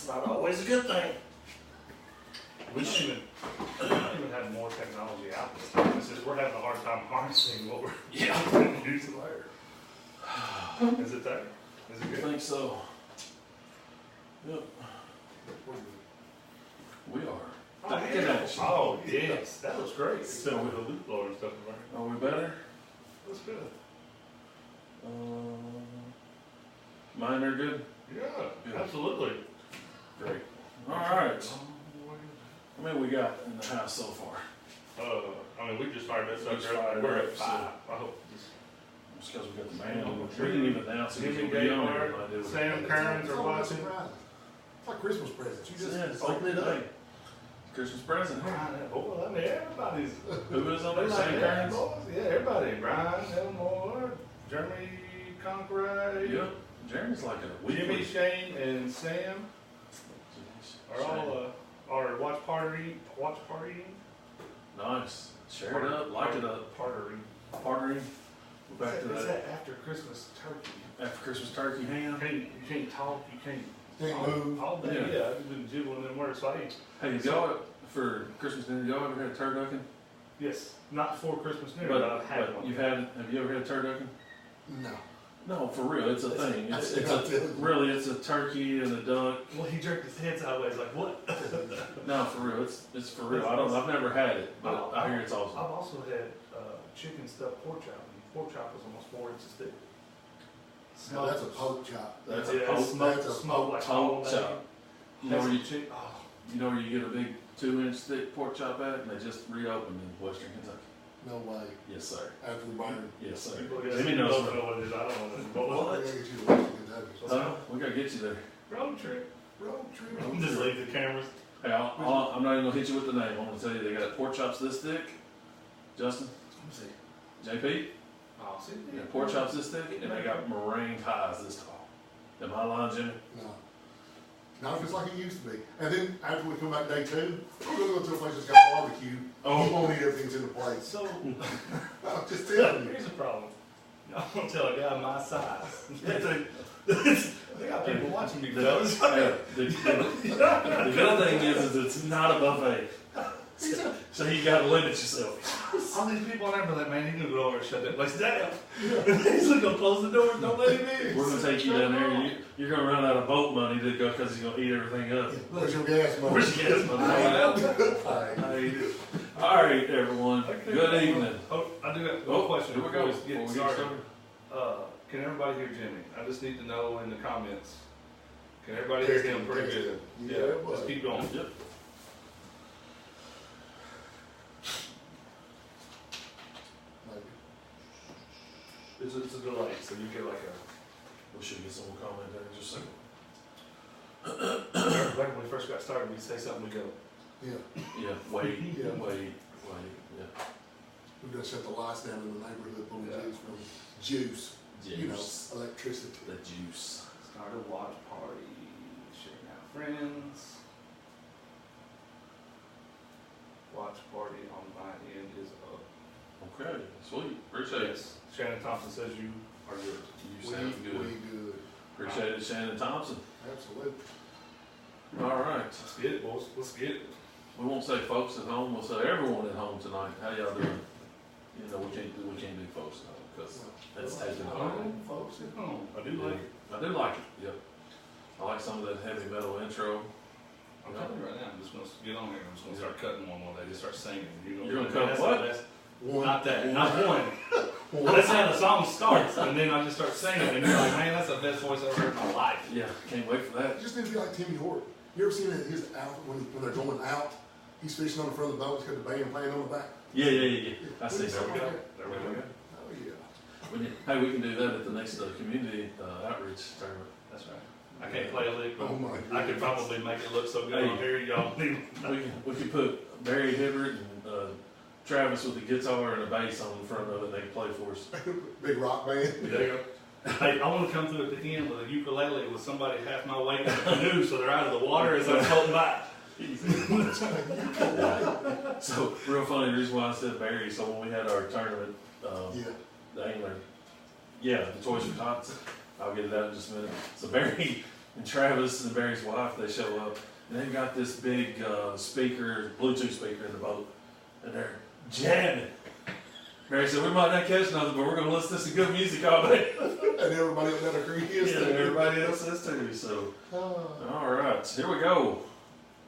It's not always a good thing. We don't even have more technology out this time. It's just we're having a hard time harnessing what we're using later. Is it there? Is it I good? think so. Yep. We are. Oh, oh yes, that was great. Except with the loop blower and stuff. Are we better? That's good. Mine are good? Yeah, absolutely. Great. All right. How many we got in the house so far? I mean, we just fired that Just sucker up. fired We're up, at 5. I hope this. Just because we got the man. We didn't even announce it. Jimmy We'll be on there Gayhart, when I do it. Sam Kearns are watching. It's like Christmas presents. You Yeah, just it's open it up. Christmas present. Oh, I mean, everybody's. Who is on there? Like Sam that, Kearns? boys. Yeah, everybody. Brian, Elmore, Jeremy Conqueray. Yep. Jeremy's like a weekly. Jimmy, Shane, and Sam are all are watch partying. Nice. Share it up, like it up. Partnering. Partnering. We're back to Is that. that after Christmas turkey? After Christmas turkey ham. You can't talk. You can't. Can't move. All day. Yeah. Yeah, I've been jiggling in words. Like, Hey, have y'all, for Christmas dinner, y'all ever had a turducken? yes, not for Christmas dinner, but I've had one. Have you ever had a turducken? No. No, for real, it's a thing. It's Really? it's a turkey and a duck. Well, he jerked his head sideways, like what? No, for real, it's for real. I've never had it, but I hear it's awesome. I've also had chicken stuffed pork chop. And pork chop was almost 4 inches thick. No, that's a poke chop. That's Yeah, a poke, smoked that's a like poke all day. chop. You know where you, Chick- oh, you know where you get a big 2-inch thick pork chop at, and they just reopened in Western Kentucky. No way. Yes, sir. After the burn. Yes, sir. people guess Jimmy you knows both what. know what it is. I don't know Well, what I it is. gotta get you to Western Kentucky. We gotta get you there. Road trip. Road trip. Just leave the cameras. Hey, I'm not even gonna hit you with the name. I'm gonna tell you they got pork chops this thick. Justin, Let me see. JP, Oh, see. yeah, pork chops this thick, and they got meringue pies this tall. Am I lying, Jimmy? No. Not if it's like it used to be. And then after we come back day 2, we're gonna go to a place that's got barbecue. Oh. You won't eat everything's in the plate. So, I'm just telling you. here's the problem. I'm gonna tell a guy my size. They got people watching me, fellas. Hey, the good thing is it's not a buffet. So you gotta limit yourself. All these people on there be like, man, he's gonna go over and shut that place down. He's gonna close the doors, don't let him in. We're gonna take you down there. You're gonna run out of boat money to go because he's gonna eat everything up. Where's your gas money? Where's your gas money? All right, everyone. Good evening. Oh, I do have one question Here we before go. we get started. Can everybody hear Jimmy? I just need to know in the comments. Can everybody hear him pretty good? Yeah, Just keep going. Yep. It's a delay, so you get like We should get some more comment there in just a second. a. Back when we first got started, we'd say something, we go. Yeah. Yeah, wait, Yeah. wait, yeah. We're gonna shut the lights down in the neighborhood, pulling Yeah. juice from juice. You know, Juice. electricity. The juice. Start a watch party, sharing out friends. Watch party on my end is up. Okay, sweet. Appreciate it. Yes. Shannon Thompson says you are good. You sound We good. good. Appreciate it, Shannon Thompson. Absolutely. All right. Let's get it, boys. Let's get it. We won't say folks at home. We'll say everyone at home tonight. How y'all doing? You know, we can't do folks at home because that's taking home. Home, folks at home. I do like it. I do like it. Yep. I like some of that heavy metal intro. I'm telling you right now, I'm just gonna get on here. I'm just gonna start cutting one day. Just start singing. You're gonna cut what? Not that. Not one. That's how the song starts, and then I just start singing, and you're like, man, that's the best voice I've ever heard in my life. Yeah, can't wait for that. It just need to be like Timmy Hort. You ever seen his outfit when they're going out? He's fishing on the front of the boat. He's got the band playing on the back. Yeah. I see. There we go. There we go. Oh yeah. Hey, we can do that at the next community outreach tournament. That's right. I can't play a lick, but Oh my I could probably make it look so good on here, y'all. We could put Barry Hibbert and Travis with the guitar and a bass on the front of it. They can play for us. Big rock band. There you go. Hey, I want to come through at the end with a ukulele with somebody half my weight in the canoe, so they're out of the water as I'm floating by. So, real funny, the reason why I said Barry, so when we had our tournament, Yeah. the angler, the Toys for Tots, I'll get it out in just a minute. So And Travis and Barry's wife, they show up, and they've got this big speaker, Bluetooth speaker in the boat, and they're jamming. Barry said, we might not catch nothing, but we're going to listen to some good music all day. And everybody else that agrees. Yeah, everybody else is too. So, all right, here we go.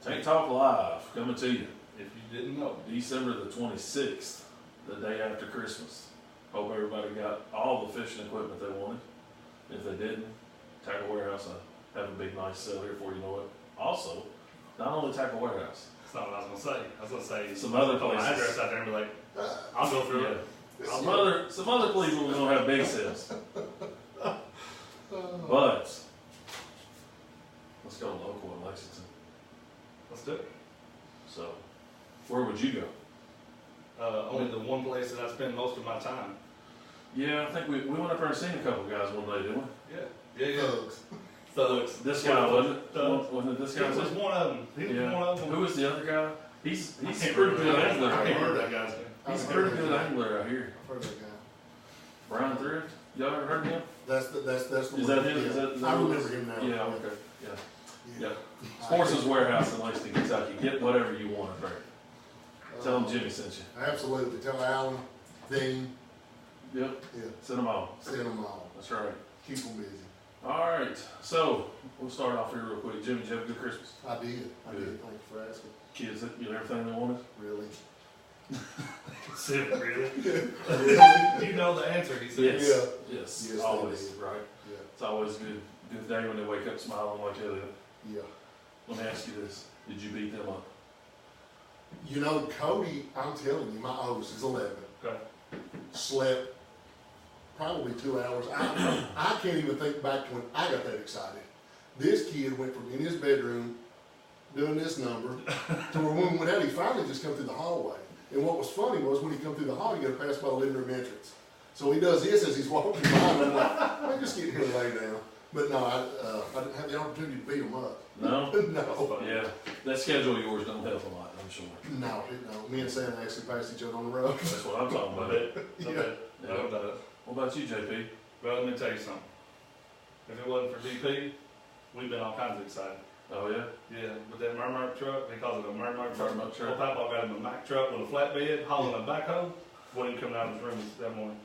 Tank Talk Live, coming to you. If you didn't know. December the 26th, the day after Christmas. Hope everybody got all the fishing equipment they wanted. If they didn't, Tackle Warehouse, I have a big nice sale here for you know it. Also, not only Tackle Warehouse. That's not what I was gonna say. I was gonna say Some other put my places. address out there and be like, I'll go through it. Some other places we're gonna have big sales. But let's go local in Lexington. Let's do it. So, where would you go? Only the one place that I spend most of my time. Yeah, I think we went up there and seen a couple guys one day, didn't we? Yeah. Thugs. Thugs. This guy wasn't it? Thugs. Wasn't it this He guy? was one of them. He was Yeah. one of them. Who was the other guy? He's I pretty can't good remember that. angler I out can't remember here. that guy's name. He's a pretty good angler out here. I've heard that guy. Brian Thrift. Y'all ever heard of him? That's the Is one. that him? Yeah. Is that I who it remember is? him now. Yeah. Okay. Yeah. Yeah. Yeah. Sportsman's Warehouse in Lexington, Kentucky. Get whatever you want up there. Tell them Jimmy sent you. Absolutely. Tell Alan, Dean, Yep. yeah, Send them all. send them all. That's right. Keep them busy. All right. So we'll start off here real quick. Jimmy, did you have a good Christmas? I did. Good. Thank you for asking. Kids, you know everything they wanted? Really? Sid, really? Really? You know the answer, he said. Yes. Yeah. Yes. Yes, Always. they did. Right. Yeah. It's always a good day when they wake up smiling like that. Yeah. Let me ask you this. Did you beat them up? You know, Cody, I'm telling you, my oldest is 11. Okay. Slept probably 2 hours. I can't even think back to when I got that excited. This kid went from in his bedroom doing this number to where when we went out, he finally just come through the hallway. And what was funny was when he come through the hall, he got to pass by the living room entrance. So he does this as he's walking by, and I'm like, man, just get here and lay down. But no, I didn't have the opportunity to beat him up. No? No. Yeah. That schedule of yours don't help a lot, I'm sure. No, me and Santa actually passed each other on the road. That's what I'm talking I about. bet. I Yeah. bet. No, it does. What about you, JP? Well, let me tell you something. If it wasn't for DP, we've been all kinds of excited. Oh, yeah? Yeah, with that Murmur truck, they call it a Murmur truck. Murmur truck. Well, Papa got him a Mack truck with a flatbed, hauling a backhoe. Wouldn't even coming out of his room that morning.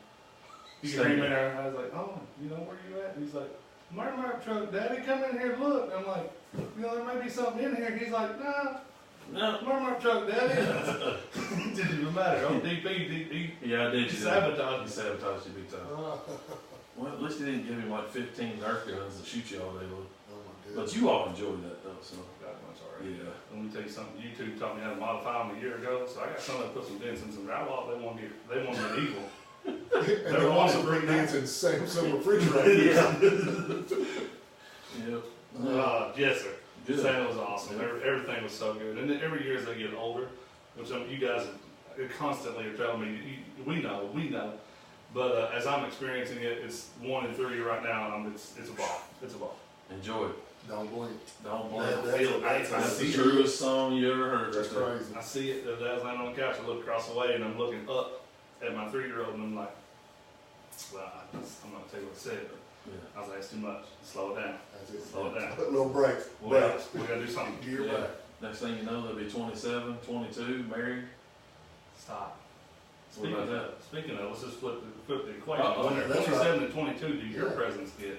You can hear him in there, I was like, oh, you know where you at? And he's like, Murmur truck, Daddy, come in here, look. I'm like, you know, there may be something in here. He's like, nah, No. Murmur truck, Daddy. Didn't even matter. Oh, DP, Yeah, I did. he You sabotaged He me. sabotaged you big time. Well, at least he didn't give him like 15 Nerf guns to shoot you all day long. Oh my goodness. But you all enjoyed that though, so. Got much already. Yeah. Let me tell you something. YouTube taught me how to modify them a year ago, so I got some that put some dents in some drywall. They want to get evil. And They're they're also awesome. bring dancing Samsung refrigerator. Yep. Yes, sir. Good. Santa was awesome. Everything was so good. And then every year as they get older, which you guys constantly are telling me, we know. But as I'm experiencing it, it's 1 and 3 right now, and it's a ball. It's a ball. Enjoy it. Don't blink. Don't That- blame. that's- That's the see truest song you ever heard. That's right there. crazy. I see it. The other day I was laying on the couch, I look across the way, and I'm looking up at my 3-year-old, and I'm like, well, I'm not tell you what I said, but Yeah. I was like, it's too much. Slow it down. That's it. Slow it down. Put a little break. We Break. gotta do something. Gear Yeah. back. Next thing you know, they'll be 27, 22, married. Stop. What about that? Speaking of, let's just flip the equation. Uh-oh. When they're That's 27 and 22, do your Yeah. presents get?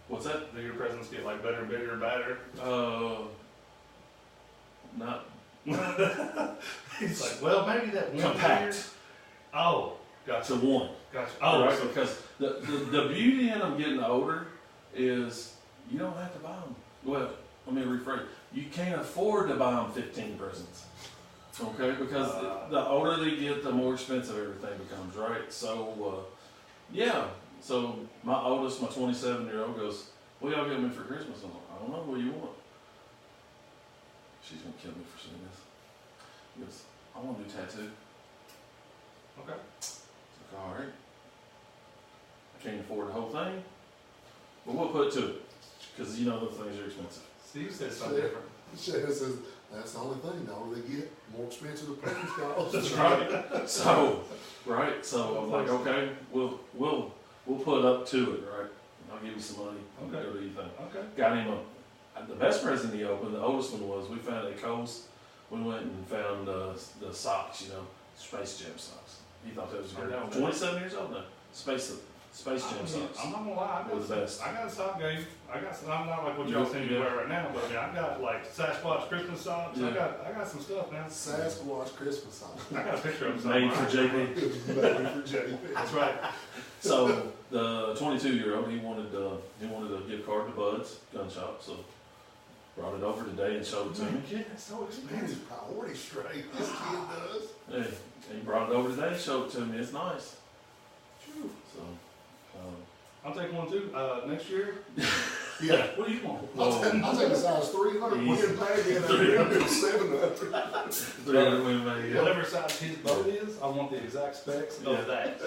What's that? Do your presents get like better, bigger, badder? Not He's like, well, maybe that one compact year- Oh, to gotcha. one. Gotcha. Oh, right? so- Because the beauty in them getting older is you don't have to buy them. Well, let me rephrase. You can't afford to buy them 15 presents. Okay? Because the older they get, the more expensive everything becomes, right? So, yeah. So my oldest, my 27-year-old goes, what y'all get me for Christmas? I'm like, I don't know, what do you want? She's gonna kill me for saying this. He goes, I want a new tattoo. Okay. It's like, all right. I can't afford the whole thing, but we'll put it to it, because you know those things are expensive. Steve said something different. Shannon says, that's the only thing. The older they get, more expensive the presents cost. That's right. So, right. So I'm like, okay, we'll put up to it, right? I'll give you some money. Okay. Go do your thing. Okay. Got him the best present he opened. The oldest one was we found at Kohl's. We went and found the socks, you know, Space Jam socks. He thought that was I good. know. 27 years old now. Space Jam socks. I'm not gonna lie, They're the best. I got a sock game. I'm not like what y'all seem to wear right now, but I mean, I got like Sasquatch Christmas socks. Yeah. I got some stuff now. Sasquatch Christmas song. I got a picture of them. Made for JP. Made for JP. That's right. So the 22-year-old, he wanted a gift card to Bud's gun shop. So brought it over today and showed it to me. Kid, that's so expensive. Priority straight. This kid does. Hey, he brought it over today and showed it to me. It's nice. True. So. I'll take one too. Next year. Yeah. What do you want? I'll take a size 300 Easy. win bag and a 700. 300 win bag, yeah. Whatever size his boat is, I want the exact specs Yeah. of that.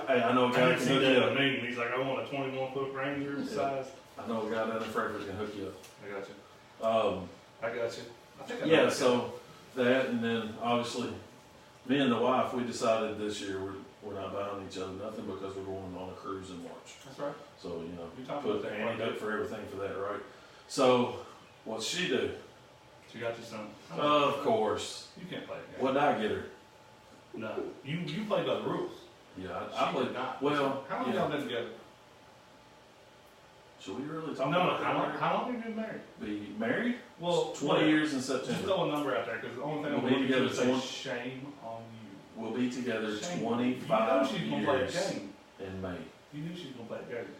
I know a I guy didn't can see hook that you in a up. meeting. He's like, I want a 21-foot Ranger Yeah. size. I know a guy down in Frankfurt can hook you up. I got you. I got you. I think I know Yeah, that so that, and then obviously, me and the wife, we decided this year we're not buying each other nothing because we're going on a cruise in March. guy. That's right. So, you know, We talked put about that Annie quite a up bit. for everything for that, right? So, what's she do? She got you some. Of course. You can't play a game. What did I get her? No. You play by the rules. Yeah, She I played. did not. Well, How long yeah. y'all been together? Should we really No, talk no. about that? How long have you been married? Be married? Well, 20 years in Just September. throw a number out there, because the only thing I'm We'll be looking to together is say 20 shame on you. We'll be together Shame. 25 You know she's gonna play a years game. in May. You knew she was gonna play a game.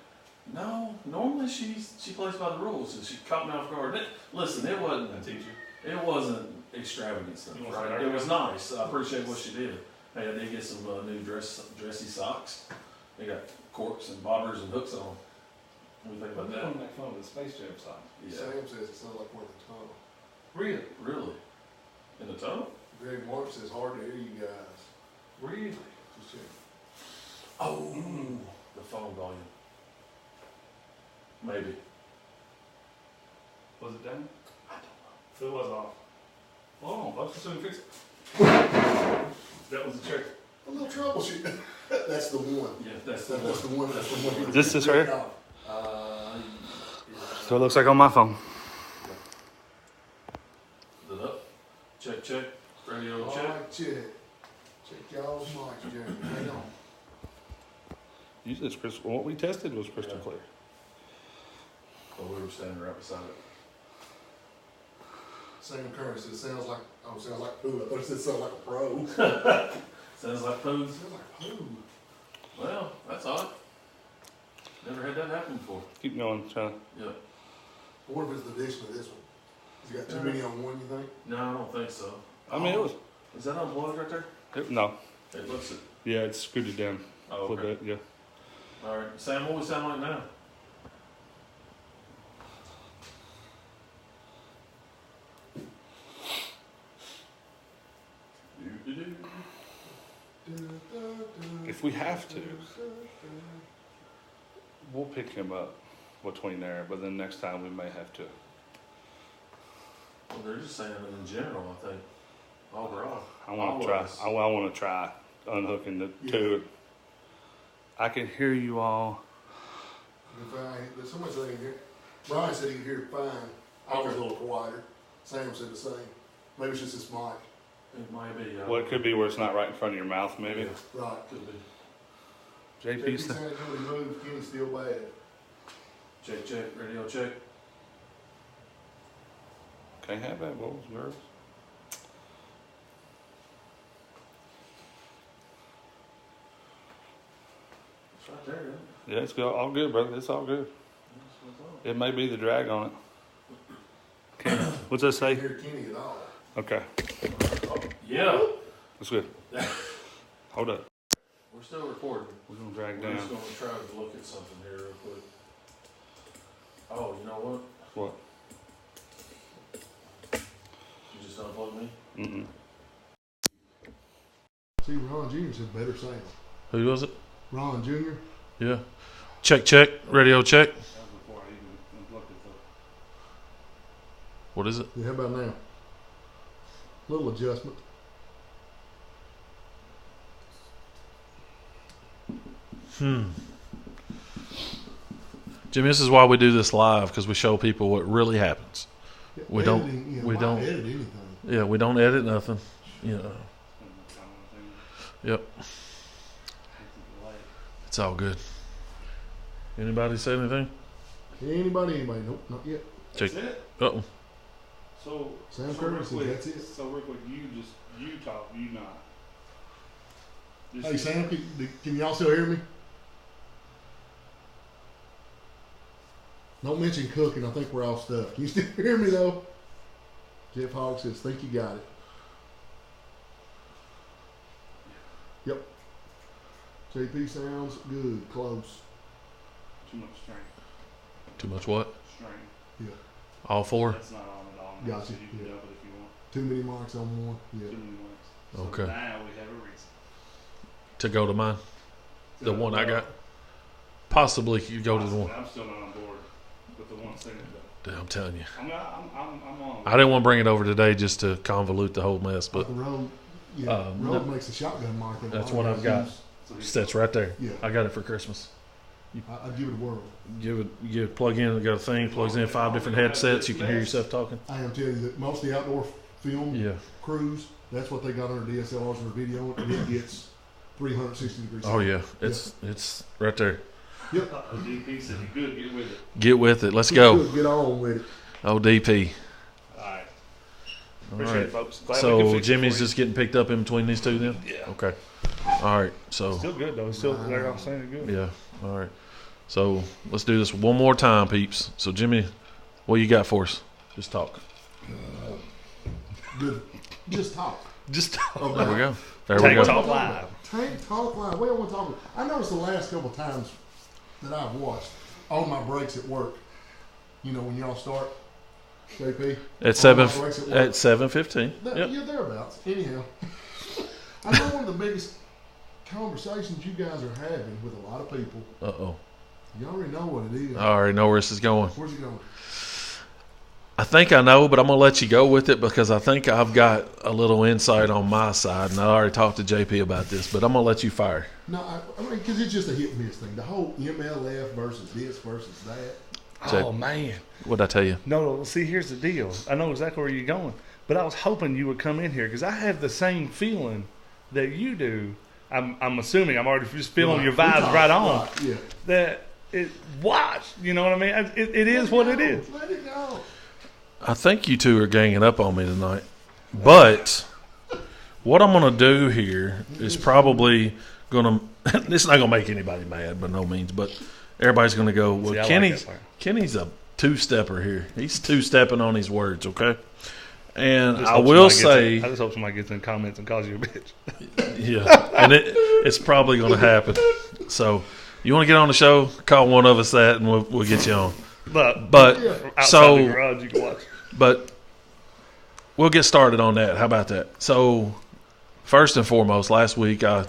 No, normally she plays by the rules, and she caught me off guard. Listen, it I wasn't teach you. extravagant stuff, You wanna right? start It was out? nice. I appreciate what she did. Hey, I did get some new dressy socks. They got corks and bobbers and hooks on them. What do you think But about they that? want to make fun of the Space Jam song. Yeah, Sam says it sounds like one of the tunnel. Really? really. In the tunnel? Greg Mark says hard to hear you guys. Really? Just check. Oh, the phone volume. Maybe. Was it down? I don't know. It was off. Hold on, let's just fix it. That was the trick. A little troubleshoot. That's the one. Yeah, that's That's the one. That's the one. This is her? yeah. So it looks like on my phone. Is it up? Check. Radio All check. right, check. Check y'all's mics, Jeremy. Hang on. Usually it's crystal. What we tested was crystal Yeah. clear. Oh, we were standing right beside it. Same occurrence. It sounds like poo. I thought it said sound like a pro. Sounds like food. It sounds like poo. Well, that's odd. Never had that happen before. Keep going, trying. Yeah. I wonder if it's the addition of this one. Has he got too many on one, you think? No, I don't think so. I mean, it was. Is that unplugged right there? No. It looks it. Yeah, it screwed it down a Oh, little okay. bit. Yeah. All right. Sam, what we sound like now? If we have to, we'll pick him up between there, but then next time we may have to. Well, they're just saying it in general, I think. Overall. I want to try. Always. I want to try unhooking the Yeah. two. I can hear you all. There's so much I can hear. Brian said he could hear it fine. I was a little quieter. Sam said the same. Maybe it's just his mic. It might be. Well, it could be where it's not right in front of your mouth, maybe. Yeah, Right. could be. JP JP's. said when he moved, Kenny's still bad. Check. Radio check. Can't have that, boys, girls. It's right there, isn't it? Yeah, it's all good, brother. It's all good. That's what I thought. It may be the drag on it. Okay. What's that I say? can't hear Kenny at all. Okay, Oh, yeah. that's good. Hold up. We're still recording. We're gonna drag We're down. just going to try to look at something here real quick. Oh, you know what? What? You just unplugged me? Mm-mm. See, Ron Jr. said better sound. Who was it? Ron Jr. Yeah. Check. Radio check. That was before I even unplugged it, though. What is it? Yeah, how about now? Little adjustment. Jimmy, this is why we do this live, because we show people what really happens. We don't edit anything. Yeah, we don't edit nothing. You know. Yep. It's all good. Anybody say anything? Anybody? Nope, not yet. That's it? Uh-oh. So, Sam so Curry real says quick, that's it. So real quick, you talk, you not. Hey Sam, can y'all still hear me? Don't mention cooking. I think we're all stuck. Can you still hear me though? Jeff Hogg says, "Think you got it." Yep. JP sounds good. Close. Too much strength. Too much what? Strength. Yeah. All four? That's not on at all. Gotcha. So you can double if you want. Too many marks on one. Yeah. Too many marks. So Okay. now we have a reason. To go to mine? The one I got? Possibly you go to the one. I'm still not on board with the one second though. I'm telling you. I'm on. I didn't want to bring it over today just to convolute the whole mess, but The road. Yeah. Road makes a shotgun mark. that a that's lot what of I've guys got. use. So he's Uh-huh. That's right there. Yeah. I got it for Christmas. I'd give it a whirl. Give it, plug in, got a thing, plugs in 5 different headsets. You can hear yourself talking. I am telling you that most of the outdoor film Yeah. crews, that's what they got on their DSLRs and their video, and it gets 360 degrees. Oh yeah, it's right there. Yep. DP said you good, get with it. Get with it. Let's go. Get on with it. Oh, DP. Alright. All Appreciate it, right. folks. Glad we So could fix it Jimmy's for you. just getting picked up in between these two then? Yeah. Okay. All right. So Still good though. Still they're all saying it good. yeah. All right. So let's do this one more time, peeps. So Jimmy, what you got for us? Just talk. Good. Just talk. Just Oh, There we go. There we Tank go. Talk Live. Tank Talk Live. What do you want to talk about? I noticed the last couple of times that I've watched on my breaks at work, you know, when y'all start, JP? At On my breaks at work. 7:15. Yep. Yeah, thereabouts. Anyhow, I know one of the biggest conversations you guys are having with a lot of people. Uh-oh. You already know what it is. I already know where this is going. Where's it going? I think I know, but I'm going to let you go with it because I think I've got a little insight on my side, and I already talked to JP about this, but I'm going to let you fire. No, I mean, because it's just a hit and miss thing. The whole MLF versus this versus that. Jay- Oh man. What'd I tell you? No, see, here's the deal. I know exactly where you're going, but I was hoping you would come in here because I have the same feeling that you do. I'm assuming I'm already just feeling your vibes right on. Right, yeah. That it watch, you know what I mean? It is what it is. Let it go. I think you two are ganging up on me tonight. But what I'm going to do here is probably going to – it's not going to make anybody mad by no means, but everybody's going to go, well, See, I like Kenny's that part. Kenny's a two-stepper here. He's two-stepping on his words, okay? And Just I hope will somebody gets say I just hope somebody gets in comments and calls you a bitch. – yeah, and it's probably going to happen. So you want to get on the show, call one of us that, and we'll get you on. But outside so the garage, you can watch. But we'll get started on that. How about that? So, first and foremost, last week I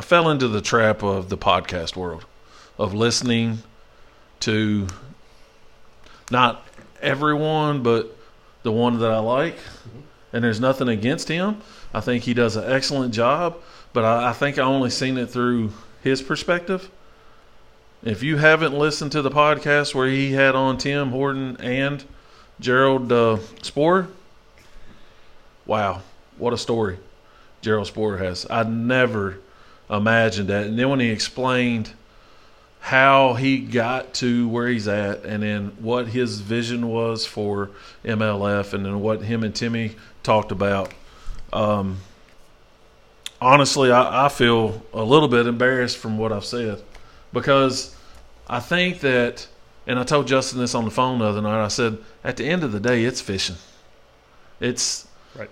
fell into the trap of the podcast world, of listening to not everyone, but the one that I like. And there's nothing against him. I think he does an excellent job, but I think I only seen it through his perspective. If you haven't listened to the podcast where he had on Tim Horton and Gerald Sporer, wow, what a story Gerald Sporer has. I never imagined that. And then when he explained how he got to where he's at and then what his vision was for MLF and then what him and Timmy talked about, honestly, I feel a little bit embarrassed from what I've said. Because I think that, and I told Justin this on the phone the other night, I said, at the end of the day, it's fishing. It's Right.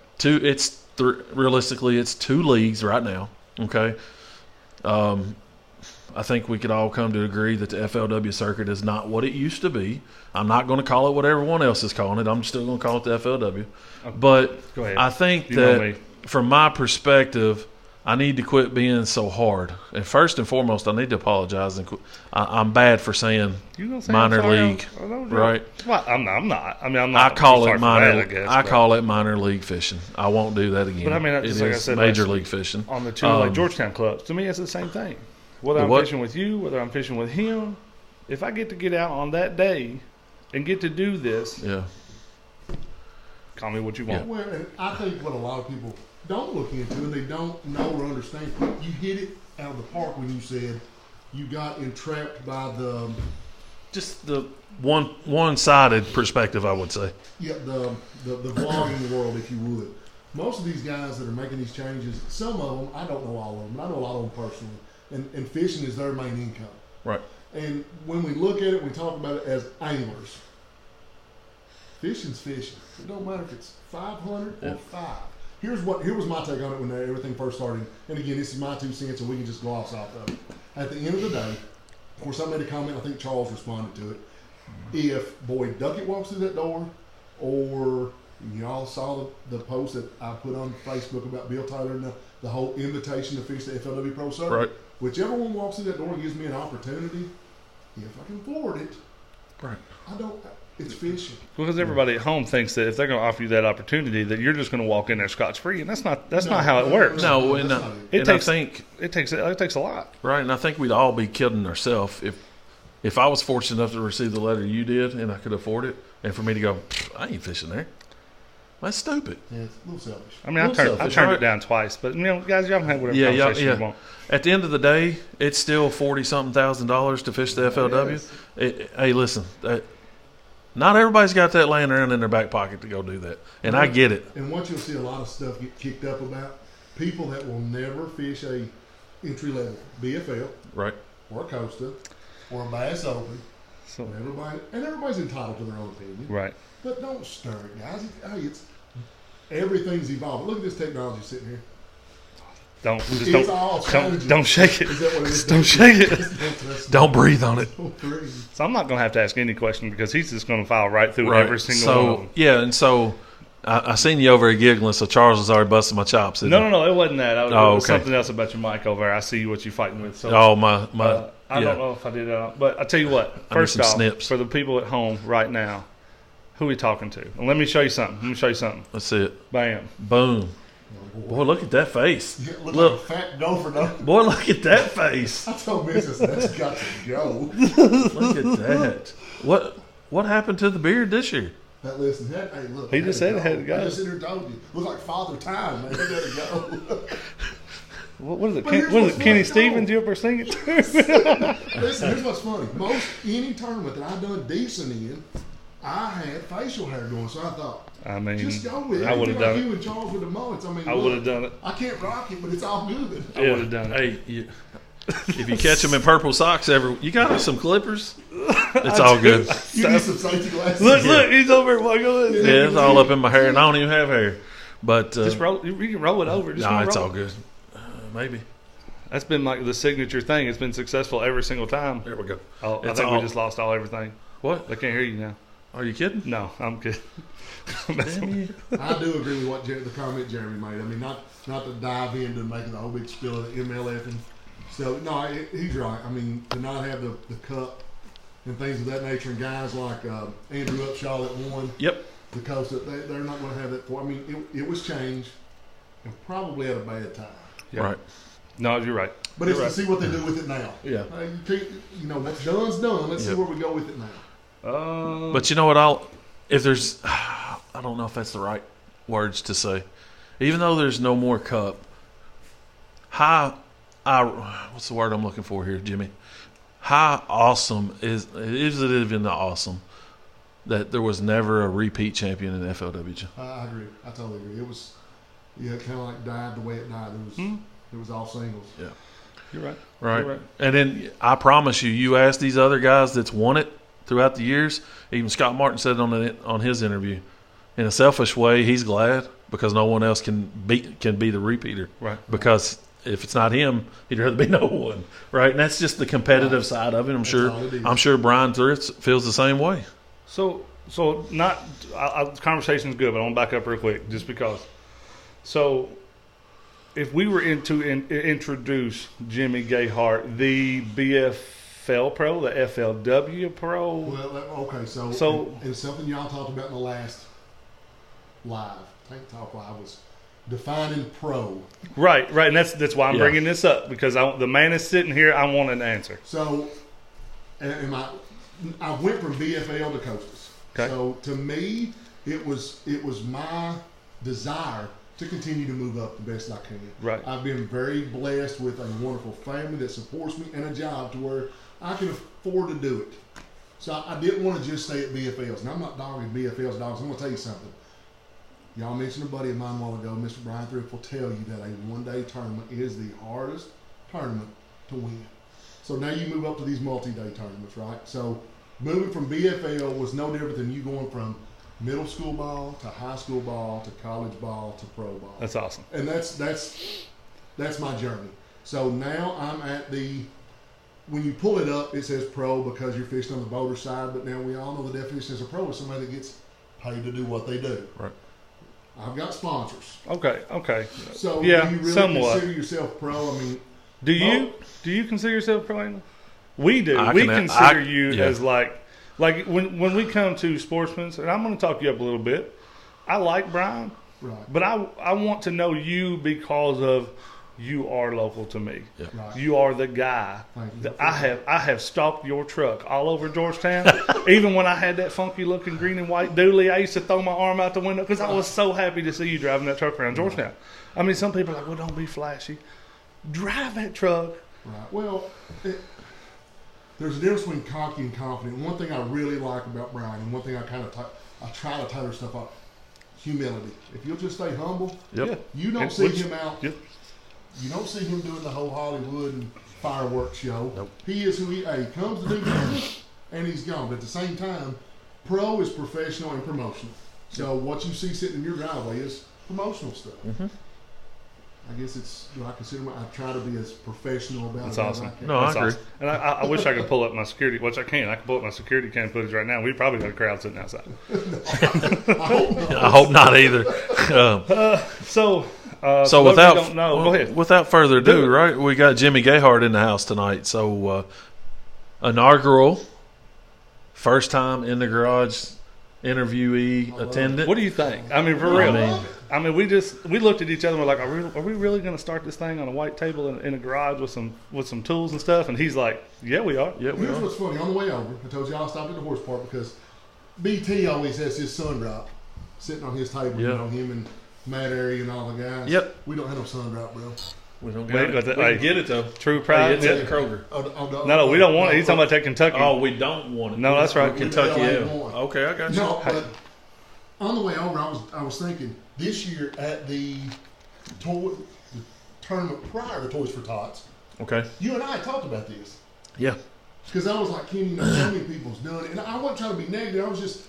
realistically, it's 2 leagues right now, okay? I think we could all come to agree that the FLW circuit is not what it used to be. I'm not going to call it what everyone else is calling it. I'm still going to call it the FLW. But Go ahead. I think You know that me. from my perspective, I need to quit being so hard. And first and foremost, I need to apologize. And I'm bad for saying You gonna say minor I'm sorry? league, I don't- right? Well, I'm not. I mean, I'm I not. call sorry it for minor. that, I guess, I but call it minor league fishing. I won't do that again. But I mean, it just like I is said major last league week, fishing. on the 2 Um, Georgetown clubs. To me, it's the same thing. Whether the I'm what? fishing with you, whether I'm fishing with him, if I get to get out on that day and get to do this, call me what you want. Yeah. Well, and I think what a lot of people don't look into and they don't know or understand, you hit it out of the park when you said you got entrapped by the one-sided perspective, I would say. Yeah, the vlogging world, if you would. Most of these guys that are making these changes, some of them, I don't know all of them, but I know a lot of them personally, and fishing is their main income. Right. And when we look at it, we talk about it as anglers. Fishing's fishing. It don't matter if it's 500 or 5. Here was my take on it when everything first started. And again, this is my 2 cents, and we can just gloss off of it. At the end of the day, of course, I made a comment. I think Charles responded to it. If Boyd Duckett walks through that door, or y'all saw the post that I put on Facebook about Bill Tyler and the whole invitation to fish the FLW Pro Circuit. Right. Whichever one walks through that door and gives me an opportunity, if I can afford it, right. It's fishing. Because everybody at home thinks that if they're going to offer you that opportunity, that you're just going to walk in there scotch free, and that's not how it works. No, it takes a lot. Right, and I think we'd all be kidding ourselves if I was fortunate enough to receive the letter you did, and I could afford it, and for me to go, I ain't fishing there. That's stupid. Yeah, it's a little selfish. I mean, I turned it down twice, but guys, y'all can have whatever conversation you want. At the end of the day, it's still $40-something thousand to fish the FLW. Hey, listen, not everybody's got that laying around in their back pocket to go do that, and I get it. And what you'll see a lot of stuff get kicked up about, people that will never fish a entry level BFL, right, or a Costa, or a Bass Open. So everybody's entitled to their own opinion, right? But don't stir it, guys. Everything's evolving. Look at this technology sitting here. Don't shake it. Is that what it is? Don't shake it. Don't breathe on it. So I'm not going to have to ask any question because he's just going to file right through every single one of them. Yeah, and so I seen you over here giggling, so Charles was already busting my chops. No, it wasn't that. It was something else about your mic over there. I see what you're fighting with. So, I don't know if I did that, but I tell you what. First off, for the people at home right now, who are we talking to? And let me show you something. Let's see it. Bam. Boom. Boy, look at that face. Yeah, look like a fat gopher. Boy, look at that face. I told Mrs. that's got to go. Look at that. What happened to the beard this year? Listen, hey, look. He just said it had to go. I just told you. It was like Father Time, man. It had to go. What is it? Kenny Stevens, you ever sing it too? Listen, here's what's funny. Any tournament that I've done decent in, I had facial hair going, so I thought, just go with it. I would have done it. You and Charles with the mullets. I would have done it. I can't rock it, but it's all good. I would have done it. Hey, if you catch them in purple socks, you got some clippers. It's all good. You need some safety glasses. Look, he's over here. Yeah, it's all up in my hair, and I don't even have hair. But just roll. You can roll it over. It's all good. Maybe. That's been like the signature thing. It's been successful every single time. There we go. I think we just lost everything. What? I can't hear you now. Are you kidding? No, I'm kidding. I do agree with what the comment Jeremy made. I mean, not to dive into making the whole big spill of the MLF and so. No, he's right. I mean, to not have the cup and things of that nature, and guys like Andrew Upshaw that won. Yep. The Costa, they're not going to have that for. I mean, it was changed, and probably at a bad time. Yeah. Right. No, you're right. But it's to see what they do with it now. Yeah. What's done's done. Let's see where we go with it now. But you know what? I don't know if that's the right words to say. Even though there's no more cup, what's the word I'm looking for here, Jimmy? How awesome is it even awesome that there was never a repeat champion in the FLW? I agree. I totally agree. It was, kind of like died the way it died. It was all singles. Yeah. You're right. Right. You're right. And then I promise you ask these other guys that's won it throughout the years. Even Scott Martin said on his interview, in a selfish way, he's glad because no one else can be the repeater. Right. Because if it's not him, he'd rather be no one. Right. And that's just the competitive side of it. I'm sure Brian Thrift feels the same way. So the conversation's good, but I want to back up real quick just because. So if we were to introduce Jimmy Gayhart, the BFL Pro, the FLW Pro. Well, okay, so and something y'all talked about in the last live, Tank Talk Live, was defining pro. Right, and that's why I'm bringing this up because the man is sitting here. I want an answer. So and I went from BFL to Coastas. Okay. So to me, it was my desire to continue to move up the best I can. Right. I've been very blessed with a wonderful family that supports me and a job to where I can afford to do it. So I didn't want to just stay at BFLs. And I'm not dogging BFLs, dogs. I'm going to tell you something. Y'all mentioned a buddy of mine a while ago, Mr. Brian Thrift will tell you that a one-day tournament is the hardest tournament to win. So now you move up to these multi-day tournaments, right? So moving from BFL was no different than you going from middle school ball to high school ball to college ball to pro ball. That's awesome. And that's my journey. So now I'm at when you pull it up, it says pro because you're fishing on the boater side, but now we all know the definition as a pro is somebody that gets paid to do what they do. Right. I've got sponsors. Okay. So yeah, do you really somewhat. consider yourself pro? I mean, Do you consider yourself pro angler? We do. I We can- consider I- you yeah. as like when we come to sportsmen, and I'm going to talk you up a little bit. I like Brian, right. but I want to know you because of you are local to me. Yeah. Right. You are the guy Thank you. that I have stalked your truck all over Georgetown. Even when I had that funky looking green and white dually, I used to throw my arm out the window because I was so happy to see you driving that truck around Georgetown. I mean, some people are like, well, don't be flashy. Drive that truck. Right. Well, there's a difference between cocky and confident. One thing I really like about Brian, and one thing I try to tailor stuff up, humility. If you'll just stay humble, Yep. you don't And see which- him out. Yep. You don't see him doing the whole Hollywood and fireworks show. Nope. He is who he comes to do business, and he's gone. But at the same time, pro is professional and promotional. So what you see sitting in your driveway is promotional stuff. Mhm. I guess I try to be as professional about That's it awesome. as I can. No, I That's agree. awesome. And I wish I could pull up my security, which I can. I can pull up my security cam footage right now. We probably got a crowd sitting outside. I hope not either. So So what without we don't know, go ahead. without further Do ado, it. right? We got Jimmy Gayhart in the house tonight. So inaugural, first time in the garage interviewee attendant. What do you think? I mean, for I real. love it. I mean, we looked at each other and we're like, are we really going to start this thing on a white table in a garage with some tools and stuff? And he's like, yeah, we are. Yeah, we Here's are. what's funny. On the way over, I told you I stopped at the horse park because BT always has his sun drop sitting on his table. Yeah. You know, him and Matt Airy and all the guys. Yep. We don't have no sun drop, bro. We don't Wait, get but it. We hey, can get it though. True Hey, pride. it's at Kroger. No, we don't want it. He's talking about that Kentucky. Oh, we don't want it. No, that's right. Kentucky We L. don't want it. Okay, I got you. No, but on the way over, I was thinking this year at the tournament prior to Toys for Tots, Okay. you and I talked about this. Yeah. Because I was like, Kenny, you know, so many people's done it. And I wasn't trying to be negative. I was just,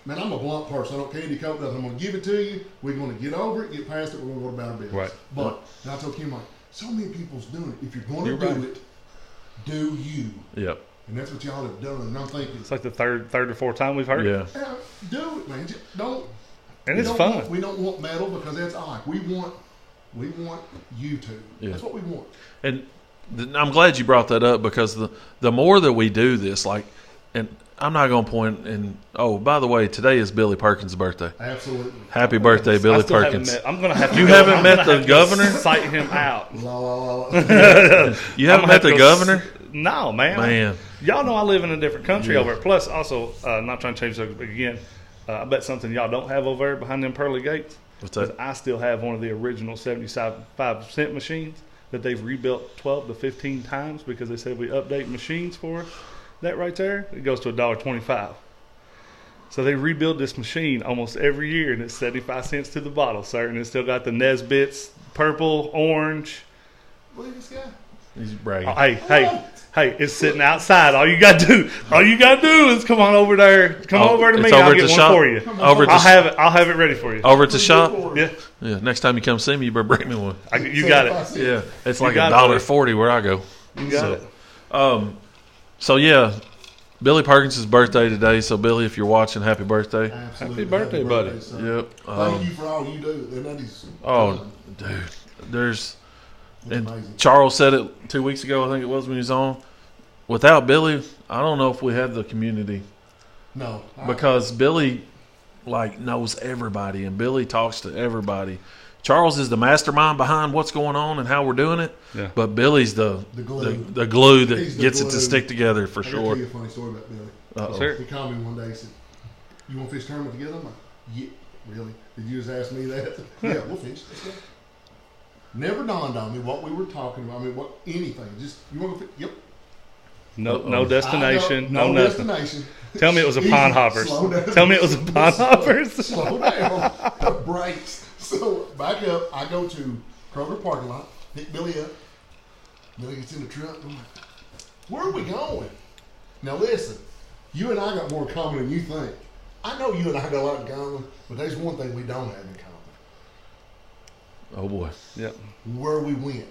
man, I'm a blunt person. I don't candy coat nothing. I'm going to give it to you. We're going to get over it, get past it. We're going to go about our business. Right. But, and I told Kenny, like, so many people's doing it. If you're going to You're do right. it, do you. Yep. And that's what y'all have done. And I'm thinking, It's like the third or fourth time we've heard it. Yeah. do it, man. Just don't. And we it's don't fun. Want, we don't want medal because that's odd. We want you to. Yeah. That's what we want. And I'm glad you brought that up because the more that we do this, like, and I'm not going to point and, oh, by the way, today is Billy Perkins' birthday. Absolutely. Happy birthday, I Billy still haven't Perkins. met. I'm gonna have to. You go- haven't I'm met gonna the have to governor? Cite him out. La, la, la, la. You I'm haven't gonna met have the to governor? No, man. Man. Y'all know I live in a different country Yeah. over it. Plus, also, not trying to change the subject again. I bet something y'all don't have over there behind them pearly gates. What's is that? I still have one of the original 75% machines that they've rebuilt 12 to 15 times because they said we update machines for that right there. It goes to $1.25. So they rebuild this machine almost every year, and it's 75 cents to the bottle, sir. And it's still got the Nesbits, purple, orange. Look at this guy. He's bragging. Oh, hey, it's sitting outside. All you got to do is come on over there. Come over to it's me. over I'll at get the one shop. for you. Over at the I'll have it ready for you. over at the shop. Yeah, Yeah. Next time you come see me, you better bring me one. you got it. Yeah. It's You like got it, $1.40 where I go. You got So, it. So yeah, Billy Perkins' birthday today. So Billy, if you're watching, happy birthday. Absolutely. Happy birthday, buddy. son. Yep. Thank you for all you do. And that is Dude, there's it's and amazing. Charles said it 2 weeks ago. I think it was when he was on. Without Billy, I don't know if we had the community No. because Billy like knows everybody and Billy talks to everybody. Charles is the mastermind behind what's going on and how we're doing it. Yeah. But Billy's the glue. the glue that He's the gets it glue. to stick together for I gotta sure. tell you a funny story about Billy. Uh-oh. Sure. He called me one day and said, "You want to fish tournament together?" I'm like, "Yeah, really? Did you just ask me that?" "Yeah, we'll fish." Let's go. Never dawned on me what we were talking about. I mean, what anything? Just you want to fish? Yep. No destination. No nothing. destination. Tell me it was a Easy. pond hoppers. Slow down. Tell me it was a pond hoppers. Slow down. Brakes. So back up. I go to Kroger parking lot. Pick Billy up. Billy gets in the truck. I'm like, "Where are we going?" Now listen, you and I got more in common than you think. I know you and I got a lot in common, but there's one thing we don't have in common. Oh boy, Yep. Where we went.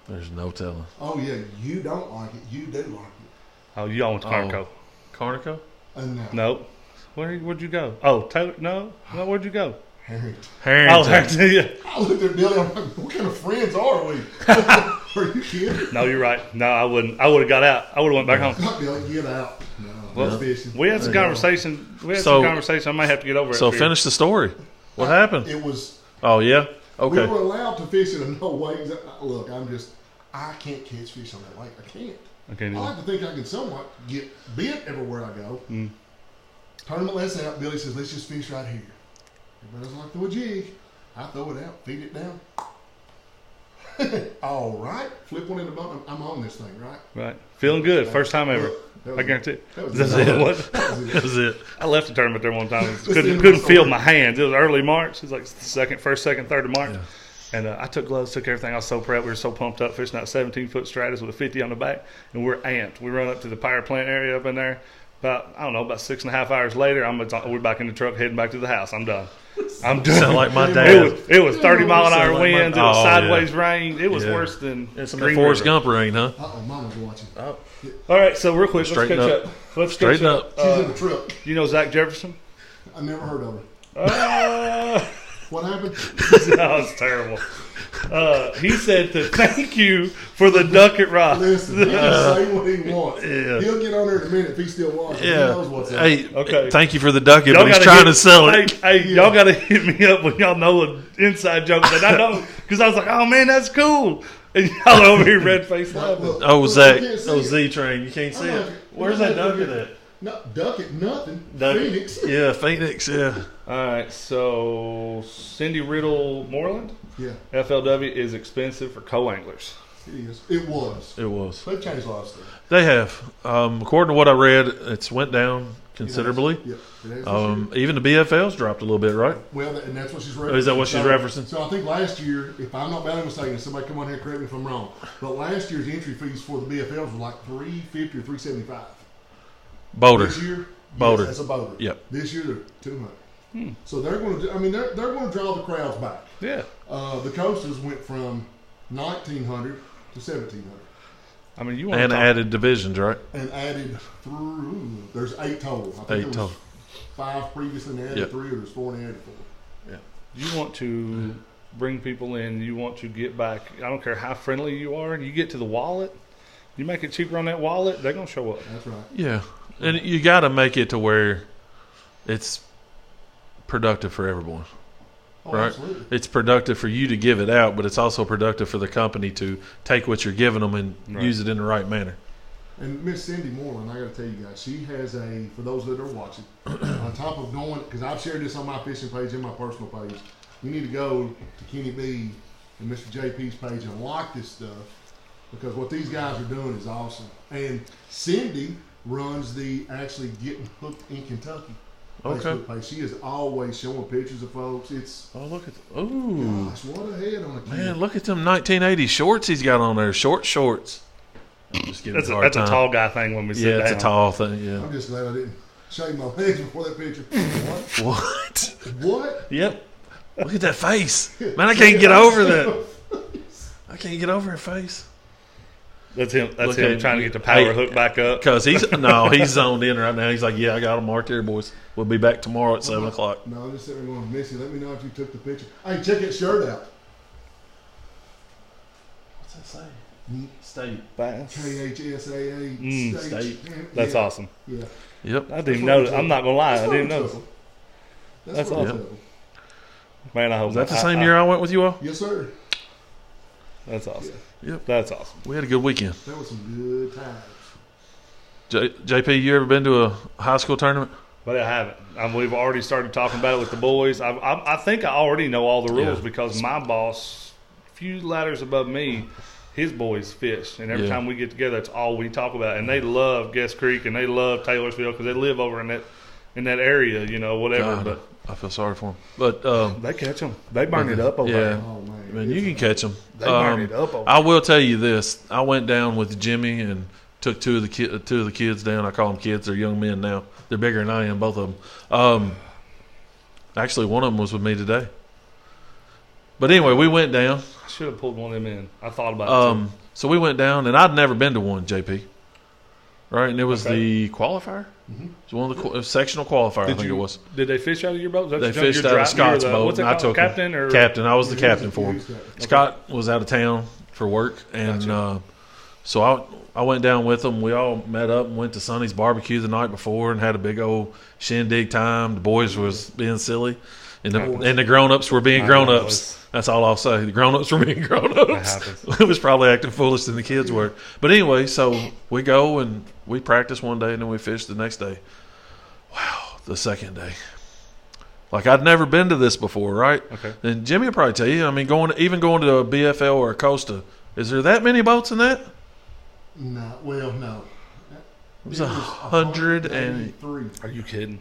there's no telling. Oh yeah, you don't like it. You do like it. Oh, you all went to Carnico. Carnico? No. Nope. Where'd you go? Oh, Taylor. No. Where'd you go? Harrington. Oh, Harrington. yeah. I looked at Billy. I'm like, "What kind of friends are we?" Are you kidding? No, you're right. No, I wouldn't. I would have got out. I would have went back home. Not Billy. Get out. No. Well, Well, fishing. We had some conversation. I might have to get over it. So for finish the story. What happened? It was. Oh yeah. We Okay. were allowed to fish in a no ways. Look, I can't catch fish on that lake. I can't. you. Okay. I like to think I can somewhat get bit everywhere I go. Mm. Tournament lets out. Billy says, "Let's just fish right here." Everybody doesn't like throw a jig. I throw it out, feed it down. All right. Flip one in the boat. I'm on this thing, right? Right. Feeling good. First time ever. That was I guarantee it. That was That's it. it. What? That was it. That was it. I left the tournament there one time. the Couldn't feel story. my hands. It was early March. It was like first, second, 3rd of March. Yeah. And I took gloves, took everything. I was so prepped. We were so pumped up fishing that 17-foot stratus with a 50 on the back. And we're amped. We run up to the power plant area up in there. About 6.5 hours later, we're back in the truck heading back to the house. I'm done. Sound like my dad. It was 30-mile-an-hour Sound like my- winds. It was Oh, sideways rain. It was Yeah. worse than It's some Green Forrest River. Gump rain, huh? Uh-oh, Mama's watching. Oh. All right, so real quick, let's Straighten catch up. up. Let's Straighten catch up. She's in the truck. You know Zach Jefferson? I never heard of her. What happened? That was terrible. He said to thank you for the ducket rod. Listen, he can say what he wants. Yeah. He'll get on there in a minute if he's still watching. He Yeah. knows what's up. Hey, Okay. thank you for the ducket, Y'all but he's gotta trying hit- to sell it. Hey, y'all got to hit me up when y'all know an inside joke that I don't. Because I was like, oh, man, that's cool. And y'all over here red-faced laughing. Look, Oh, look, Zach. you can't see Oh, it. Z train. You can't see I'm it. like, Where's that ducket at? No, ducket, nothing. Ducket. Phoenix. Yeah, Phoenix. Yeah. All right, so Cindy Riddle Moreland, Yeah, FLW is expensive for co-anglers. it is. It was. It was. They've changed a lot of stuff. They have. According to what I read, it's went down considerably. Yeah. It has. Even the BFLs dropped a little bit, right? Well, and that's what she's referencing. Oh, is that what she's referencing? So I think last year, if I'm not badly mistaken, somebody come on here and correct me if I'm wrong, but last year's entry fees for the BFLs were like $350 or $375. Boulder. This year, Boulder. yes, that's a boulder. Yep. This year they're $200. So they're going to. I mean, they're going to draw the crowds back. Yeah. The coasters went from 1,900 to 1,700, I mean, you want And to talk, added divisions, right? and added through. There's 8 total. I think 8 there was total. 5 previously, and they added Yep. 3, or there's 4 and they added 4. you want to bring people in. You want to get back. I don't care how friendly you are. You get to the wallet. You make it cheaper on that wallet, they're going to show up. That's right. Yeah. And you got to make it to where it's productive for everyone. Oh, Right. absolutely. It's productive for you to give it out, but it's also productive for the company to take what you're giving them and Right. use it in the right manner. And Miss Cindy Moreland, I got to tell you guys, she has for those that are watching, on top of going, because I've shared this on my fishing page and my personal page, you need to go to Kenny B and Mr. JP's page and like this stuff, because what these guys are doing is awesome. And Cindy runs the actually Getting Hooked in Kentucky Okay. Facebook page. She is always showing pictures of folks. It's, Oh, look at oh gosh, what a head on a kid. man! Look at them 1980 shorts he's got on there. Short shorts. I'm just giving That's it a, a hard that's a time. tall guy thing when we sit Yeah, down. it's a tall thing. Yeah. I'm just glad I didn't shave my legs before that picture. What? What? What? Yep. Look at that face, man! I can't get over that. I can't get over her face. That's him. That's Look him at- trying to get the power hey, hook back up. Cause he's zoned in right now. He's like, yeah, I got them marked here, boys. We'll be back tomorrow at 7:00. No, I'm just sitting there going, Missy, let me know if you took the picture. Hey, check that shirt out. What's that say? State. Bass. KHSAA State. That's yeah. awesome. Yeah. Yep. I didn't know that. I'm not gonna lie. I didn't know. That's That's what awesome. I'm Man, I hope Was that the same year I went with you all? Yes, sir. That's awesome. Yep. That's awesome. We had a good weekend. That was some good times. JP, you ever been to a high school tournament? But I haven't. We've already started talking about it with the boys. I think I already know all the rules because my boss, a few ladders above me, his boys fish. And every time we get together, that's all we talk about. And they love Guest Creek and they love Taylorsville because they live over in that area, whatever. God, but I feel sorry for them. But they catch them. They burn it up over there. Oh, man. I mean, you can catch them. They burn it up over there. I will tell you this. I went down with Jimmy and took two of the kids down. I call them kids. They're young men now. They're bigger than I am, both of them. Actually, one of them was with me today. But anyway, we went down. I should have pulled one of them in. I thought about it too. So we went down, and I'd never been to one, JP. Right? And it was the qualifier. Mm-hmm. It was one of the sectional qualifier, I think it was. Did they fish out of your boat? They fished out of Scott's boat. What's it and I called? took Captain or captain. I was the captain for him. Okay. Scott was out of town for work, and Gotcha. so I went down with them. We all met up and went to Sonny's barbecue the night before and had a big old shindig time. The boys was being silly, and the grown-ups were being grown-ups. That's all I'll say. The grown-ups were being grown-ups. It was probably acting foolish than the kids were. But anyway, so we go and we practice one day and then we fish the next day. Wow, the second day. Like I'd never been to this before, right? Okay. And Jimmy will probably tell you, I mean, going to a BFL or a Costa, is there that many boats in that? No. Well, no. It was 183. Are you kidding?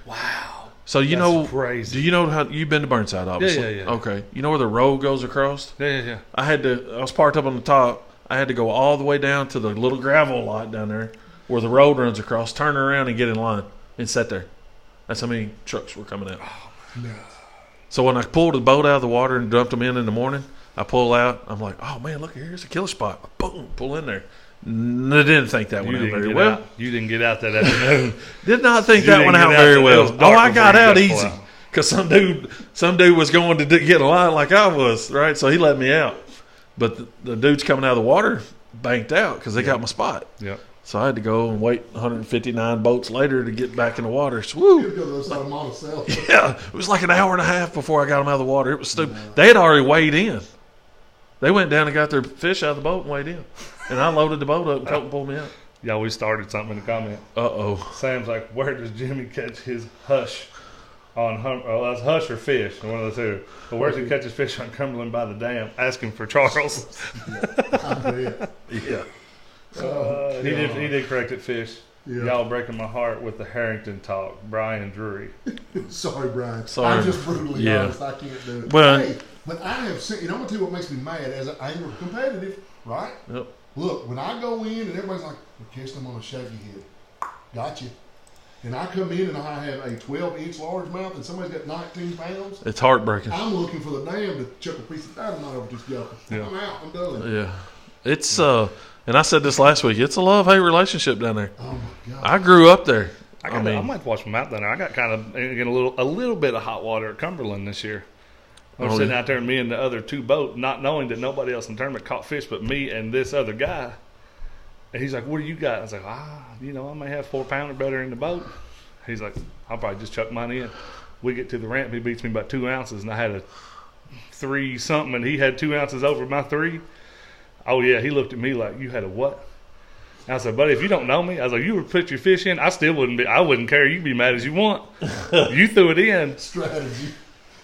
Wow. So That's crazy. Do you know how you've been to Burnside? Obviously, Yeah. Okay, you know where the road goes across? Yeah. I was parked up on the top. I had to go all the way down to the little gravel lot down there where the road runs across, turn around and get in line and sit there. That's how many trucks were coming out. No. So when I pulled the boat out of the water and dumped them in the morning, I pull out. I'm like, oh man, look, here's a killer spot. Boom, pull in there. I didn't think that one out very well. You didn't get out that afternoon. Did not think that one out very well. Oh, I got out easy because some dude was going to get a line like I was, right? So he let me out. But the dudes coming out of the water banked out because they got my spot. Yep. So I had to go and wait 159 boats later to get back in the water. So, woo! Yeah, it was like an hour and a half before I got them out of the water. It was stupid. They had already weighed in. They went down and got their fish out of the boat and weighed in. And I loaded the boat up and Colton pulled me out. Yeah, we started something in the comment. Uh-oh. Sam's like, where does Jimmy catch his hush on that's hush or fish, one of the two. But where's he catch his fish on Cumberland by the dam? Asking for Charles. Yeah. He did correct it, fish. Yeah. Y'all breaking my heart with the Harrington talk. Brian Drury. Sorry, Brian. Sorry. I'm just brutally honest. I can't do it. Well, hey, but I have seen, I'm going to tell you what makes me mad as an angler competitive, right? Yep. Look, when I go in and everybody's like, we're catching them on a shaky head. Gotcha. And I come in and I have a 12-inch largemouth and somebody's got 19 pounds. It's heartbreaking. I'm looking for the dam to chuck a piece of dynamite over this guy. Yeah. I'm out. I'm done. Yeah. It's, and I said this last week, it's a love-hate relationship down there. Oh, my God. I grew up there. I might watch my mouth down there. I got kind of get a little bit of hot water at Cumberland this year. I was sitting out there, and me and the other two boat, not knowing that nobody else in the tournament caught fish but me and this other guy. And he's like, what do you got? I was like, I may have 4 pound or better in the boat. He's like, I'll probably just chuck mine in. We get to the ramp, he beats me by 2 ounces, and I had a 3 something, and he had 2 ounces over my 3. Oh yeah, he looked at me like, you had a what? And I said, buddy, if you don't know me, I was like, you would put your fish in, I wouldn't care. You can be mad as you want. You threw it in. Strategy.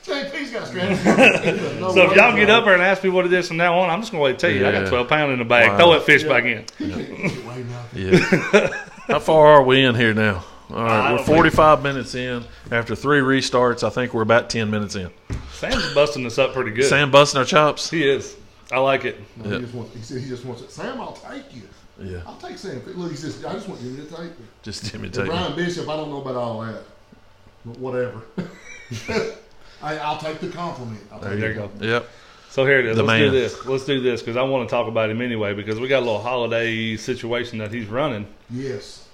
JP's got strategy. So if y'all get up there and ask me what it is from now on, I'm just going to wait to tell you. I got 12 pound in the bag. Wow. Throw that fish back in. Yeah. How far are we in here now? All right, we're 45 minutes in. After 3 restarts, I think we're about 10 minutes in. Sam's busting us up pretty good. Sam busting our chops? He is. I like it. No, he said he just wants it. Sam, I'll take you. Yeah. I'll take Sam. Look, he says, I just want you to take me. Just Jimmy And take me. Brian Bishop, I don't know about all that. But whatever. I'll take the compliment. There you go. Yep. So here it is. The Let's man. do this. Let's do this because I want to talk about him anyway because we got a little holiday situation that he's running. Yes.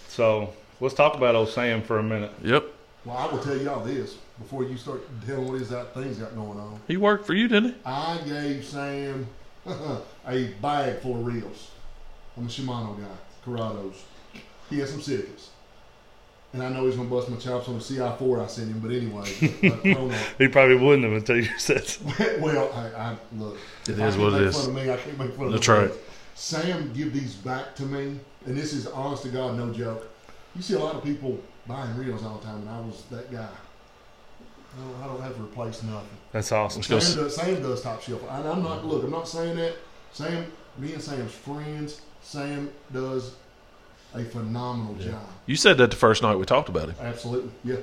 So let's talk about old Sam for a minute. Yep. Well, I will tell y'all this before you start telling what that thing's got going on. He worked for you, didn't he? I gave Sam a bag full of reels. I'm a Shimano guy, Corrados. He has some Sickas. and I know he's gonna bust my chops on the CI4 I sent him. But anyway, He probably wouldn't have until you said so. well, I look. It If is I can what it make is. fun of me, I can't make fun of That's nobody right. else. Sam give these back to me, and this is honest to God, no joke. You see a lot of people buying reels all the time, and I was that guy. I don't have to replace nothing. That's awesome. Sam does top shelf. And I'm not saying that. Me and Sam's friends. Sam does a phenomenal job. You said that the first night we talked about him. Absolutely, yeah.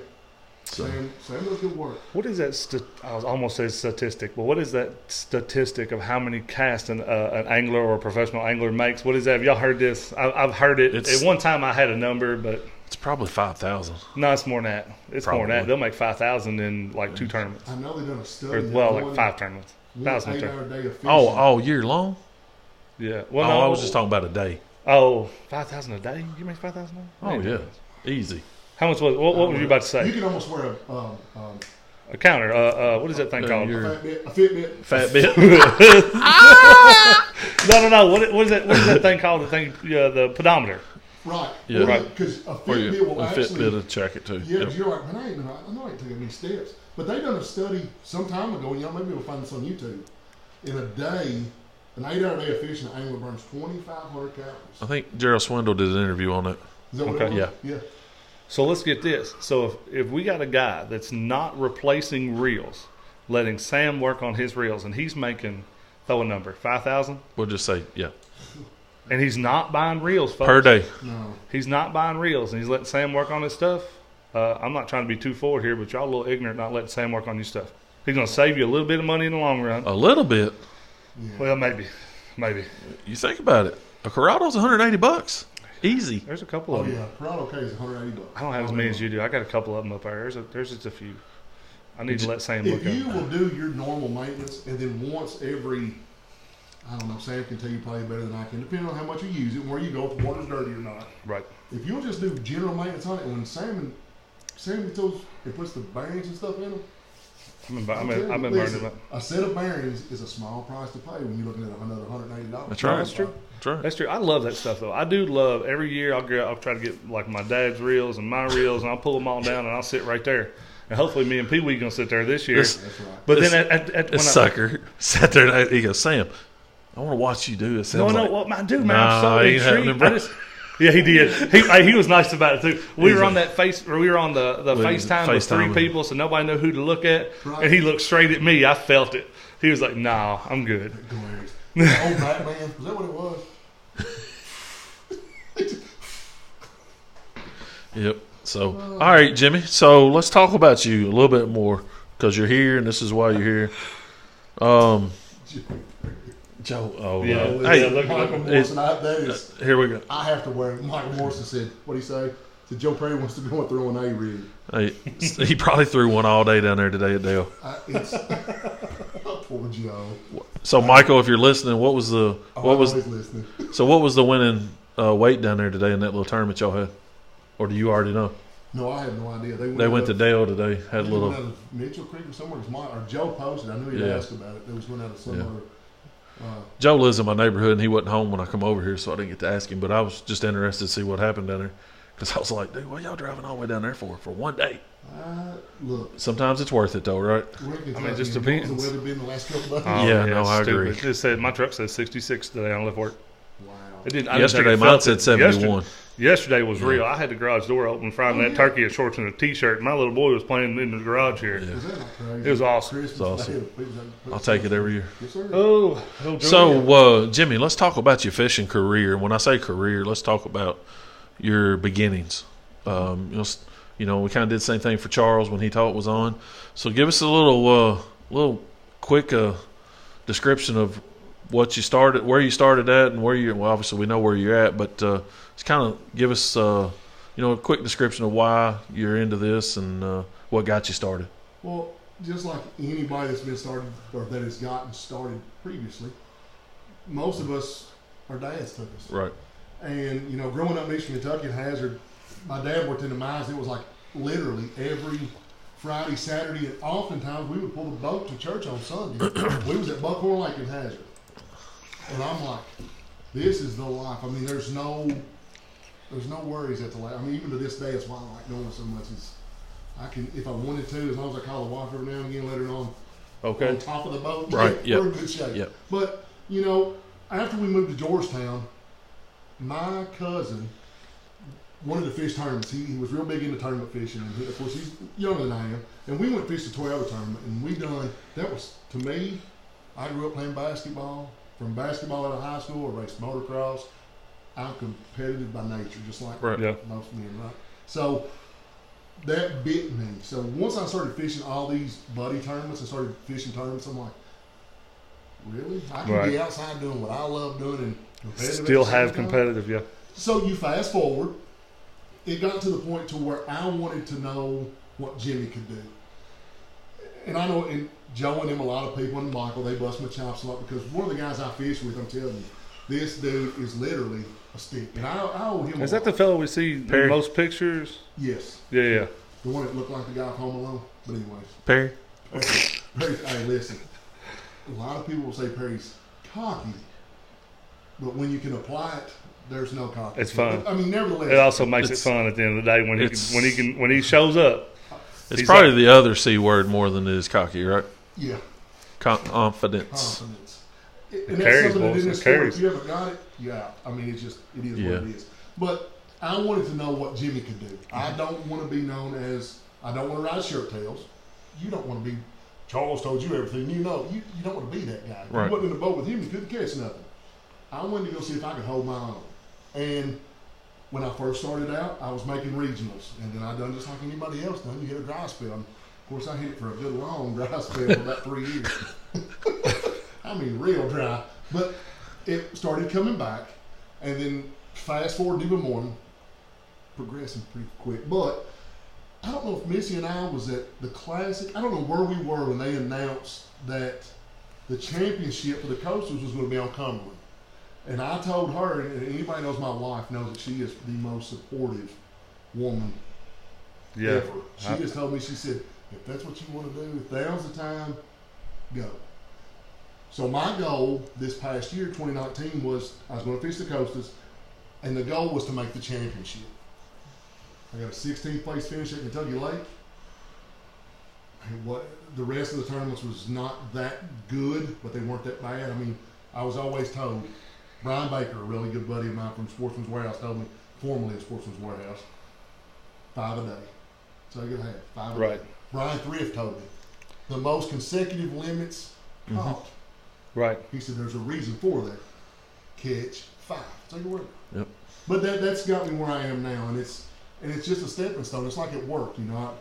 So. Sam does good work. What is that? I was almost saying statistic, but what is that statistic of how many casts an angler or a professional angler makes? What is that? Have y'all heard this? I've heard it. At one time, I had a number, but It's probably 5,000. no, it's more than that. It's more than that. They'll make 5,000 in like 2 tournaments, I know they've done a study. or like 5 tournaments. 1 1,000 8-hour day of fishing. All year long? Yeah. Oh, I was just talking about a day. Oh, 5,000 a day? You make 5,000 a day? Oh, yeah. Easy. How much was? What were you about to You say? can almost wear A counter. What is that thing called? a Fitbit. Fat bit. No. What is that? What is that thing called? The thing, the pedometer. Right. Yeah. Well, Right. because a Or Fitbit will a actually. Fitbit will check it too. Yeah, Yep. you're like, man, I know I ain't taking any steps. But they done a study some time ago, and y'all maybe we'll find this on YouTube. In a day, an 8-hour day of fishing, an angler burns 2,500 calories. I think Gerald Swindle did an interview on it. Is that what Okay. it was? Yeah. So let's get this. So if we got a guy that's not replacing reels, letting Sam work on his reels, and he's making, throw a number, 5,000, We'll just say, yeah. and he's not buying reels, folks. Per day. No. He's not buying reels, and he's letting Sam work on his stuff. I'm not trying to be too forward here, but y'all a little ignorant not letting Sam work on your stuff. He's going to save you a little bit of money in the long run. A little bit. Yeah. Well, maybe. You think about it. A Corrado's $180. Easy. There's a couple Oh of them. yeah, Corrado K is $180. I don't have as many as you do. I got a couple of them up there. There's just a few. I need to let Sam look If at you them. will do your normal maintenance, and then once every, I don't know, Sam can tell you probably better than I can, depending on how much you use it and where you go, if the water's dirty or not. Right. If you'll just do general maintenance on it, and when Sam puts the bearings and stuff in them, I've been burning them up. a set of bearings is a small price to pay when you're looking at another $180. That's right. That's true. That's right. That's true. I love that stuff though. I do love every year. I'll try to get like my dad's reels and my reels, and I'll pull them all down, and I'll sit right there. And hopefully, me and Pee Wee gonna sit there this year. That's right. But This- then at This sucker sat there and he goes, Sam, I want to watch you do this. no, Sam's like, what man, dude, man, Nah, I'm so ain't happening, intrigued. bro. Yeah, he did. He was nice about it too. We He's were on a- we were on the FaceTime with 3 FaceTime. people, so nobody knew who to look at. Right. And he looked straight at me. I felt it. He was like, "Nah, I'm good." Hilarious. Old Batman, was that what it was? Yep. So, all right, Jimmy. So let's talk about you a little bit more because you're here and this is why you're here. Joe. Oh, Yeah. no. Yeah, Hey, look- Michael Morrison, that is. here we go. I have to wear. Michael Morrison said, "What do he say?" Said Joe Perry wants to go and throw an A rig. Hey, he probably threw one all day down there today at Dale. It's poor Joe. So, Michael, if you're listening, what was the Oh, what I'm was always listening? what was the winning weight down there today in that little tournament y'all had, or do you already know? No, I have no idea. They went to Dale today. Had a They little. went out of Mitchell Creek or somewhere. Or Joe posted. I knew he'd Yeah. asked about it. They was going out of some Yeah. other. Joe lives in my neighborhood, and he wasn't home when I come over here, so I didn't get to ask him. But I was just interested to see what happened down there, because I was like, "Dude, what y'all driving all the way down there for one day?" Look, Sometimes it's worth it, though, right? we're in Kentucky, it just and what was depends. the weather been the last couple of days? Oh, Yeah, no, it's I stupid. agree. It just said my truck says 66 today on lift work. Wow. It didn't. I didn't Yesterday, think it mine felt said it. 71. Yesterday was real. I had the garage door open, finding Oh, that yeah. turkey in shorts and a t-shirt. My little boy was playing in the garage here. Yeah. Was that not crazy? It was awesome. Christmas awesome. Day, people was- I'll take it every year. Yes, sir. Oh, So, Jimmy, let's talk about your fishing career. When I say career, let's talk about your beginnings. You know, we kind of did the same thing for Charles when he was on. So, give us a little quick description of what you started, where you started at, and where you. Well, obviously we know where you're at, but just kind of give us, a quick description of why you're into this and what got you started. Well, just like anybody that's been started or that has gotten started previously, most of us, our dads took us. Right. And, growing up in Eastern Kentucky in Hazard, my dad worked in the mines. It was like literally every Friday, Saturday, and oftentimes we would pull the boat to church on Sunday. We was at Buckhorn Lake in Hazard. And I'm like, this is the life. I mean, there's no There's no worries at the last. I mean, even to this day, it's why I like going so much. Is I can, if I wanted to, as long as I call the wife every now and again, let her know Okay. on top of the boat. Right, Yeah, we're in good shape. Yep. But you know, after we moved to Georgetown, my cousin wanted to fish tournaments. He was real big into tournament fishing, and of course he's younger than I am. And we went and fished a Toyota tournament, and we done. That was, to me, I grew up playing basketball. From basketball out of high school, I raced motocross. I'm competitive by nature, just like Right. Yeah. most men, right? So that bit me. So once I started fishing all these buddy tournaments and started fishing tournaments, I'm like, really? I can Right. be outside doing what I love doing and competitive. Still at the same have time? competitive, yeah. So you fast forward, it got to the point to where I wanted to know what Jimmy could do. And I know, and Joe and him, a lot of people, and Michael, they bust my chops a lot because one of the guys I fish with, I'm telling you, this dude is literally a stick. And I owe him Is a that the lot. fellow we see in Perry? most pictures? Yes. Yeah, yeah. The one that looked like the guy from Home Alone. But anyways. Perry? Perry, hey, listen. A lot of people will say Perry's cocky. But when you can apply it, there's no cocky. It's fun. I mean, nevertheless. It also makes it It's- fun at the end of the day when it's- when he shows up. It's He's probably like- the other C word more than it is cocky, right? Yeah. Confidence. Confidence. It And that's carries, something that boys. in It this sport, carries. if you haven't got it, you're out. I mean, it is what it is. But I wanted to know what Jimmy could do. I don't want to be known as, I don't want to ride shirt tails. You don't want to be, Charles told you everything. You know, you don't want to be that guy. If Right. you wasn't in the boat with him, you couldn't catch nothing. I wanted to go see if I could hold my own. And when I first started out, I was making regionals. And then I done just like anybody else done. You hit a dry spell. And of course, I hit it for a good long dry spell for about 3 years. I mean, real dry. But it started coming back. And then fast forward even more, progressing pretty quick. But I don't know if Missy and I was at the Classic. I don't know where we were when they announced that the championship for the Coasters was going to be on Cumberland. And I told her, and anybody knows my wife knows that she is the most supportive woman Yeah. ever. She just told me, she said, if that's what you want to do, if now's the time, go. So my goal this past year, 2019, was I was going to fish the Coasters, and the goal was to make the championship. I got a 16th place finish at Kentucky Lake. And what the rest of the tournaments was not that good, but they weren't that bad. I mean, I was always told, Brian Baker, a really good buddy of mine from Sportsman's Warehouse, told me, formerly of Sportsman's Warehouse, 5 a day. So you gotta have 5 a Right. day. Brian Thrift told me, the most consecutive limits caught. Right. He said, there's a reason for that. Catch 5. Take a word. Yep. But that's got me where I am now, and it's just a stepping stone. It's like at work, you know.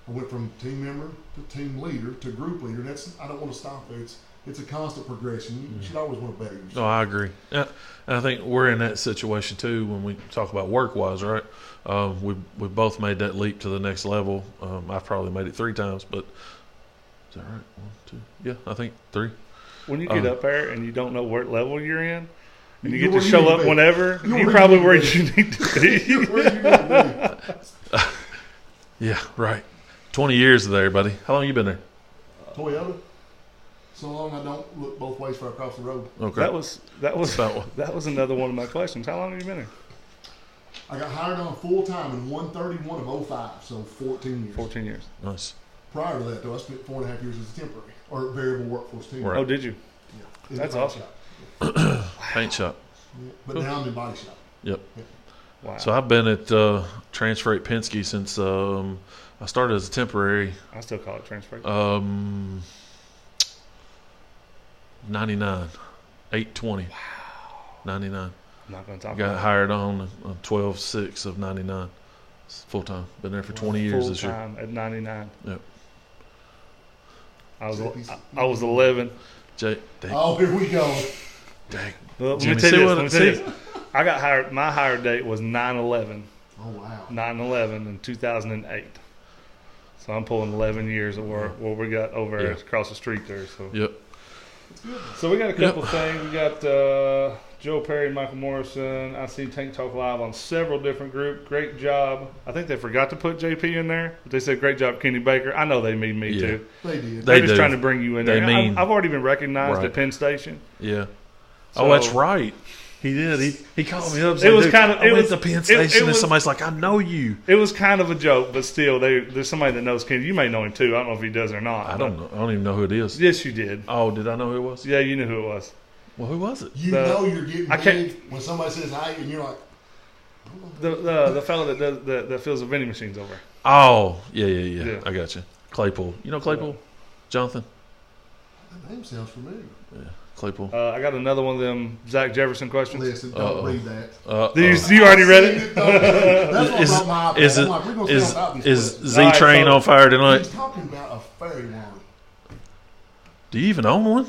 I went from team member to team leader to group leader. I don't want to stop there. It's a constant progression. You should always want to better yourself. No, I agree. Yeah, and I think we're in that situation too when we talk about work-wise, right? We both made that leap to the next level. I've probably made it 3 times, but is that right? 1, 2, yeah, I think 3. When you get up there and you don't know what level you're in, and you You're get where to you show need to up be. whenever, You're you're where probably you where need to you need to be. Where you gonna be? Yeah, right. 20 years there, buddy. How long you been there? Toyota. So long I don't look both ways for I cross the road. Okay. That was About that was another one of my questions. How long have you been here? I got hired on full time in 1/31 of 05, so 14 years. 14 years. nice. Prior to that, though, I spent 4.5 years as a temporary or variable workforce team. Right. Oh, did you? Yeah. In That's the body awesome. shop. Paint shop. Yeah. But now I'm in body shop. Yep. Wow. So I've been at Transfer at Penske since I started as a temporary. I still call it transfer. 99, 8/20. Wow. 99. I'm not going to talk Got about hired on 12/6 of 99. Full time. Been there for 20 years full this year. time at 99. Yep. I was 11. Jay, dang, Oh, here we go. dang. Well, Jimmy, let me tell you this. see Let me tell you this. I got hired. My hire date was 9/11. Oh, wow. 9/11 in 2008. So I'm pulling 11 years of what we got over Yeah. across the street there. So Yep. So we got a couple things. We got Joe Perry and Michael Morrison. I see Tank Talk Live on several different groups. Great job. I think they forgot to put JP in there, but they said great job, Kenny Baker. I know they mean me Yeah. too. They did. They They're just do. trying to bring you in They there. mean- I've already been recognized Right. at Penn Station. Yeah. So- Oh, that's right. He did. He called me up. It was kind of. I went to Penn Station, and somebody's like, "I know you." It was kind of a joke, but still, there's somebody that knows Kenny. You may know him too. I don't know if he does or not. I don't know. I don't even know who it is. Yes, you did. Oh, did I know who it was? Yeah, you knew who it was. Well, who was it? You The- know you're getting I can't- big when somebody says hi, and you're like, The fellow that does that fills the vending machines over. Oh, yeah. Yeah. I got you. Claypool. You know Claypool? Jonathan? that name sounds familiar. Claypool. I got another one of them Zach Jefferson questions. Listen, don't read that. You already read it? That's what Is- brought my iPad. is it- I'm like, we're gonna stay about these Is questions. Z Train on fire tonight? He's talking about a fairy wand. Do you even own one?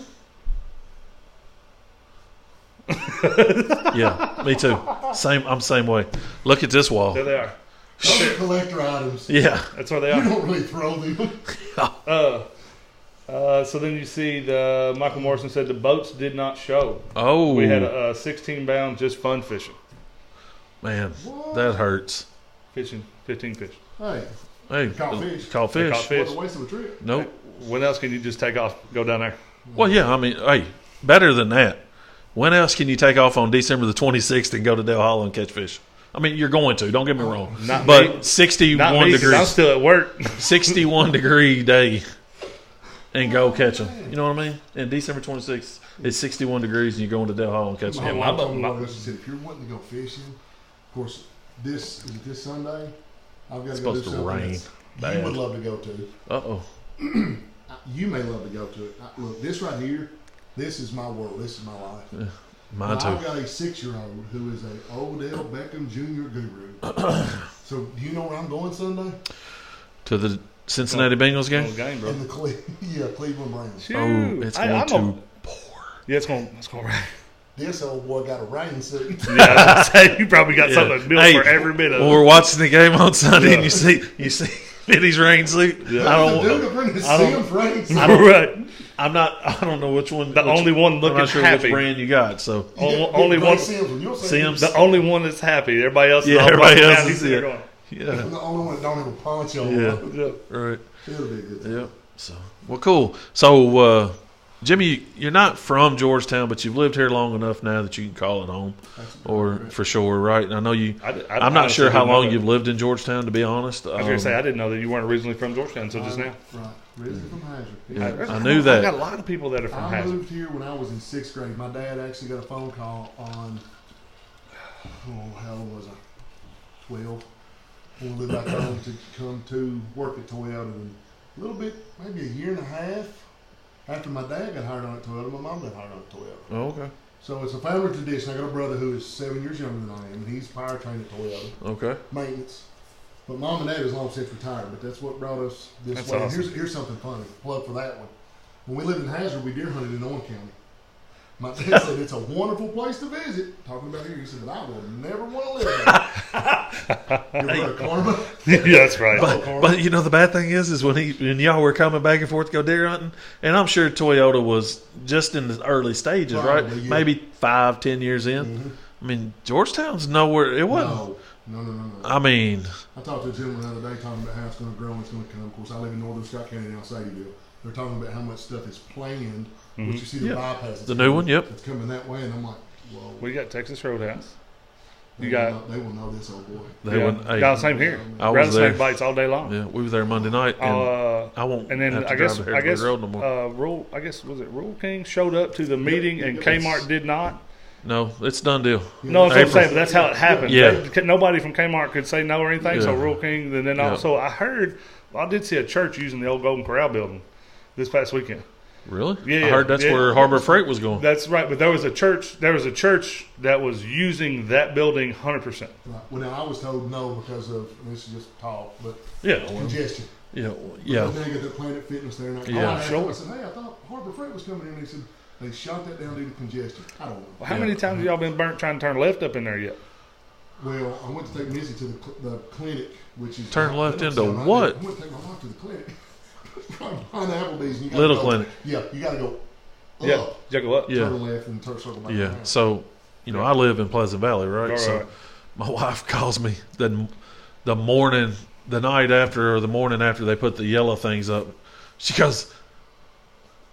Yeah, me too. I'm same way. Look at this wall. There they are. Those are collector items. Yeah. That's where they You are. don't really throw them. So then you see the Michael Morrison said the boats did not show. Oh, We had a 16 pound just fun fishing. man, What? that hurts. Fishing 15 fish. Hey, Hey, Caught fish. Caught They fish. caught fish. what a waste of a trip. Nope. When else can you just take off, go down there? Well, yeah. I mean, hey, better than that. When else can you take off on December the 26th and go to Dale Hollow and catch fish? I mean, you're going to. Don't get me wrong. Not But me. 61 Not me, 'cause I'm degrees, still at work. 61 degree day, and go catch them. You know what I mean? And December 26th, it's 61 degrees, and you're going to Dale Hollow and catch My them. wife told me my- what else. She said, if you're wanting to go fishing, of course, this Sunday, I've got It's to go do supposed to something rain that you bad. would love to go to. Uh-oh. You may love to go to it. Look, this right here, this is my world. This is my life. Mine Now, I've too. got a 6-year-old who is a Odell Beckham Jr. guru. So, do you know where I'm going Sunday? To the Cincinnati Bengals game? Little game, bro. In the Cleveland Browns. Shoot. Oh, it's going I'm to pour. Yeah, it's going to rain. This old boy got a rain suit. Yeah, I was gonna say, you probably got Yeah. something built Hey, for every bit of When it. we're watching the game on Sunday and you see Vinny's rain suit, I The dude don't. up in his I don't- Sims rain suit. Right. I don't know which one. The only one looking I'm not sure happy. which brand you got. So Only Ray one. Sims, when you'll say Sims. The only one that's happy. Everybody else is Yeah, all everybody broken else down. is- He's sitting there yeah. going, yeah, I'm the only one that don't have a poncho yeah, on. right, It'll be a good time. yeah. So well, cool. So Jimmy, you're not from Georgetown, but you've lived here long enough now that you can call it home, or for sure, right? And I know you. I'm not sure how long you've lived in Georgetown, to be honest. I was going to say, I didn't know that you weren't originally from Georgetown until just now. Right. Originally from Hazard. Yeah. I knew that. I got a lot of people that are from I Hazard. moved here when I was in 6th grade. My dad actually got a phone call on, how old was I? 12. When we lived back home to come to work at Toyota. And a little bit, maybe a year and a half after my dad got hired on at Toyota, my mom got hired on at Toyota. Oh, okay. So it's a family tradition. I got a brother who is 7 years younger than I am, and he's powertrain at Toyota, Okay. maintenance. But mom and dad is long since retired, but that's what brought us this That's way. And awesome. here's something funny. Plug for that one. When we lived in Hazard, we deer hunted in Owen County. My dad said it's a wonderful place to visit. Talking about here, he said, but I will never want to live there. Your brother Karma? Yeah, that's right. But you know the bad thing is when y'all were coming back and forth to go deer hunting, and I'm sure Toyota was just in the early stages, right? Probably, yeah. Maybe 5-10 years in. Mhm. I mean, Georgetown's nowhere. It wasn't. No. I mean, I talked to a gentleman the other day talking about how it's going to grow and it's going to come. Of course, I live in northern Scott County now, Sadieville. They're talking about how much stuff is planned, which you see the Yeah. bypass. that's The new one, yep. It's coming that way, and I'm like, whoa. We got Texas Roadhouse. They You will got- know- they will know this old boy. they Yeah. wouldn't. Hey, Got the same here. I was Rattlesnake there. bites all day long. Yeah, we were there Monday night, and I won't. And then have to I guess drive to Harrisburg Road no more. was it Rule King showed up to the meeting and yeah, Kmart did not. No, it's done deal. No, that's what I'm April. saying, but that's how it happened. Yeah. Nobody from Kmart could say no or anything, so Yeah. Rule King, and then Yeah. also I heard, I did see a church using the old Golden Corral building this past weekend. Really? Yeah, I heard that's yeah. where Harbor Freight was going. That's right, but there was a church that was using that building 100%. Right. Well, now I was told no because of, and this is just talk, but Yeah, congestion. yeah, But yeah. then they got that Planet Fitness there, and I Yeah, asked sure. them, I said, hey, I thought Harbor Freight was coming in. They said they shot that down due to congestion. I don't know. Well, how Yeah. many times have y'all been burnt trying to turn left up in there yet? Well, I went to take Missy to the clinic, which is Turn left that into don't sound right. what? I went to take my wife to the clinic. Behind the Applebee's. And you gotta Little go, clinic. Yeah, you got to go Yeah, up, you go up. Yeah. turn left, and turn circle back Yeah. around. So, you know, I live in Pleasant Valley, right? All So right. my wife calls me the night after or the morning after they put the yellow things up. She goes,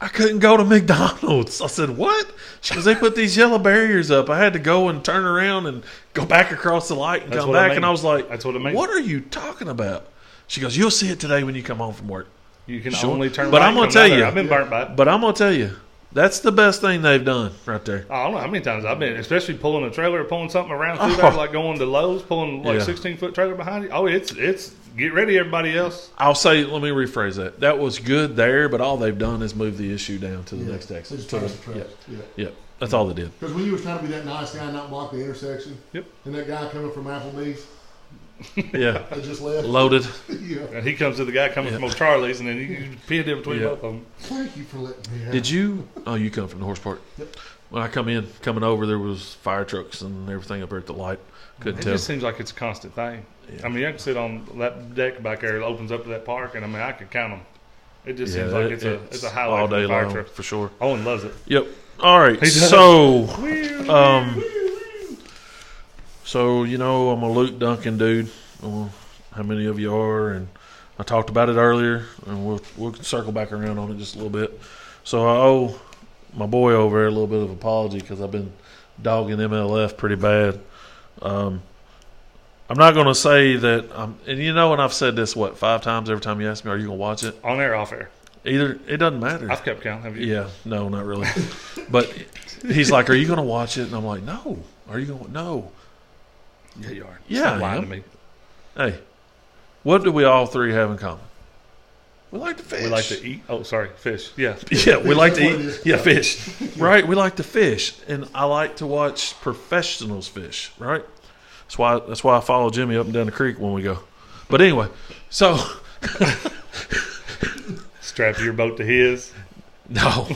I couldn't go to McDonald's. I said, what? She goes, they put these yellow barriers up. I had to go and turn around and go back across the light and come back. And I was like, that's what it means. What are you talking about? She goes, you'll see it today when you come home from work. You can only turn but right. I'm going to tell you. I've been burnt by it. But I'm going to tell you, that's the best thing they've done right there. I don't know how many times I've been, especially pulling a trailer or pulling something around through there, like going to Lowe's, pulling like 16-foot trailer behind you. Oh, it's get ready, everybody else. I'll say, let me rephrase that. That was good there, but all they've done is move the issue down to the next exit. Yeah, that's all they did. Because when you was trying to be that nice guy and not block the intersection, Yep. and that guy coming from Applebee's, Yeah, that just left. loaded. Yeah. And he comes to the guy coming from O'Charlie's, and then you pinned in between both of them. Thank you for letting me out. Did you? Oh, you come from the horse park. Yep. When I coming over, there was fire trucks and everything up there at the light. Couldn't It tell. just seems like it's a constant thing. Yeah. I mean, I can sit on that deck back there that opens up to that park, and I mean, I could count them. It just seems like it's a highlight all for day the fire long truck. for sure. Owen loves it. Yep. All right. He does. So I'm a Luke Duncan dude. How many of you are? And I talked about it earlier, and we'll circle back around on it just a little bit. So I owe my boy over there a little bit of apology because I've been dogging MLF pretty bad. I'm not going to say that and I've said this 5 times every time you ask me, are you going to watch it? On air, off air. Either it doesn't matter. I've kept count. Have you? Yeah, no, not really. But he's like, "Are you going to watch it?" And I'm like, "No." Are you going? No. Yeah, you are. Yeah, Stop I lying am. to me. Hey, what do we all three have in common? We like to fish. We like to eat. Oh, sorry, fish. Yeah. Yeah, we like to That's what it eat. is. Yeah, fish. Right? We like to fish, and I like to watch professionals fish. Right? That's why I follow Jimmy up and down the creek when we go. But anyway, so Strap your boat to his. no.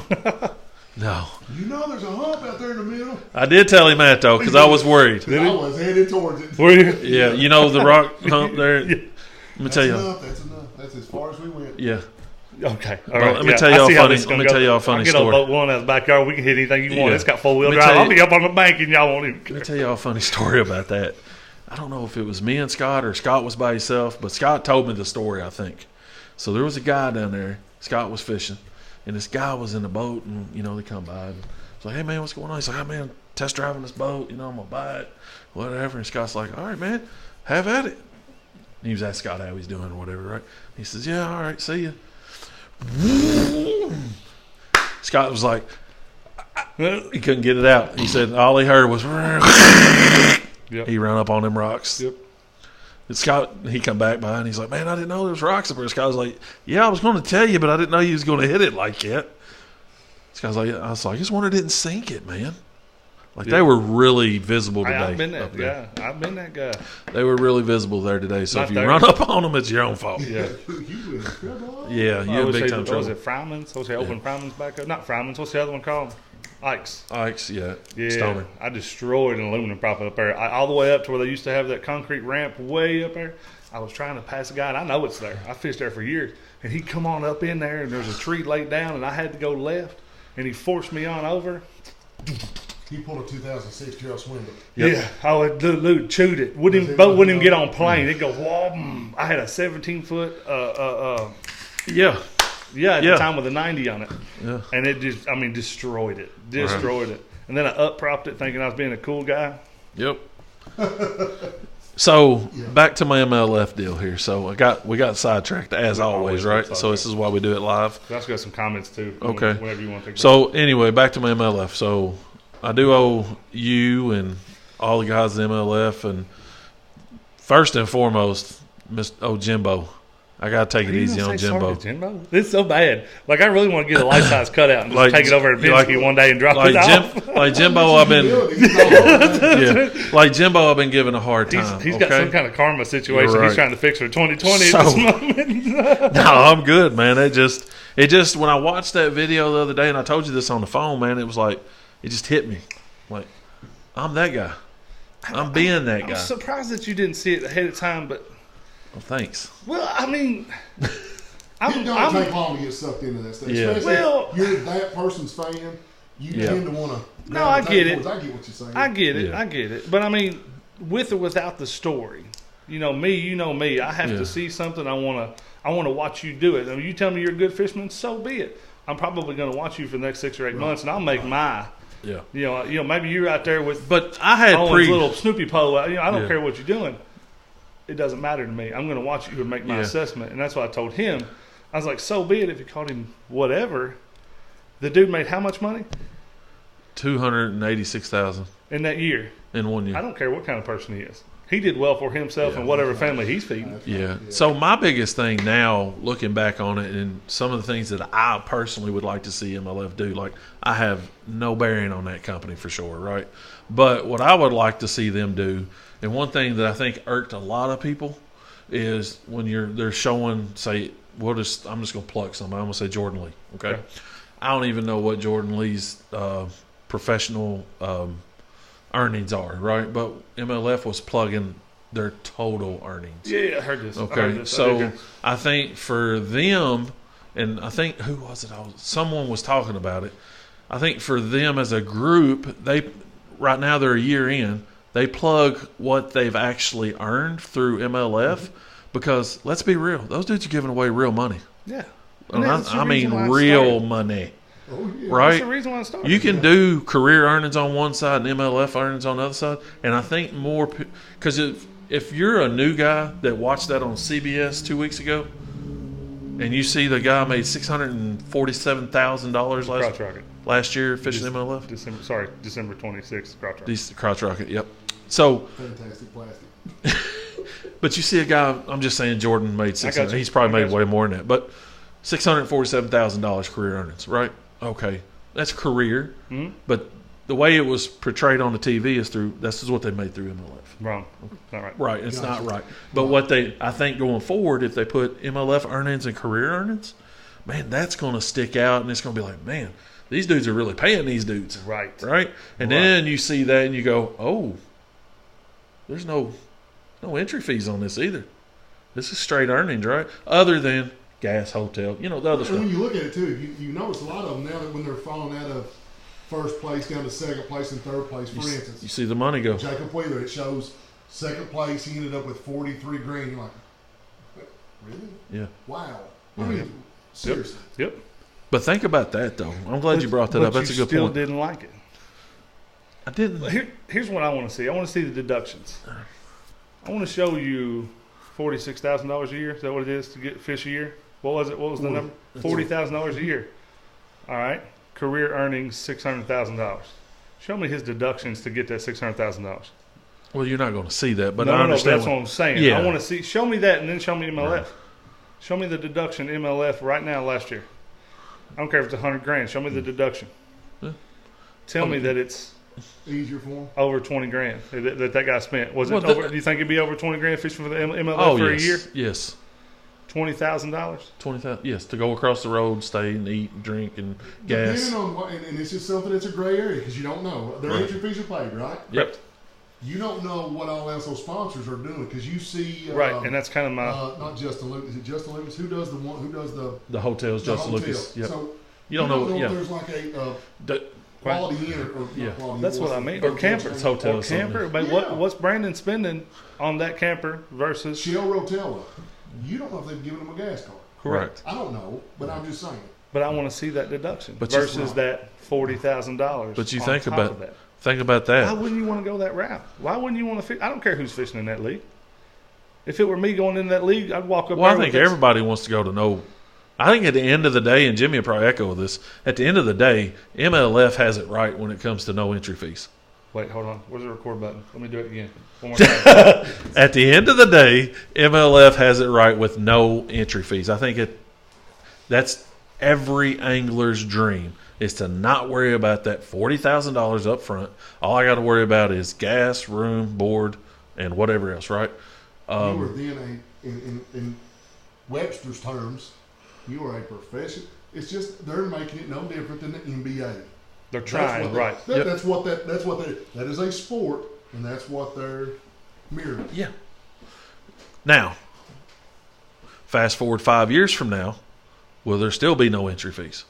No. You know there's a hump out there in the middle. I did tell him that, though, because I was worried. I was headed towards it. Were you? Yeah, you know the rock hump there? Let me That's tell you. enough. That's enough. That's as far as we went. Yeah. Okay. All Well, right. let me tell y'all I see how funny- this is let me gonna tell go. y'all a funny I'll get story. on boat one out the backyard. We can hit anything you want. Yeah. It's got 4-wheel Let me drive. tell I'll you- be up on the bank and y'all won't even Let me care. tell y'all a funny story about that. I don't know if it was me and Scott or Scott was by himself, but Scott told me the story, I think. So there was a guy down there. Scott was fishing, and this guy was in the boat, and, they come by. And it's like, hey, man, what's going on? He's like, hey, man, test driving this boat. I'm going to buy it, whatever. And Scott's like, all right, man, have at it. And he was asking Scott how he's doing or whatever, right? He says, yeah, all right, see ya. Scott was like, he couldn't get it out. He said all he heard was, Yep. he ran up on them rocks. Yep. And Scott, he come back by and he's like, man, I didn't know there was rocks up there. Scott was like, yeah, I was going to tell you, but I didn't know you was going to hit it like that. Scott's like, I was like, I just wonder it didn't sink it, man. Like they were really visible today. I've been up that there. guy. I've been that guy. They were really visible there today. So Not if you there. run up on them, it's your own fault. Yeah. You in trouble? Yeah, you had big time Was trouble. it Fryman's? Was it open Fryman's back up? Not Fryman's. What's the other one called? Ike's. Ike's, yeah. Yeah, Stoner. I destroyed an aluminum prop up there. All the way up to where they used to have that concrete ramp way up there. I was trying to pass a guy, and I know it's there. I fished there for years. And he'd come on up in there, and there's a tree laid down, and I had to go left. And he forced me on over. He pulled a 2006 Gerald Swindle. Yep. Yeah, I would Luke chewed it. Boat wouldn't even get on plane. It'd go whoa. I had a 17-foot Yeah. at Yeah. the time with a 90 on it. Yeah. And it just destroyed it. Destroyed it. And then I up-propped it thinking I was being a cool guy. Yep. So back to my MLF deal here. So we got sidetracked as always, right? So this is why we do it live. So I've got some comments too. Okay. Whenever you want to take So anyway, back to my MLF. So I do owe you and all the guys in MLF, and first and foremost, Mr. Jimbo. I gotta take it easy on Jimbo. Jimbo? It's so bad. Like I really want to get a life size cutout and just Like- take it over to Penske one day and drop Like it off. like Jimbo, I've been yeah, like Jimbo, I've been given a hard time. He's got some kind of karma situation. You're right. He's trying to fix for 2020 So- at this moment. No, I'm good, man. It just when I watched that video the other day, and I told you this on the phone, man, it was like it just hit me. Like I'm that guy. I'm being that I'm guy. surprised that you didn't see it ahead of time, but Well, thanks. well, I mean, It don't take long to get sucked into that stuff. Yeah. Especially Well- if you're that person's fan, you Yeah. tend to want to. No, I get it. I get what you're saying. I get it. Yeah. I get it. But I mean, with or without the story, you know me. I have Yeah. to see something. I want to watch you do it. I mean, you tell me you're a good fisherman, so be it. I'm probably going to watch you for the next 6 or 8 months, and I'll make my. Yeah. You know, maybe you're out there with. But I had Owen's little Snoopy polo. I don't Yeah. care what you're doing. It doesn't matter to me. I'm going to watch you and make my assessment, and that's what I told him. I was like, so be it if you called him whatever. The dude made how much money $286,000 in that year? in 1 year. I don't care what kind of person he is. He did well for himself and whatever family he's feeding. Yeah. So my biggest thing now, looking back on it, and some of the things that I personally would like to see MLF do, like I have no bearing on that company for sure, right? But what I would like to see them do, and one thing that I think irked a lot of people, is when they're showing, say, I'm just gonna pluck somebody. I'm gonna say Jordan Lee. Okay. I don't even know what Jordan Lee's professional earnings are, right? But MLF was plugging their total earnings. Yeah, I heard this. Okay, so I think for them, and I think who was it? Someone was talking about it. I think for them as a group, right now they're a year in. They plug what they've actually earned through MLF because let's be real, those dudes are giving away real money. Yeah, and I mean real money. Oh, yeah. Right? That's the reason why I started. You can do career earnings on one side and MLF earnings on the other side. And I think more – because if you're a new guy that watched that on CBS 2 weeks ago and you see the guy made $647,000 last year fishing MLF. December 26th, Crotch Rocket. Crotch Rocket, yep. So – Fantastic plastic. but you see a guy – I'm just saying Jordan made $600,000. He's probably made way more than that. But $647,000 career earnings, right? Okay, that's career, but the way it was portrayed on the TV this is what they made through MLF. Wrong, not right. Right, it's not right. But I think going forward, if they put MLF earnings and career earnings, man, that's going to stick out, and it's going to be like, man, these dudes are really paying these dudes. Right. And then you see that and you go, oh, there's no entry fees on this either. This is straight earnings, right? Other than gas, hotel, the other stuff. And when you look at it too, you notice a lot of them now that when they're falling out of first place down to second place and third place, for instance. You see the money go. Jacob Wheeler, it shows second place, he ended up with $43,000. You're like, really? Yeah. Wow. I mean, seriously. Yep. But think about that, though. I'm glad you brought that up. That's a good still point. Didn't like it. I didn't. Here's what I want to see. I want to see the deductions. I want to show you $46,000 a year. Is that what it is to get fish a year? What was it? What was the number? $40,000 a year. All right. Career earnings $600,000. Show me his deductions to get that $600,000. Well, you're not going to see that, but I understand. That's what I'm saying. Yeah. I want to see. Show me that, and then show me MLF. Right. Show me the deduction MLF right now last year. I don't care if it's $100,000. Show me the deduction. Yeah. Tell me that it's easier for him. Over $20,000 that guy spent. Was it over? Do you think it'd be over $20,000 fishing for the MLF for a year? Yes. $20,000. $20,000. Yes, to go across the road, stay and eat, and drink, and gas. Depending on what, and it's just something that's a gray area because you don't know. Their entry fees are paid, right? Yep. You don't know what all else those sponsors are doing because you see. Right, and that's kind of my. Not Justin Lucas. Is it Justin Lucas? Who does the one? Who does the hotels? Justin Lucas. Yep. So you don't know. If there's like a quality inn or quality. That's what I mean. Or campers. Hotels. Or camper. But what's Brandon spending on that camper versus Shell Rotella? You don't know if they've given them a gas card. Correct. I don't know, but I'm just saying. But I want to see that deduction versus that $40,000. But you think about that. Think about that. Why wouldn't you want to go that route? Why wouldn't you want to fish? I don't care who's fishing in that league. If it were me going in that league, I'd walk up. Well, I think everybody wants to go to know. I think at the end of the day, and Jimmy will probably echo this, at the end of the day, MLF has it right when it comes to no entry fees. Wait, hold on. Where's the record button? Let me do it again. One more time. At the end of the day, MLF has it right with no entry fees. I think that's every angler's dream is to not worry about that $40,000 up front. All I got to worry about is gas, room, board, and whatever else, right? You were then in Webster's terms, you are a professional. It's just they're making it no different than the NBA. They're trying, right? That's what that is a sport, and that's what they're mirroring. Yeah. Now, fast forward 5 years from now, will there still be no entry fees?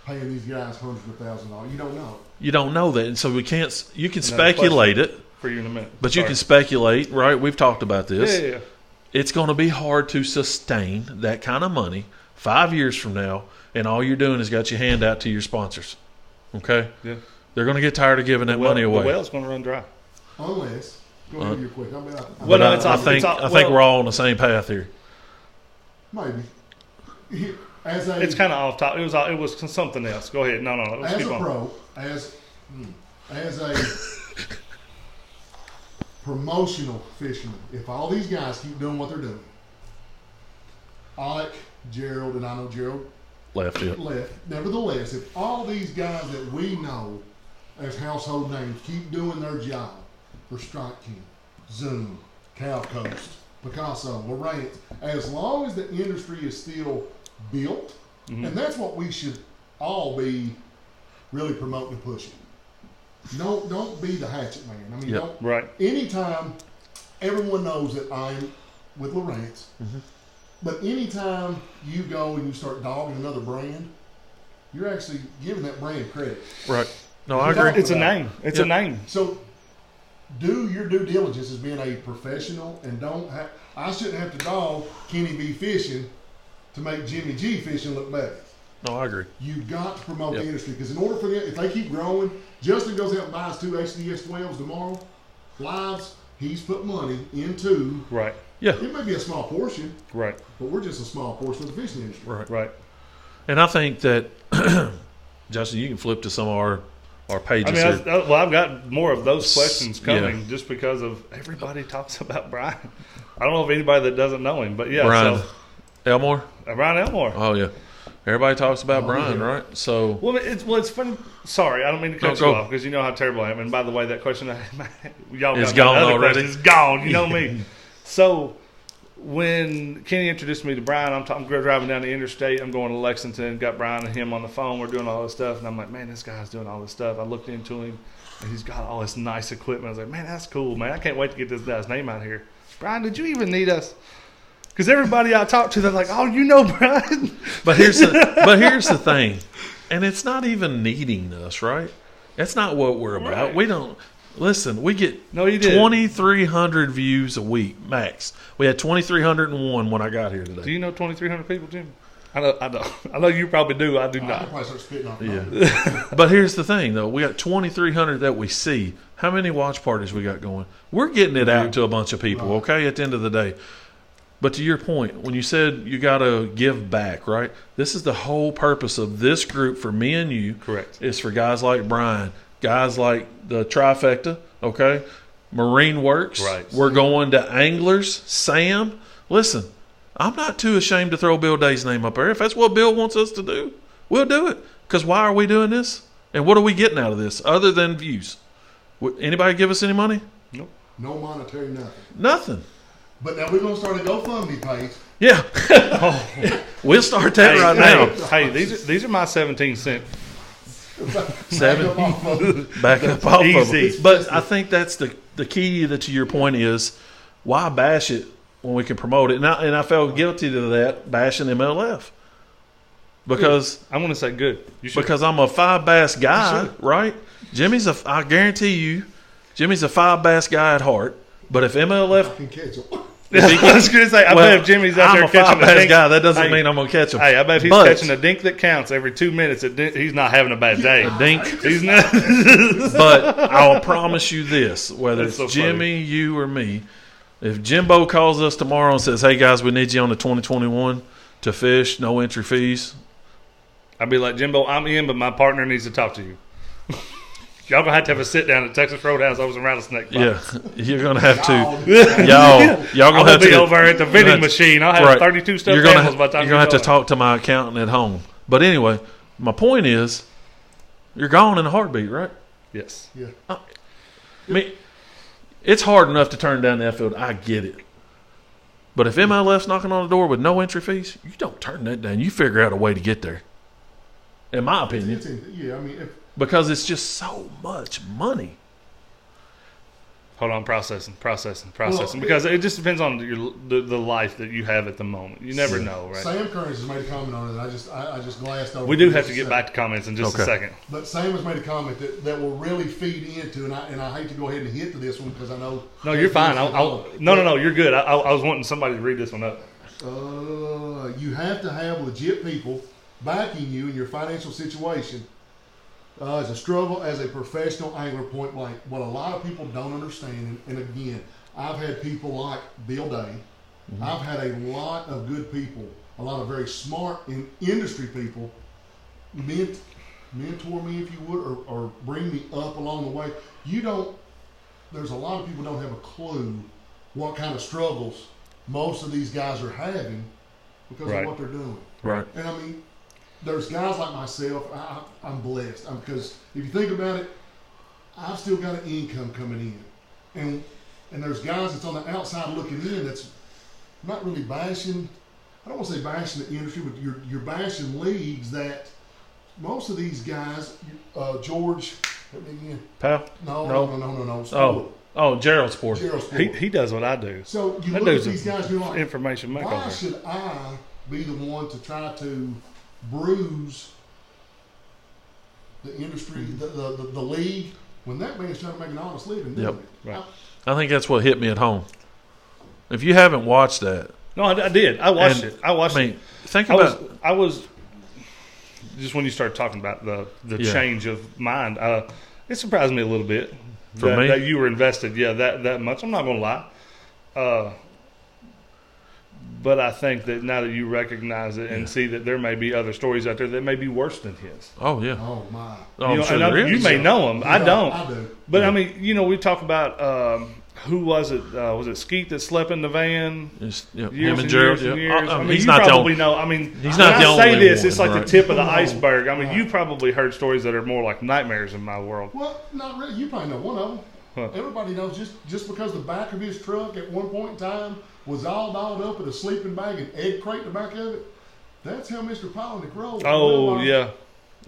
Paying these guys hundreds of thousands of dollars, you don't know. You don't know that, and so we can't. You can speculate it for you in a minute, but you can speculate, right? We've talked about this. Yeah. It's going to be hard to sustain that kind of money 5 years from now, and all you're doing is got your hand out to your sponsors. Okay? Yeah. They're going to get tired of giving that money away. The well's going to run dry. Unless, go ahead with your quick. Well, no, I think we're all on the same path here. Maybe. It's kind of off top. It was something else. Go ahead. No. Let's keep on. As a promotional fisherman, if all these guys keep doing what they're doing, Alec, Gerald, and I know Gerald left. Nevertheless, if all these guys that we know as household names keep doing their job for Strike King, Zoom, Cow Coast, Picasso, Lorraine, as long as the industry is still built, and that's what we should all be really promoting and pushing. No, don't be the hatchet man. I mean, don't. Right. Anytime, everyone knows that I'm with Lawrence, but anytime you go and you start dogging another brand, you're actually giving that brand credit. Right. No, I agree. It's a name. It's a name. So, do your due diligence as being a professional, and I shouldn't have to dog Kenny B Fishing to make Jimmy G Fishing look better. No, I agree. You've got to promote the industry, because in order for them, if they keep growing, Justin goes out and buys 2 HDS 12s tomorrow. Lives, he's put money into. Right. Yeah. It may be a small portion. Right. But we're just a small portion of the fishing industry. Right. And I think that, Justin, you can flip to some of our pages here. I've got more of those questions coming just because of everybody talks about Brian. I don't know if anybody that doesn't know him, but yeah. Brian Elmore? Brian Elmore. Oh, yeah. Everybody talks about Brian, right? So it's funny. Sorry, I don't mean to cut you off, because you know how terrible I am. And by the way, that question y'all is got gone already. It's gone. You know me. So when Kenny introduced me to Brian, I'm driving down the interstate. I'm going to Lexington. Got Brian and him on the phone. We're doing all this stuff, and I'm like, man, this guy's doing all this stuff. I looked into him, and he's got all this nice equipment. I was like, man, that's cool, man. I can't wait to get this guy's name out here. Brian, did you even need us? Because everybody I talk to, they're like, "Oh, you know, Brian." But here's the thing, and it's not even needing us, right? That's not what we're about. Right. We don't listen. We get 2,300 views a week max. We had 2,301 when I got here today. Do you know 2,300 people, Jim? I know you probably do. I do not. Probably start spitting off. Yeah. But here's the thing, though. We got 2,300 that we see. How many watch parties we got going? We're getting it out to a bunch of people. Okay, at the end of the day. But to your point, when you said you got to give back, right? This is the whole purpose of this group for me and you. Correct. Is for guys like Brian, guys like the Trifecta, okay? Marine Works. Right. We're going to Anglers, Sam. Listen, I'm not too ashamed to throw Bill Day's name up there. If that's what Bill wants us to do, we'll do it. Because why are we doing this? And what are we getting out of this other than views? Anybody give us any money? Nope. No monetary nothing. Nothing. But now we're going to start a GoFundMe page. Yeah. We'll start that right now. Hey, these are my 17 cents. Back up off Easy. of them. But I think that's the key to your point is, why bash it when we can promote it? And I felt guilty to that, bashing MLF. Because I'm going to say good. Because I'm a 5 bass guy, right? I guarantee you, Jimmy's a 5 bass guy at heart. But if MLF can catch him. I was going to say, I bet if Jimmy's out there catching a dink. Guy, that doesn't mean I'm going to catch him. Hey, I bet if he's catching a dink that counts every 2 minutes, he's not having a bad day. A dink? He's not. But I'll promise you this, whether it's Jimmy, funny. You, or me, if Jimbo calls us tomorrow and says, hey, guys, we need you on the 2021 to fish, no entry fees. I'd be like, Jimbo, I'm in, but my partner needs to talk to you. Y'all gonna have to have a sit down at Texas Roadhouse over some rattlesnake pops. Yeah, you're gonna have to. y'all gonna have to be over at the vending machine. I'll have 32 stuffed animals by the time you're gonna have to talk to my accountant at home. But anyway, my point is, you're gone in a heartbeat, right? Yes. Yeah. I mean, it's hard enough to turn down the outfield. I get it. But if MLF's knocking on the door with no entry fees, you don't turn that down. You figure out a way to get there. In my opinion. Yeah, I mean, because it's just so much money. Hold on, processing. Because it just depends on the life that you have at the moment. You never know, right? Sam Kearns has made a comment on it. I just glanced over. We do have to get back to comments in just a second. But Sam has made a comment that will really feed into, and I hate to go ahead and hit to this one because I know. No, you're fine. No, you're good. I was wanting somebody to read this one up. You have to have legit people backing you in your financial situation. It's a struggle as a professional angler, point blank. What a lot of people don't understand, and again, I've had people like Bill Day. Mm-hmm. I've had a lot of good people, a lot of very smart industry people mentor me, if you would, or bring me up along the way. There's a lot of people don't have a clue what kind of struggles most of these guys are having because of what they're doing. Right. And I mean, there's guys like myself, I'm blessed. Because if you think about it, I've still got an income coming in. And there's guys that's on the outside looking in that's not really bashing, I don't want to say bashing the industry, but you're bashing leagues that most of these guys, George, help me again. Pal? No. Oh, Gerald Sport. He does what I do. So you That look at dude's these guys and you're like, information why makeover. should I be the one to try to bruise the industry, the league, when that man's trying to make an honest living doing it? Right. I think that's what hit me at home. If you haven't watched that, No, I did. I watched it. Think about. I was just when you started talking about the change of mind. It surprised me a little bit that you were invested. Yeah, that much. I'm not going to lie. But I think that now that you recognize it and see that there may be other stories out there that may be worse than his. Oh yeah. Oh my. I'm sure there is. You may know them. I don't. I do. But I mean, we talk about who was it? Was it Skeet that slept in the van? Him and Gerald. I mean, he's you not probably the know. I mean, he's not the only when I say this, one, it's like right? the tip of the iceberg. I mean, you probably heard stories that are more like nightmares in my world. Well, not really. You probably know one of them. Huh. Everybody knows just because the back of his truck at one point in time was all dolled up with a sleeping bag and egg crate in the back of it. That's how Mr. Polnick rolled. Oh, yeah.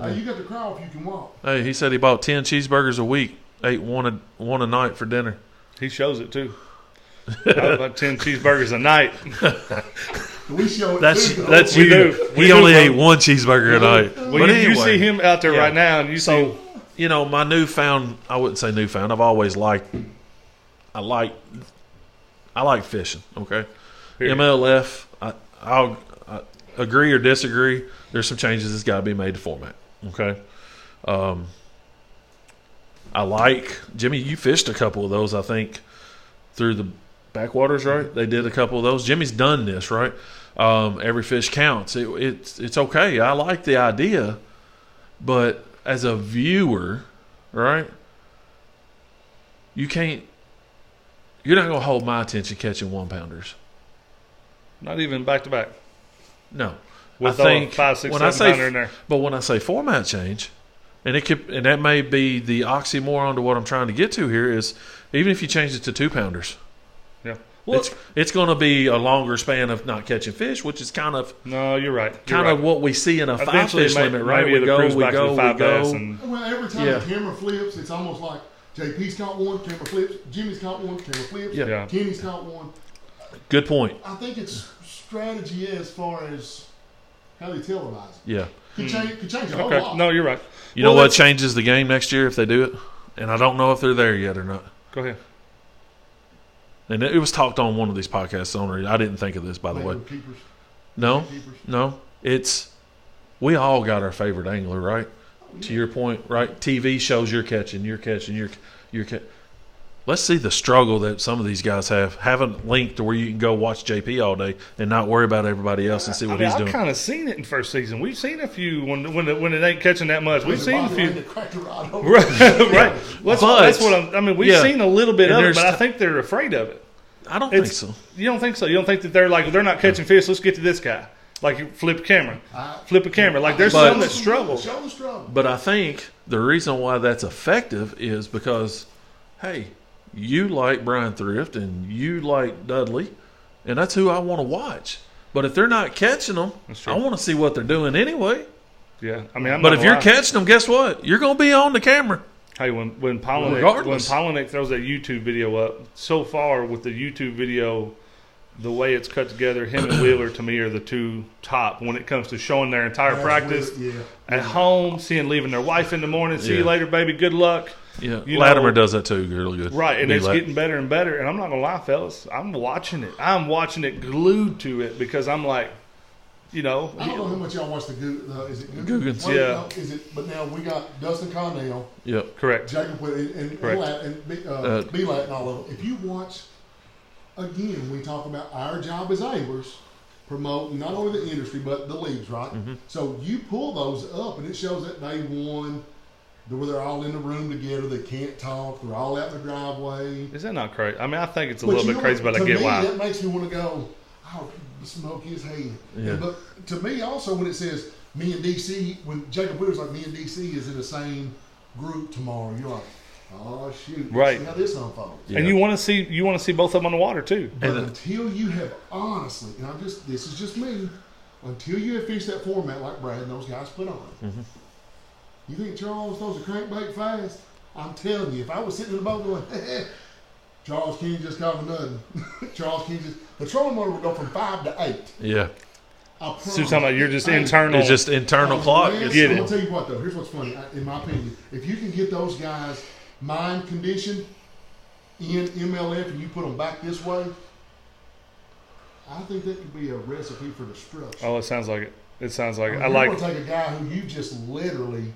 You got to crawl if you can walk. Hey, he said he bought 10 cheeseburgers a week, ate one a night for dinner. He shows it too. About 10 cheeseburgers a night. We show it too. That's We you. do. He only ate one cheeseburger a night. Well, But you anyway, see him out there right now, and you see. my newfound, I wouldn't say newfound, I've always liked, I like fishing, okay? Period. MLF, I'll agree or disagree, there's some changes that's got to be made to format, okay? I like, Jimmy, you fished a couple of those, I think, through the backwaters, right? They did a couple of those. Jimmy's done this, right? Every fish counts. It's okay. I like the idea, but as a viewer, right, you're not going to hold my attention catching 1-pounders. Not even back to back. No. With I think 5, 6, when I 7 pounder in there. But when I say format change, and that may be the oxymoron to what I'm trying to get to here is even if you change it to 2-pounders, Yeah. Well, it's going to be a longer span of not catching fish, which is kind of no, you're right. what we see in a 5 Eventually, fish limit, right? Maybe We go. And Well, every time the camera flips, it's almost like JP's caught one, camera flips, Jimmy's caught one, camera flips, Yeah. Kenny's caught one. Good point. I think it's strategy as far as how they televise it. Yeah. Could change a whole okay. lot. No, you're right. You know what changes the game next year if they do it? And I don't know if they're there yet or not. Go ahead. And it was talked on one of these podcasts. I didn't think of this, by the way. Keepers. No, Keepers. no. We all got our favorite angler, right? To your point, right? TV shows you're catching. Let's see the struggle that some of these guys have. Haven't linked to where you can go watch JP all day and not worry about everybody else and see what he's doing. I've kind of seen it in first season. We've seen a few when it ain't catching that much. We've seen a few. Right. That's what we've seen a little bit of it, but I think they're afraid of it. I don't think so. You don't think so? You don't think that they're like, they're not catching fish, let's get to this guy. Like you flip a camera. Like there's some that struggle. But I think the reason why that's effective is because, hey, you like Brian Thrift and you like Dudley, and that's who I want to watch. But if they're not catching them, I want to see what they're doing anyway. Yeah, but if you're catching them, guess what? You're going to be on the camera. Hey, when Polnick throws that YouTube video up, so far with the YouTube video, the way it's cut together, him and Wheeler to me are the two top when it comes to showing their entire practice. At home, leaving their wife in the morning, see you later, baby, good luck. Yeah, You Latimer know, does that too, really good. right, and Be it's like- getting better and better. And I'm not gonna lie, fellas, I'm watching it. I'm watching it, glued to it, because I'm like, you know, I don't know how much y'all watch is it Googans, Wait, yeah. no, is it? But now we got Dustin Connell, Yep. correct. Jacob Wood, and Correct. B-Lat and all of them. If you watch, again, we talk about our job as anglers, promoting not only the industry but the leagues, right? Mm-hmm. So you pull those up, and it shows that day one, where they're all in the room together. They can't talk. They're all out in the driveway. Is that not crazy? I mean, I think it's a But little you bit know crazy, what? but I To get me, why. that makes me want to go, oh, smoke his head. Yeah. But to me, also, when it says me and DC, when Jacob Wheeler's like, me and DC is in the same group tomorrow, you're like, oh shoot, let's Right. see how this unfolds. Yeah. And you want to see both of them on the water too. But And until you have honestly, and this is just me, until you have fished that format like Brad and those guys put on, Mm-hmm. you think Charles throws a crankbait fast? I'm telling you, if I was sitting in the boat going, Charles King just caught me nothing. Charles King just, the trolling motor would go from 5 to 8. Yeah. I So you're talking about you're just Hey, internal. It's just internal clock. Unless- Get I'm it. gonna tell you what though. Here's what's funny, in my opinion. If you can get those guys mind conditioned in MLF and you put them back this way, I think that could be a recipe for destruction. Oh, it sounds like it. It sounds like it. I You're like gonna take a guy who you just literally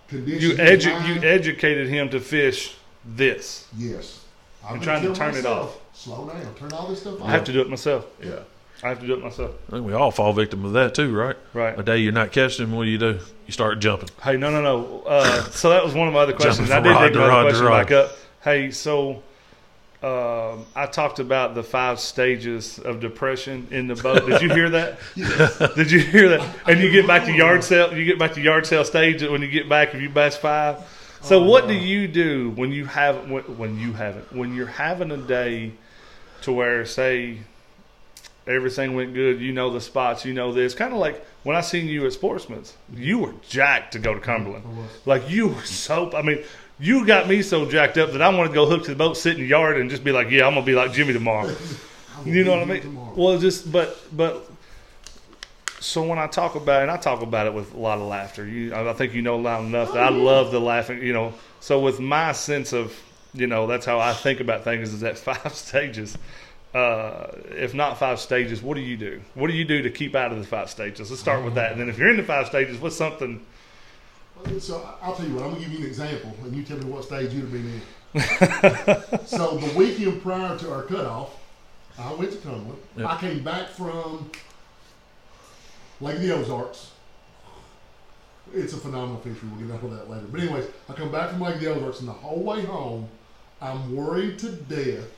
conditioned. you. his mind. You educated him to fish this. Yes. I'm been trying to telling turn it myself, off. Slow down. Turn all this stuff off. I have to do it myself. Yeah. I have to do it myself. I think we all fall victim of that too, right? Right. A day you're not catching them, what do? You start jumping. Hey, no. So that was one of my other questions. I Jumping did from dig rod to another rod to question rod. back up. Hey, so I talked about the 5 stages of depression in the boat. Did you hear that? Did you hear that? And you get back to yard sale. You get back to yard sale stage when you get back if you bass 5. So what do you do when you have when you're having a day to where, say, everything went good, you know the spots, you know this. Kind of like when I seen you at Sportsman's, you were jacked to go to Cumberland. Like you were so, I mean, you got me so jacked up that I wanted to go hook to the boat, sit in the yard, and just be like, yeah, I'm gonna be like Jimmy tomorrow. You know what I mean? Tomorrow. Well, just but so when I talk about it, and I talk about it with a lot of laughter. I think you know loud enough that I love the laughing. You know, so with my sense of, you know, that's how I think about things, is at 5 stages. If not 5 stages, what do you do? What do you do to keep out of the 5 stages? Let's start with that. And then if you're in the 5 stages, what's something? So I'll tell you what, I'm gonna give you an example, and you tell me what stage you'd have been in. So the weekend prior to our cutoff, I went to Cumberland. Yep. I came back from Lake of the Ozarks. It's a phenomenal fishery. We'll get into that later. But anyways, I come back from Lake of the Ozarks, and the whole way home, I'm worried to death.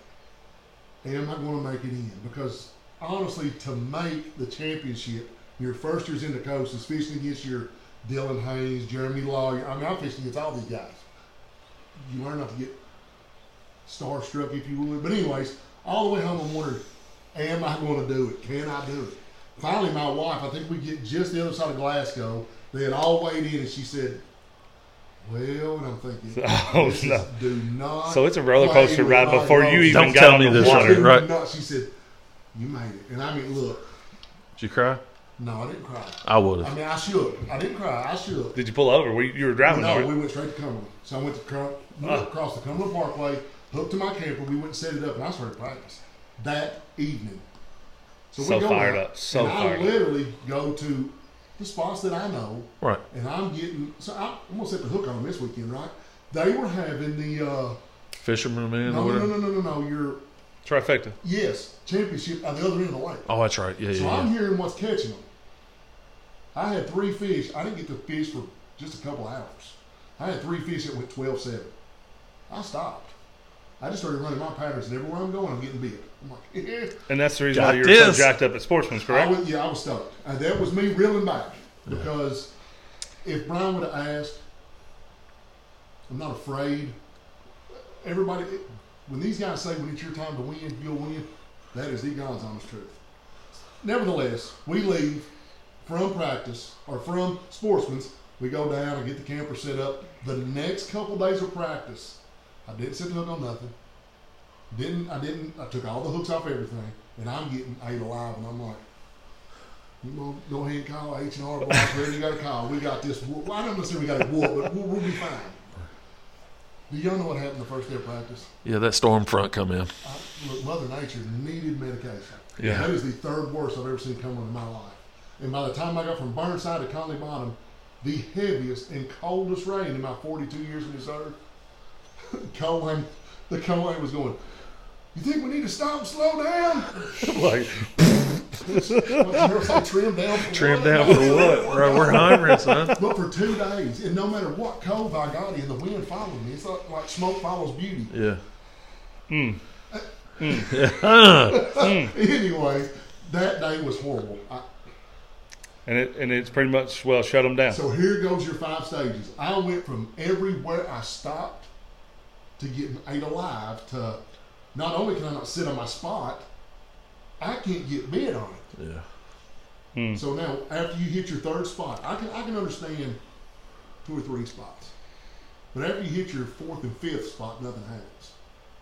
Am I going to make it in? Because honestly, to make the championship, your first year's in the coast is fishing against your Dylan Haynes, Jeremy Lawyer. I mean, I'm fishing against all these guys. You learn not to get starstruck, if you would. But anyways, all the way home, I'm wondering, am I going to do it? Can I do it? Finally, my wife, I think we get just the other side of Glasgow. They had all weighed in, and she said, well, and I'm thinking, Oh, this no. is, do not. So it's a roller play coaster with ride my before you emotions. even Don't got tell on me the this water. one. Right. No, she said, you made it. And I mean, look, Did you cry? no, I didn't cry. I would I have. mean, I should. I didn't cry. I should. Did you pull over? You were driving, No, right? we went straight to Cumberland. So I went to across the Cumberland Parkway, hooked to my camper. We went and set it up, and I started practice that evening. So we go fired out, up. So and fired I up. literally go to the spots that I know, Right. and I'm getting. So I'm gonna set the hook on them this weekend, right? They were having the Fisherman man or no, whatever. no. Your Trifecta. championship on the other end of the lake. Oh, that's right. Yeah, So yeah, I'm yeah. hearing what's catching them. I had 3 fish. I didn't get to fish for just a couple hours. I had 3 fish that went 12-7. I stopped. I just started running my patterns, and everywhere I'm going, I'm getting bit. I'm like, yeah. And that's the reason Got why you were so this. jacked up at Sportsman's, correct? I was stoked. And that was me reeling back. Because if Brian would have asked, I'm not afraid. Everybody, when these guys say when it's your time to win, you'll win, that is the God's honest truth. Nevertheless, we leave from practice, or from Sportsman's. We go down and get the camper set up. The next couple days of practice, I didn't set the hook on nothing. I took all the hooks off everything, and I'm getting 8 alive, and I'm like, you want to go ahead and call H&R boys, wherever you got to call. We got this. Well, I'm not saying we got a whoop, but we'll be fine. Do y'all know what happened the first day of practice? Yeah, that storm front come in. Look, Mother Nature needed medication. Yeah. That is the third worst I've ever seen come in my life. And by the time I got from Burnside to Conley Bottom, the heaviest and coldest rain in my 42 years in this earth, the cold line was going, you think we need to stop and slow down? Like, Trim down for Trim what? down for what? Bro, we're hungry, son. But for 2 days, and no matter what cove I got in, the wind followed me. It's like smoke follows beauty. Yeah. Anyway, that day was horrible. and it's pretty much, well, shut them down. So here goes your 5 stages. I went from everywhere I stopped to getting ate alive to not only can I not sit on my spot, I can't get bid on it. Yeah. So now, after you hit your 3rd spot, I can understand 2 or 3 spots. But after you hit your 4th and 5th spot, nothing happens.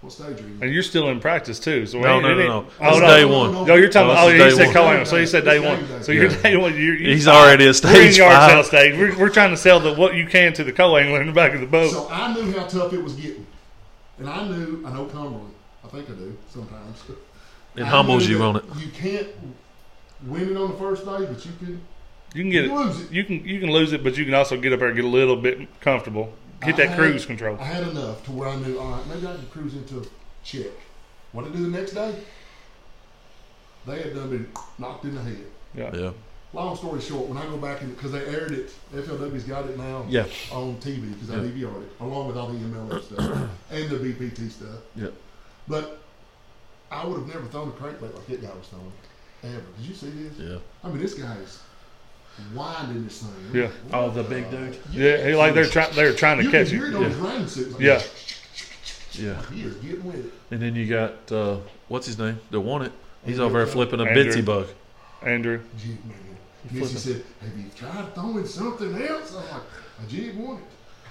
What stage are you? And you're still in practice too. So No. Oh, It's no. day one. No, you're talking. No, Oh, this is you day said one. co-am. So you said day It's one. game day. So you're Yeah. day one. He's already at we're in stage yard 5. sale stage. We're trying to sell what you can to the co-angler in the back of the boat. So I knew how tough it was getting. And I know Cumberland. I think I do sometimes. It I humbles knew you that on it. You can't win it on the first day, but you can. You can get You it. lose it. You can lose it, but you can also get up there and get a little bit comfortable. Hit I that cruise control. I had enough to where I knew, all right, maybe I can cruise into a check. What did I do the next day? They had done been knocked in the head. Yeah. Long story short, when I go back in, because they aired it, FLW's got it now Yeah. on TV because I Yeah. DVR'd it, along with all the MLF stuff and the BPT stuff. Yeah. But I would have never thrown a crankbait like that guy was throwing, ever. Did you see this? Yeah. I mean, this guy is winding this thing. Yeah. Oh, the big dude. Yeah, he, like they're trying to You catch can hear you. it on his rain suit. Like, Yeah. Yeah. He is getting with it. And then you got what's his name? The one it. He's over there flipping a Andrew. bitsy bug. Andrew. Jig, man. Missy said, have you tried throwing something else? I'm like, I jig want it.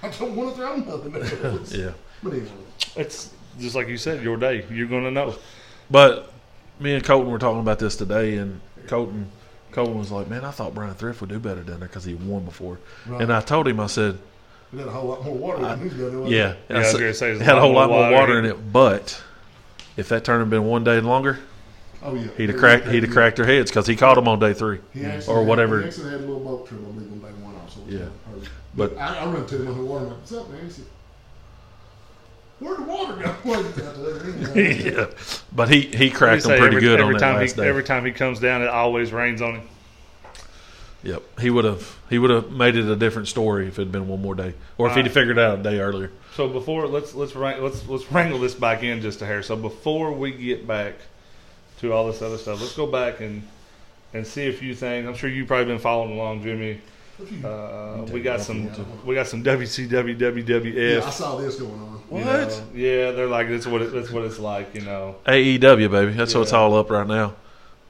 I don't want to throw nothing else. Yeah. But anyway. It's just like you said, your day. You're gonna know. But me and Colton were talking about this today, and Colton was like, "Man, I thought Brian Thrift would do better down there because he won before." Right. And I told him, I said, It had a whole lot more water than he's got. "Yeah." And Yeah, I I was said, gonna say, it had a whole lot more water in it. But if that tournament had been one day longer, Oh, yeah. he'd have cracked their heads because he caught them on day 3 He actually or whatever. He actually had a little boat trip on leaving day 1 also. Yeah. But But I run to him on the water. I'm like, what's up, man? He said, where'd the water go? Well, he's out there. yeah, but he cracked them Say pretty good on every that time last day. Every time he comes down, it always rains on him. Yep, he would have made it a different story if it had been one more day, or if he'd have figured it out a day earlier. So before let's wrangle this back in just a hair. So before we get back to all this other stuff, let's go back and see a few things. I'm sure you've probably been following along, Jimmy. We got some WCW, WWF. Yeah, I saw this going on. What? You know, yeah, they're like that's what it's like, you know. AEW, baby, that's what it's Yeah. all up right now.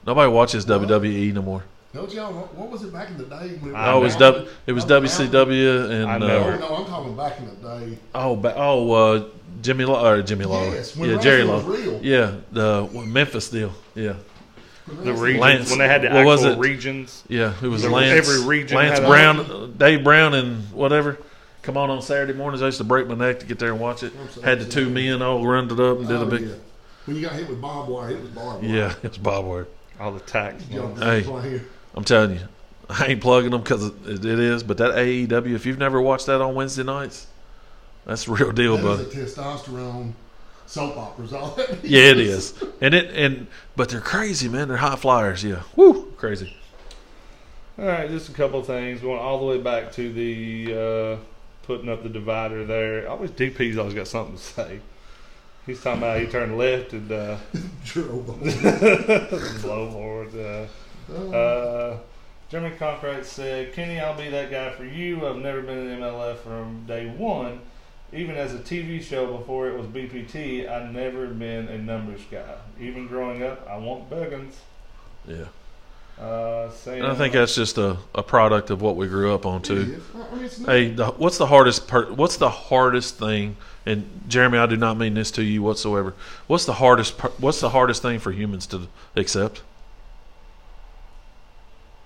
Nobody watches WWE no more. Don't y'all? What was it back in the day? When I Oh, it was WCW and I No, never- no, I'm talking back in the day. Jimmy Lawler. Yes, when Yeah, Jerry wrestling Lawler. was real. Yeah, the Memphis deal. Yeah, The regions Lance- when they had the what was actual it? regions. yeah. It was Every Lance. region Lance had a- Brown, Dave Brown, and whatever. Come on Saturday mornings. I used to break my neck to get there and watch it. Had the 2 men all run it up and did a big. Yeah. When you got hit with barbed wire, it was barbed wire. Yeah, it's Bob Ware. All the tax. Y'all Hey. playing. I'm telling you, I ain't plugging them because it is. But that AEW, if you've never watched that on Wednesday nights, that's the real deal, That bud. is a testosterone soap operas. All that. Yeah, it is. But they're crazy, man. They're high flyers. Yeah, woo, crazy. All right, just a couple of things. Going all the way back to the putting up the divider there. Always DP's always got something to say. He's talking about he turned left and blowhard. Jeremy Conkright said, "Kenny, I'll be that guy for you. I've never been in MLF from day one. Even as a TV show before it was BPT, I've never been a numbers guy. Even growing up, I want Buggins." Yeah, Saying, and I think that's just a product of what we grew up on too. I mean, it's not- Hey, what's the hardest thing? And Jeremy, I do not mean this to you whatsoever. What's the hardest thing for humans to accept?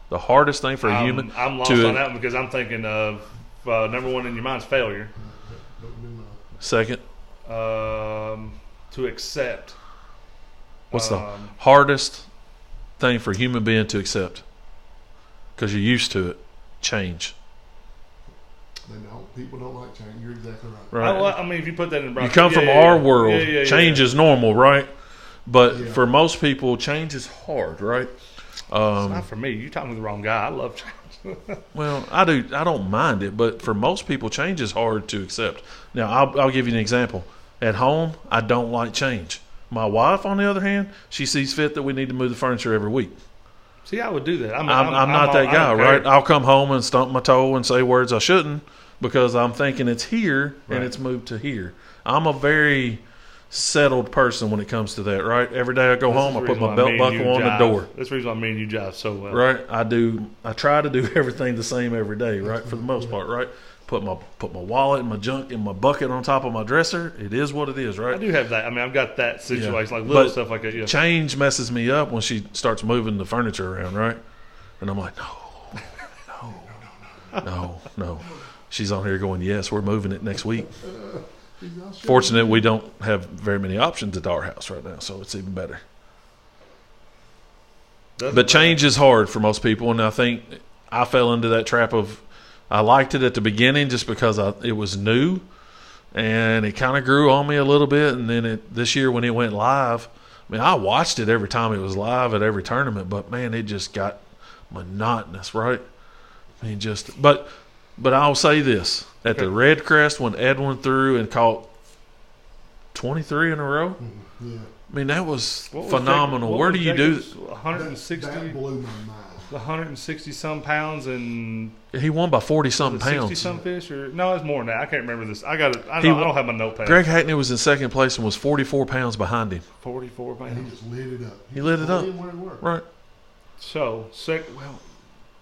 The hardest thing for a human I'm lost to on that one because I'm thinking of number one in your mind's failure. Second. To accept. What's the hardest thing for a human being to accept? Because you're used to it. Change. They don't. People don't like change. You're exactly right. Right. Well, I mean, if you put that in You come from our world. Change is normal, right? But Yeah. for most people, change is hard, right? It's not for me. You're talking to the wrong guy. I love change. Well, I do. I don't mind it, but for most people, change is hard to accept. Now, I'll give you an example. At home, I don't like change. My wife, on the other hand, she sees fit that we need to move the furniture every week. See, I would do that. I'm not that guy, right? I'll come home and stump my toe and say words I shouldn't because I'm thinking it's here and it's moved to here. I'm a very settled person when it comes to that, right? Every day I go home, I put my belt buckle on the door. That's the reason I mean you jive so well. Right? I try to do everything the same every day, right? For the most part, right? Put my wallet and my junk in my bucket on top of my dresser. It is what it is, right? I do have that. I mean, I've got that situation, Yeah. like little But stuff like that. Yeah. Change messes me up when she starts moving the furniture around, right? And I'm like, no. She's on here going, yes, we're moving it next week. Fortunate we don't have very many options at our house right now, so it's even better. But change is hard for most people, and I think I fell into that trap of I liked it at the beginning just because it was new, and it kind of grew on me a little bit. And then this year when it went live, I mean, I watched it every time it was live at every tournament, but man, it just got monotonous, right? I mean, but I'll say this: at the Red Crest when Edwin threw and caught 23 in a row, Yeah. I mean that was phenomenal. Where do you do 160? That blew my mind. 160 some pounds and He won by 40 something 60 pounds. some fish, or no, it's more than that. I can't remember this. I don't have my notepad. Greg Hackney was in second place and was 44 pounds behind him. 44 And he pounds. just lit it up. He lit it up. Where it worked. Right. So, well,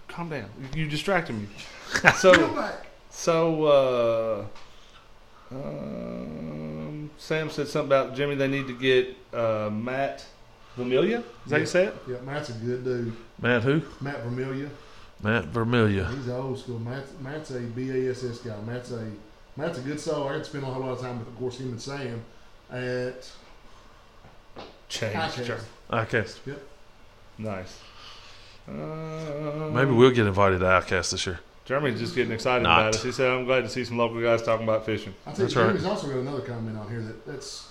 calm down. You distracted me. Come So, back. Sam said something about Jimmy. They need to get Matt Vermilia. Is that how you say it? Yeah, Matt's a good dude. Matt who? Matt Vermilia. Matt Vermilia. He's old school. Matt's a BASS guy. Matt's a good soul. I got to spend a whole lot of time with, of course, him and Sam at Change. ICAST. ICAST. Nice. Maybe we'll get invited to ICAST this year. Jeremy's just getting excited Not. about us. He said, "I'm glad to see some local guys talking about fishing." I tell you, That's right. Jimmy's also got another comment on here that's.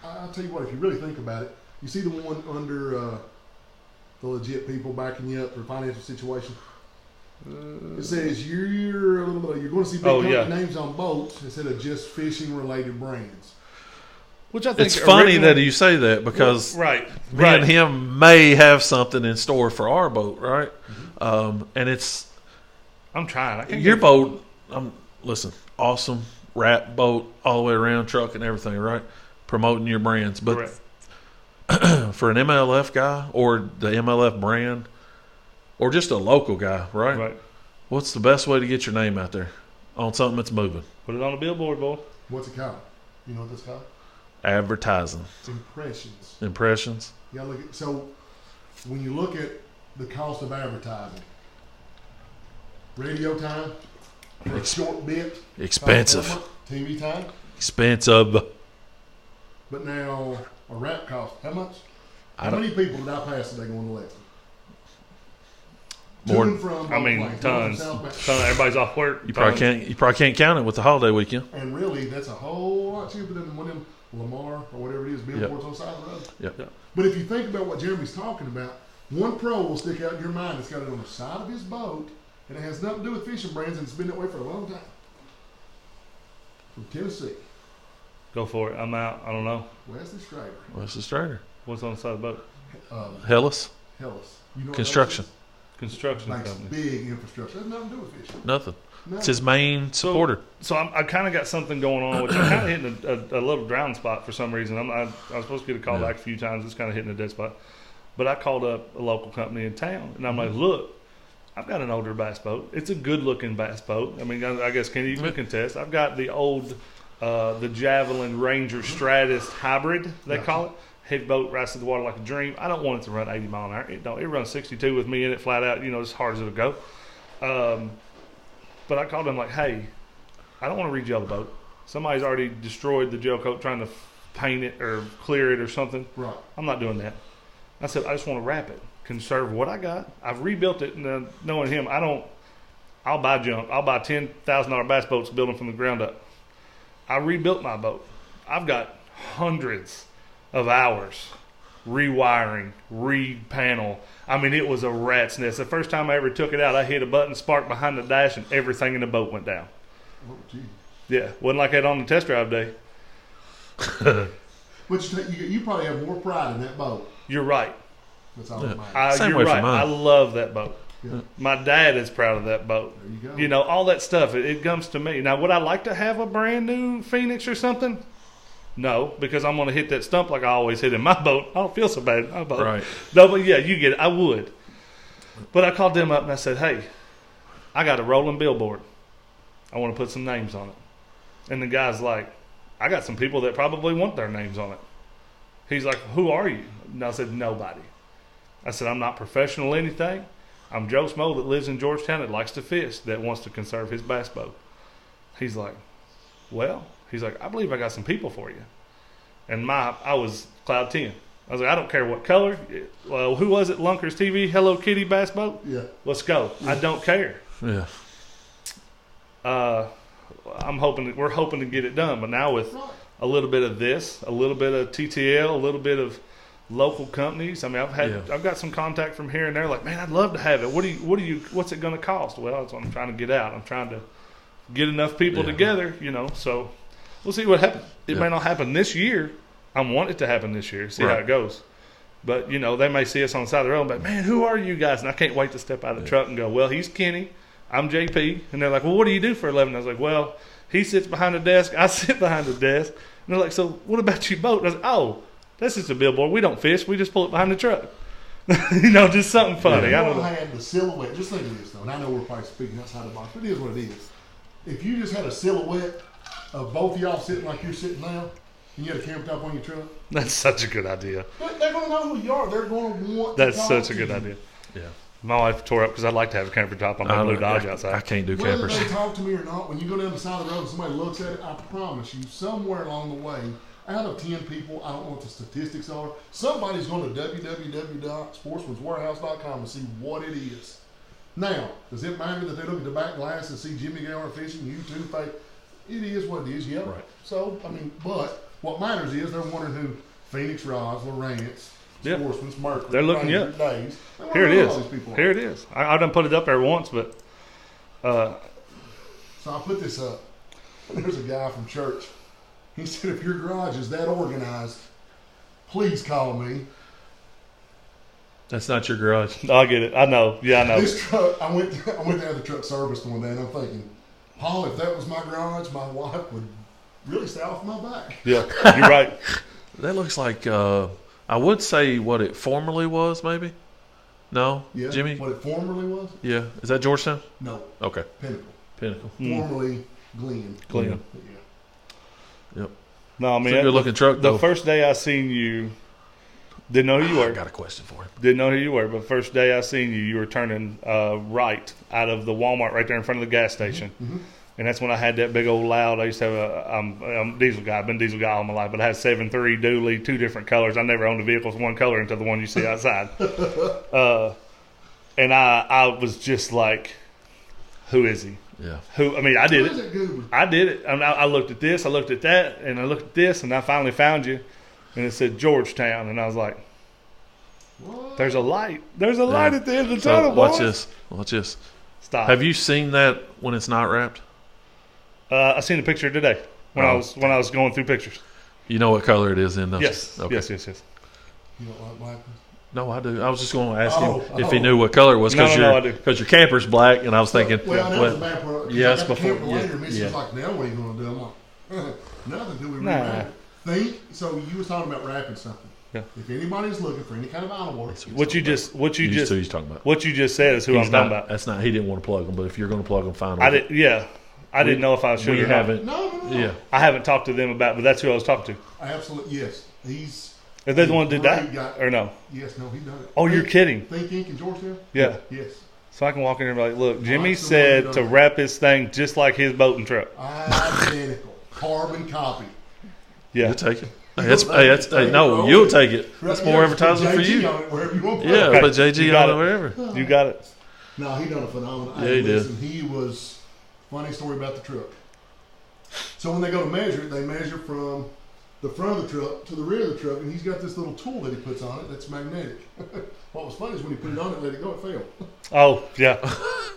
I'll tell you what, if you really think about it, you see the one under the legit people backing you up for financial situation. It says you're going to see big company names on boats instead of just fishing related brands. Which I think It's funny that you say that because right, me and him may have something in store for our boat, right? And it's I'm trying. I can't your get- boat. Listen, awesome wrap boat all the way around, truck and everything, right? Promoting your brands, but Correct. for an MLF guy or the MLF brand or just a local guy, right? Right. What's the best way to get your name out there on something that's moving? Put it on the billboard, boy. What's it called? You know what that's called? Advertising, Impressions. impressions. You gotta look at, so when you look at the cost of advertising, radio time for a short bit, Expensive. costs how much? TV time, Expensive. but now a wrap cost how much? I How don't- many people did I pass today going to Lexington? More- To and from I mean, both places, tons. north and south. Tons. Everybody's off work. You probably can't count it with the holiday weekend. And really, that's a whole lot cheaper than one of them Lamar or whatever it is, billboards on the side of the road. Yep. But if you think about what Jeremy's talking about, one pro will stick out in your mind that's got it on the side of his boat, and it has nothing to do with fishing brands, and it's been that way for a long time. From Tennessee, Go for it. I'm out. I don't know. Wesley Strader, What's the strainer? What's on the side of the boat? Hellas Hellas. You know what Construction. Construction Hellas is? company. Makes big infrastructure. Has nothing to do with fishing. Nothing. No. It's his main supporter. So I kind of got something going on, which I'm kind of hitting a little drown spot for some reason. I was supposed to get a call back a few times. It's kind of hitting a dead spot. But I called up a local company in town, and I'm like, look, I've got an older bass boat. It's a good-looking bass boat. I mean, I guess Kenny, you can contest. I've got the old, the Javelin Ranger Stratus hybrid, they call it. Heavy boat, rises to the water like a dream. I don't want it to run 80 mile an hour. It runs 62 with me in it flat out, as hard as it'll go. But I called him like, hey, I don't want to re-gel the boat. Somebody's already destroyed the gel coat trying to paint it or clear it or something. Right. I'm not doing that. I said, I just want to wrap it, conserve what I got. I've rebuilt it, and knowing him, I'll buy junk. I'll buy $10,000 bass boats, build them from the ground up. I rebuilt my boat. I've got hundreds of hours rewiring, re-panel. I mean, it was a rat's nest. The first time I ever took it out, I hit a button, spark behind the dash, and everything in the boat went down. Oh, gee. Yeah, wasn't like that on the test drive day. But you probably have more pride in that boat. You're right. That's all that matters. Same You're way for right. mine. I love that boat. Yeah. My dad is proud of that boat. There you go. You know, all that stuff, it comes to me. Now, would I like to have a brand new Phoenix or something? No, because I'm going to hit that stump like I always hit in my boat. I don't feel so bad in my boat. Right. No, but yeah, you get it. I would. But I called them up and I said, hey, I got a rolling billboard. I want to put some names on it. And the guy's like, I got some people that probably want their names on it. He's like, who are you? And I said, nobody. I said, I'm not professional or anything. I'm Joe Smo that lives in Georgetown that likes to fish, that wants to conserve his bass boat. He's like, well, I believe I got some people for you. And I was Cloud 10. I was like, I don't care what color. Well, who was it? Lunkers TV, Hello Kitty bass boat? Yeah. Let's go. Yeah. I don't care. Yeah. We're hoping to get it done. But now with a little bit of this, a little bit of TTL, a little bit of local companies. I mean, I've got some contact from here and there. Like, man, I'd love to have it. What's it going to cost? Well, that's what I'm trying to get out. I'm trying to get enough people together, you know. So we'll see what happens. It may not happen this year. I want it to happen this year. See how it goes. But you know, they may see us on the side of the road. But man, who are you guys? And I can't wait to step out of the truck and go. Well, he's Kenny. I'm JP. And they're like, well, what do you do for a living? I was like, well, he sits behind the desk. I sit behind the desk. And they're like, so what about your boat? And I was like, oh, that's just a billboard. We don't fish. We just pull it behind the truck. You know, just something funny. Yeah, I don't know. had the silhouette. Just think of this, though. And I know we're probably speaking outside the box, but it is what it is. If you just had a silhouette of both of y'all sitting like you're sitting now, and you had a camera top on your truck, That's such a good idea. they're going to know who you are. They're going to want That's to talk such a to good you. idea. Yeah. My wife tore up because I'd like to have a camper top on my blue Dodge I outside. can't do Whether campers. they talk to me or not, when you go down the side of the road and somebody looks at it, I promise you, somewhere along the way, out of 10 people, I don't know what the statistics are, somebody's going to www.sportsmanswarehouse.com and see what it is. Now, does it matter that they look at the back glass and see Jimmy Gayhart fishing, YouTube face? It is what it is, yeah. Right. So, I mean, but what matters is they're wondering who Phoenix Rods, Lawrence, Yep. Sportsman's, Mercury, They're looking Ranger, up. Days. They Here it wanna know is. all these people are. Here it is. I done put it up there once, but So I put this up. There's a guy from church. He said, if your garage is that organized, please call me. That's not your garage. I get it. I know. Yeah, I know. This truck, I went to have the truck serviced one day, and I'm thinking, Paul, if that was my garage, my wife would really stay off my back. Yeah, you're right. That looks like I would say what it formerly was, maybe. No, Yeah, Jimmy. what it formerly was? Yeah, is that Georgetown? No, Okay, Pinnacle. Pinnacle. Formerly Glenn. Glenn. Yeah. Yep. No, I mean, It's a good looking truck, the though. first day I seen you, didn't know who you I were. got a question for him. Didn't know who you were, but first day I seen you, you were turning right out of the Walmart right there in front of the gas station. Mm-hmm. And that's when I had that big old loud. I used to have I'm a diesel guy. I've been a diesel guy all my life, but I had 7.3 dually, 2 different colors. I never owned a vehicle with one color until the one you see outside. And I was just like, who is he? Yeah. Who? I mean, I did What is it. that Google? I did it. I looked at this, I looked at that, and I looked at this, and I finally found you. And it said Georgetown, and I was like, What? there's a light. There's a light at the end of the So tunnel, watch boys. this. Watch this. Stop. Have you seen that when it's not wrapped? I seen a picture today when I was going through pictures. You know what color it is in, don't Yes. you? Okay. Yes. You don't like black ones? No, I do. I was just going to ask Oh, him if he knew what color it was No, I do. because your camper's black, and I was thinking, Well, that was a bad part. yeah, it's I got the before- camper yeah, later, and Missy's yeah. like, now what are you going to do? I'm like, nothing until we Nah. rewrap it. Think, so you was talking about wrapping something. Yeah. If anybody's looking for any kind of animal work, What you just he's talking about. what you just said is who He's I'm not, talking about. That's not. He didn't want to plug them, but if you're going to plug them, fine. I with did. Yeah. I didn't know if I should We or not. haven't. No. Yeah. I haven't talked to them about, but that's who I was talking to. Absolutely, yes. He's, If they're the one that did Great that, guy. or no? yes, no, he done it. Oh, you're kidding. Think Inc. in Georgetown? Yeah. Yes. So I can walk in there and be like, look, Jimmy Lots of said money to done. wrap his thing just like his boat and truck. Identical. carbon copy. Yeah. You'll take it. No, you'll take it. That's more advertising for you. On it, wherever you want to put Yeah, it. but JG You got on it it. wherever. You got it. No, he done a phenomenal. Yeah, he did. Listen, he was, funny story about the truck. So when they go to measure it, they measure from the front of the truck to the rear of the truck, and he's got this little tool that he puts on it that's magnetic. What was funny is when he put it on it, let it go, it fell. Oh, yeah.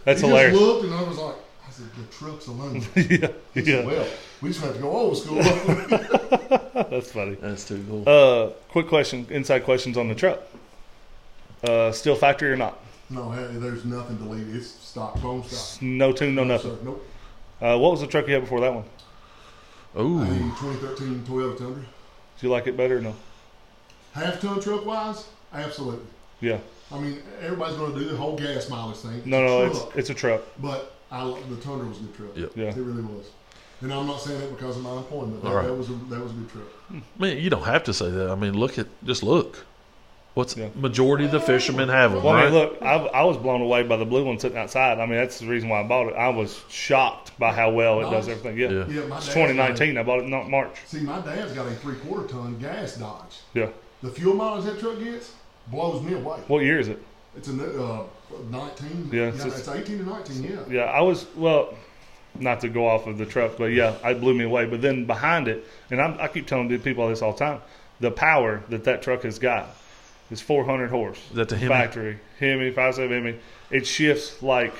That's he hilarious. just looked, and I was like, I said, the truck's alone. Yeah. He said, well, we just have to go old school. That's funny. That's too cool. Quick question, inside questions on the truck. Still factory or not? No, there's nothing deleted. It's stock, bone stock. No tune, no nothing. Sir, nope. What was the truck you had before that one? Ooh. A 2013 Toyota Tundra. Do you like it better or no? Half-ton truck-wise, absolutely. Yeah. I mean, everybody's going to do the whole gas mileage thing. It's a truck. But the Tundra was a good truck. Yep. Yeah. It really was. And I'm not saying that because of my employment. All right. That was a good truck. Man, you don't have to say that. I mean, just look. What's Yeah. majority of the fishermen have them, Well, I right? mean, look, I was blown away by the blue one sitting outside. I mean, that's the reason why I bought it. I was shocked by how well it does everything. Yeah. Yeah. Yeah, my It's dad's 2019. I bought it in March. See, my dad's got a 3/4 ton gas Dodge. Yeah. The fuel mileage that truck gets blows me away. What year is it? It's a 19. Yeah, It's 18 to 19. Yeah. Yeah, I was, well, not to go off of the truck, but yeah, it blew me away. But then behind it, and I keep telling people this all the time, the power that truck has got is 400 horse. Is that the Hemi? Factory. Hemi, 5.7 Hemi. It shifts like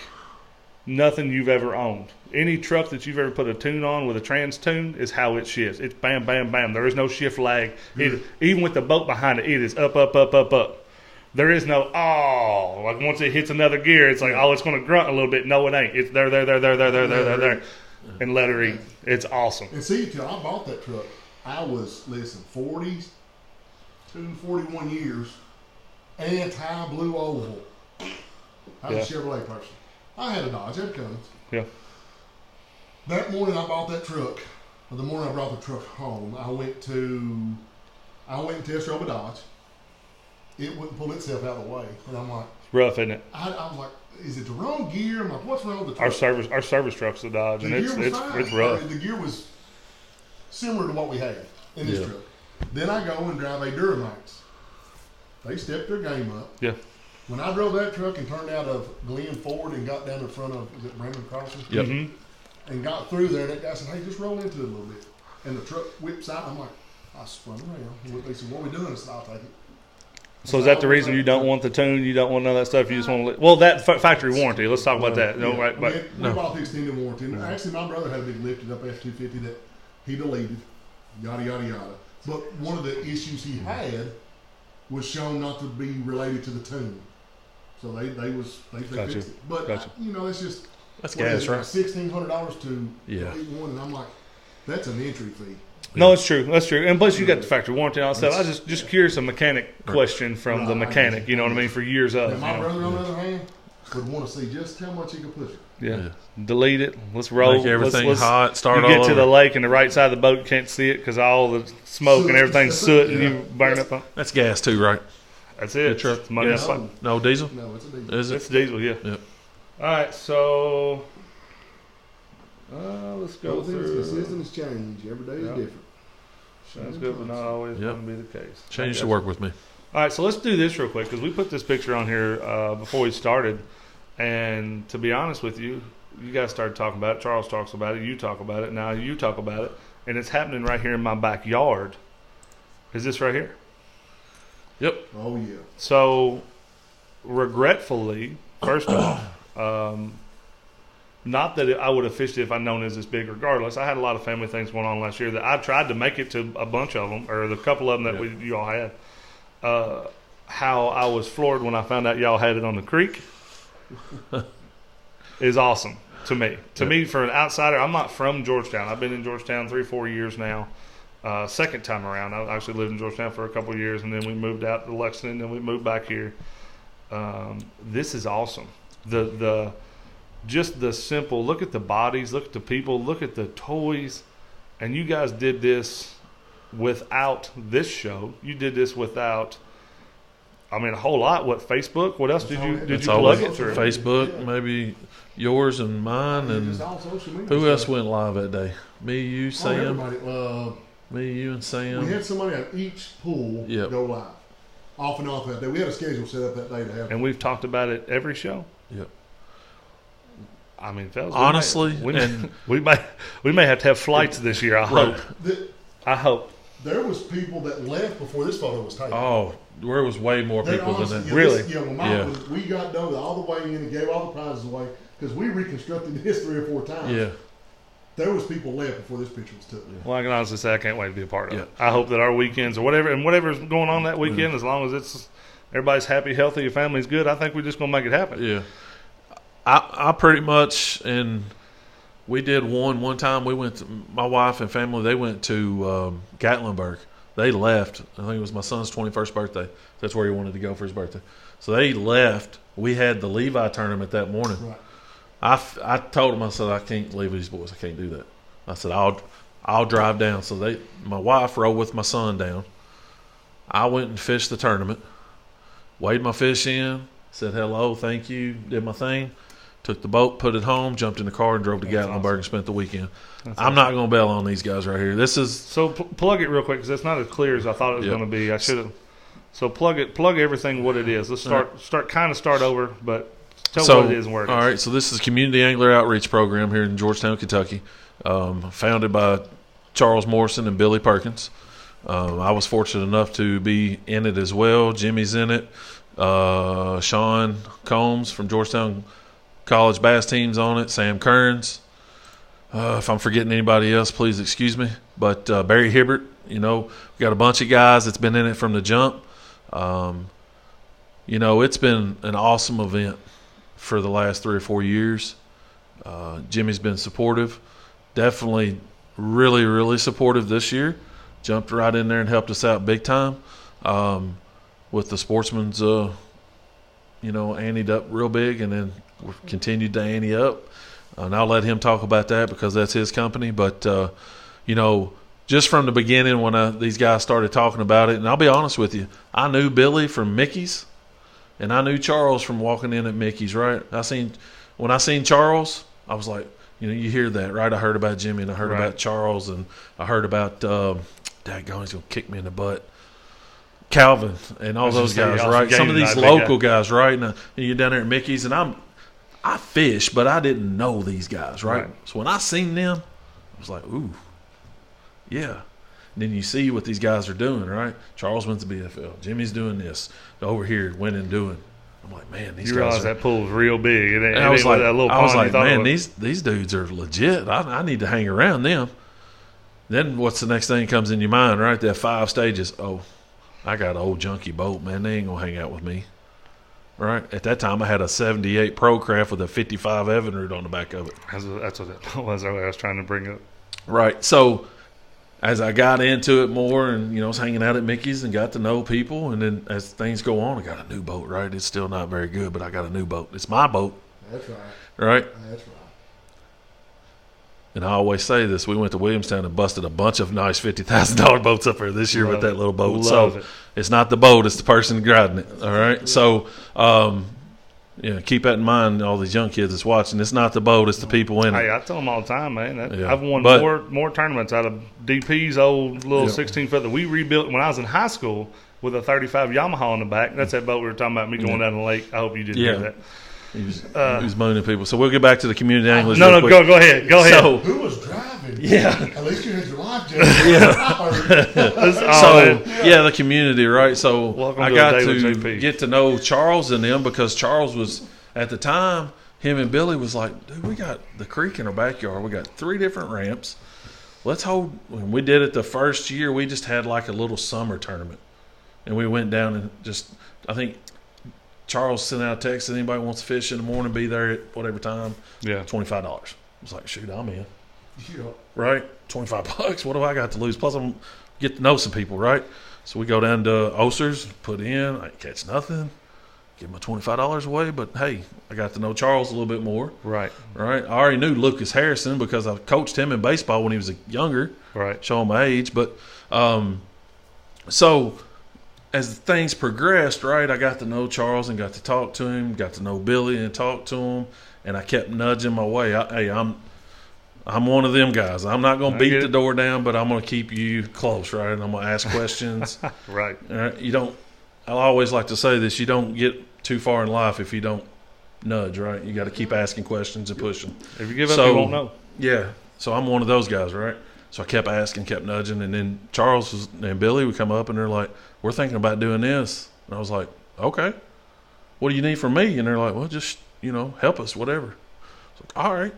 nothing you've ever owned. Any truck that you've ever put a tune on with a trans tune is how it shifts. It's bam, bam, bam. There is no shift lag. Even with the boat behind it, it is up, up, up, up, up. There is no, like once it hits another gear, it's like, it's going to grunt a little bit. No, it ain't. It's there. And let her eat. It's awesome. And see, till I bought that truck, I was, 41 years, anti-blue oval. I was a Chevrolet person. I had a Dodge, I had Cummins. Yeah. That morning I bought that truck, or the morning I brought the truck home, I went and test drove a Dodge. It wouldn't pull itself out of the way. And I'm like, Rough, isn't it? I was like, is it the wrong gear? I'm like, what's wrong with the Our truck? service truck's a Dodge, and The it's gear was fine. it's rough. The gear was similar to what we had in this Yeah. truck. Then I go and drive a Duramax. They stepped their game up. Yeah. When I drove that truck and turned out of Glen Ford and got down in front of, is it Brandon Crossing? Yep. Mhm. And got through there, and that guy said, hey, just roll into it a little bit. And the truck whips out. I'm like, I spun around. They said, what are we doing? I said, I'll take it. So is that the reason you don't want the tune? You don't want none of that stuff? You just want to... Well, that factory warranty. Let's talk about that. No, Yeah, right, but we bought the extended warranty. And actually, my brother had a big lifted up F-250 that he deleted, yada, yada, yada. But one of the issues he had was shown not to be related to the tune. So they Gotcha. fixed it. But, Gotcha. it's just... That's what is gas, it, right? $1,600 to delete one. And I'm like, that's an entry fee. no, it's true. That's true. And plus, you got the factory warranty and all that stuff. I was just curious, a mechanic question from the mechanic. You know what I mean? For years Now, of. my You know? brother, on the other hand, would want to see just how much he could push it. Yeah. Delete it. Let's roll. Make everything let's, hot. Start You all get to over. the lake and the right side of the boat, you can't see it because all the smoke and everything's soot and you burn up. That's gas too, right? That's it. truck. It's money. Gas. That's No diesel. No, it's a diesel. Is it? It's diesel, yeah. Yep. All right, so let's go Both things through. consistent as change. Every day is Yeah. different. Sounds good, but not always Yep. going to be the case. Change I to guess. work with me. All right, so let's do this real quick because we put this picture on here before we started, and to be honest with you, you guys started talking about it. Charles talks about it. You talk about it. Now you talk about it, and it's happening right here in my backyard. Is this right here? Yep. Oh, yeah. So, regretfully, first off, not that I would have fished it if I'd known it was this big. Regardless, I had a lot of family things going on last year that I tried to make it to a bunch of them, or the couple of them that you all had. How I was floored when I found out y'all had it on the creek is awesome to me. To me, for an outsider, I'm not from Georgetown. I've been in Georgetown 3-4 years now. Second time around, I actually lived in Georgetown for a couple of years, and then we moved out to Lexington, and then we moved back here. This is awesome. Just the simple look at the bodies, look at the people, look at the toys, and you guys did this without this show. You did this without I mean, a whole lot. What, Facebook? What else did you It's plug always it through? Facebook, maybe yours and mine, and Just all social media who else stuff. went live that day? Me, you, Oh, Sam. everybody. Me, you, and Sam. We had somebody at each pool Yep. go live, off and on that day. We had a schedule set up that day to have. And we've talked about it every show. Yep. I mean, fellas, Honestly, we may have to have flights this year. I hope. I hope. There was people that left before this photo was taken. Oh, there was way more people than that. Really? When we got done with all the way in and gave all the prizes away, because we reconstructed this 3 or 4 times. Yeah. There was people left before this picture was taken. Well, I can honestly say I can't wait to be a part of Yeah. it. I hope that our weekends or whatever's going on that weekend, as long as it's everybody's happy, healthy, your family's good, I think we're just gonna make it happen. Yeah. I pretty much, and we did one time. We went to, my wife and family, they went to Gatlinburg. They left. I think it was my son's 21st birthday. That's where he wanted to go for his birthday. So they left. We had the Levi tournament that morning. Right. I told them, I said, I can't leave these boys. I can't do that. I said, I'll drive down. So my wife rode with my son down. I went and fished the tournament, weighed my fish in, said hello, thank you, did my thing, took the boat, put it home, jumped in the car, and drove to Gatlinburg awesome. and spent the weekend. That's I'm not going to bail on these guys right here. This is So plug it real quick because it's not as clear as I thought it was Yep. going to be. I should have. So plug everything what it is. Let's start over, but tell what it is and where it is. All right, so this is a community angler outreach program here in Georgetown, Kentucky, founded by Charles Morrison and Billy Perkins. I was fortunate enough to be in it as well. Jimmy's in it. Sean Combs from Georgetown College bass team's on it. Sam Kearns. If I'm forgetting anybody else, please excuse me. But Barry Hibbert, we got a bunch of guys that's been in it from the jump. It's been an awesome event for the last 3 or 4 years. Jimmy's been supportive. Definitely really, really supportive this year. Jumped right in there and helped us out big time with the sportsman's, anteed up real big, and then we've continued to ante up. And I'll let him talk about that because that's his company. But, just from the beginning when these guys started talking about it, and I'll be honest with you, I knew Billy from Mickey's, and I knew Charles from walking in at Mickey's, right? When I seen Charles, I was like, you hear that, right? I heard about Jimmy, and I heard about Charles, and I heard about, dadgone, he's going to kick me in the butt, Calvin, and all those guys, right? Some of these local guys, right? And you're down there at Mickey's, and I fish, but I didn't know these guys, right? So when I seen them, I was like, ooh, yeah. And then you see what these guys are doing, right? Charles went to BFL. Jimmy's doing this. Over here, winning and doing. I'm like, man, these guys realize that pool's real big. I was like, man, these dudes are legit. I need to hang around them. Then what's the next thing that comes in your mind, right? That 5 stages. Oh, I got an old junky boat, man. They ain't going to hang out with me. Right? At that time, I had a 78 Pro Craft with a 55 Evinrude on the back of it. That's what that was. I was trying to bring up. Right. So as I got into it more and, was hanging out at Mickey's and got to know people, and then as things go on, I got a new boat, right? It's still not very good, but I got a new boat. It's my boat. That's right. Right? That's right. And I always say this, we went to Williamstown and busted a bunch of nice $50,000 boats up there this year with that little boat. So it's not the boat, it's the person riding it. All right? So, keep that in mind, all these young kids that's watching. It's not the boat, it's the people in it. Hey, I tell them all the time, man. I've won more tournaments out of DP's old little 16-foot that we rebuilt when I was in high school with a 35 Yamaha on the back. That's that boat we were talking about, me going down the lake. I hope you didn't hear that. He was mooning people. So we'll get back to the community anglers. No, go ahead. Go ahead. So, who was driving? Yeah. At least you had your life jacket. The community, right? So I got to get to know Charles and them because Charles was, at the time, him and Billy was like, dude, we got the creek in our backyard. We got 3 different ramps. When we did it the first year, we just had like a little summer tournament. And we went down and I think Charles sent out a text that anybody wants to fish in the morning, be there at whatever time. Yeah. $25. I was like, shoot, I'm in. Yeah. Right? $25. What do I got to lose? Plus, I'm get to know some people, right? So we go down to Oster's, put in, I catch nothing, give my $25 away. But hey, I got to know Charles a little bit more. Right. Right. I already knew Lucas Harrison because I coached him in baseball when he was younger. Right. Show him my age. But so as things progressed, right, I got to know Charles and got to talk to him, got to know Billy and talk to him, and I kept nudging my way. Hey, I'm one of them guys. I'm not going to beat the door down, but I'm going to keep you close, right? And I'm going to ask questions. Right. You don't. I always like to say this: you don't get too far in life if you don't nudge, right? You got to keep asking questions and pushing. If you give up, you won't know. Yeah. So I'm one of those guys, right? So I kept asking, kept nudging, and then Charles and Billy would come up and they're like, "We're thinking about doing this," and I was like, "Okay, what do you need from me?" And they're like, "Well, just help us, whatever." I was like, "All right."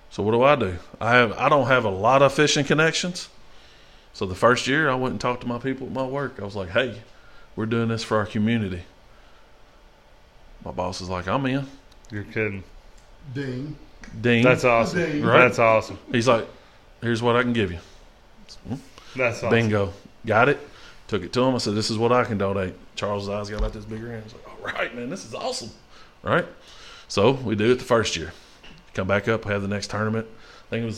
So what do? I don't have a lot of fishing connections. So the first year I went and talked to my people at my work. I was like, "Hey, we're doing this for our community." My boss is like, "I'm in." You're kidding. Ding. That's awesome. Ding. Right? That's awesome. He's like, "Here's what I can give you." That's awesome. Bingo. Got it. Took it to him. I said, "This is what I can donate." Charles' eyes got about this big around. He's like, "All right, man, this is awesome." Right? So we do it the first year. Come back up, have the next tournament. I think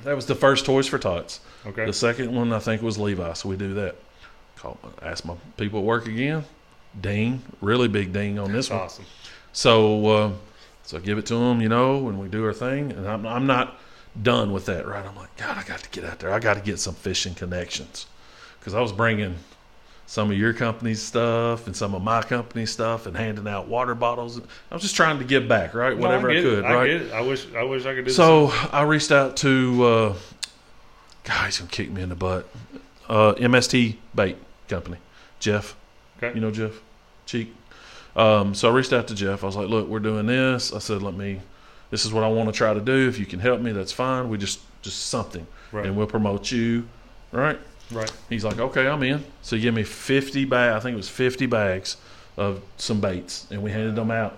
that was the first Toys for Tots. Okay. The second one I think was Levi, so we do that. Ask my people at work again. Ding, really big ding on this one. Awesome. So I give it to them, and we do our thing. And I'm not done with that, right? I'm like, God, I got to get out there. I got to get some fishing connections, because I was bringing some of your company's stuff and some of my company's stuff and handing out water bottles. I was just trying to give back, right? Whatever I could, right? I get it. I wish I could do So I reached out to, he's going to kick me in the butt, MST Bait Company, Jeff. Okay. You know Jeff? Cheek. So I reached out to Jeff. I was like, "Look, we're doing this." I said, this is what I want to try to do. If you can help me, that's fine. We just something. Right. And we'll promote you, right? Right. He's like, "Okay, I'm in." So he gave me 50 bags. I think it was 50 bags of some baits, and we handed them out.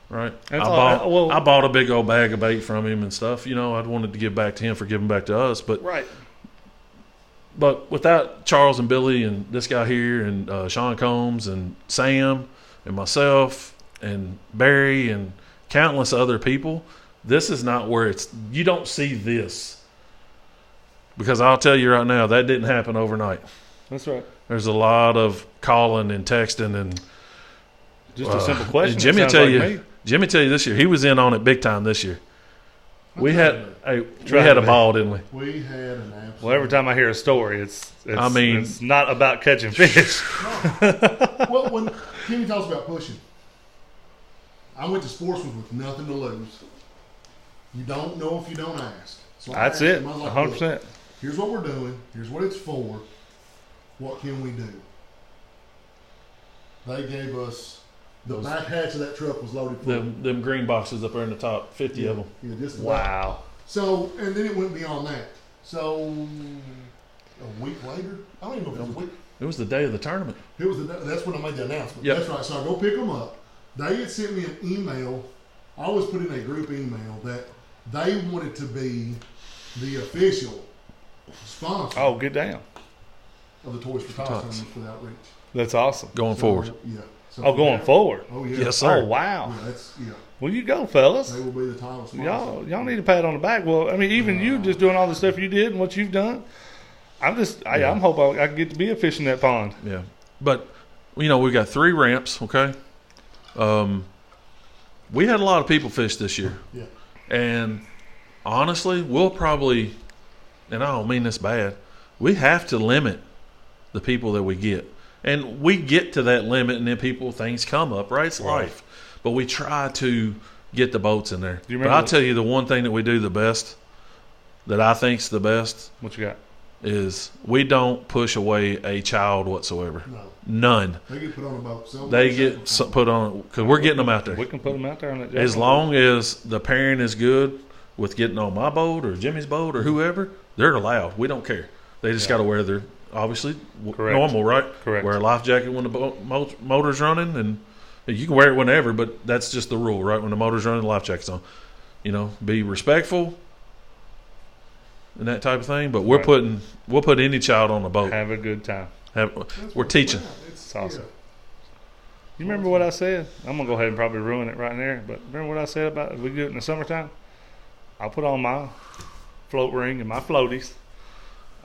Right. I bought a big old bag of bait from him and stuff. I'd wanted to give back to him for giving back to us, but right. But without Charles and Billy and this guy here and Sean Combs and Sam and myself and Barry and countless other people, this is not where you don't see this. Because I'll tell you right now, that didn't happen overnight. That's right. There's a lot of calling and texting and just a simple question. Jimmy tell you this year, he was in on it big time this year. We had a ball, didn't we? We had an absolute. Well, every time I hear a story, it's not about catching fish. Well, when Kenny talks about pushing, I went to Sportsman with nothing to lose. You don't know if you don't ask. So that's it, 100%. Here's what we're doing. Here's what it's for. What can we do? They gave us the back hatch of that truck was loaded full. Them green boxes up there in the top, 50 of them. Yeah, just wow. So, and then it went beyond that. So, a week later, I don't even know if it was a week. It was the day of the tournament. That's when I made the announcement. Yep. That's right. So I go pick them up. They had sent me an email. I always put in a group email that they wanted to be the official sponsor. Oh, get down. Of the Toys for Tots tournament for the outreach. That's awesome. Going forward. Yeah. So going forward. Oh yeah. Yes, sir. Oh wow. Yeah, Well, you go, fellas. They will be the title sponsor. Y'all need a pat on the back. Well, I mean, even you just doing all the stuff you did and what you've done. I'm hoping I can get to be a fish in that pond. Yeah, but we got 3 ramps. Okay. We had a lot of people fish this year. Yeah. And honestly, we'll probably, and I don't mean this bad, we have to limit the people that we get. And we get to that limit, and then things come up, right? It's life. But we try to get the boats in there. But I'll tell you the one thing that we do the best, that I think's the best. What you got? Is we don't push away a child whatsoever. No. None. They get put on a boat. They get put on, because we're getting them out there. We can put them out there on that. As long as the parent is good with getting on my boat or Jimmy's boat or whoever, they're allowed. We don't care. They just got to wear their, obviously, normal, right? Correct. Wear a life jacket when the motor's running, and you can wear it whenever, but that's just the rule, right? When the motor's running, the life jacket's on. Be respectful and that type of thing. But we'll put any child on the boat. Have a good time. We're teaching. It's awesome. You remember what I said? I'm gonna go ahead and probably ruin it right there. But remember what I said about if we do it in the summertime? I'll put on my float ring and my floaties.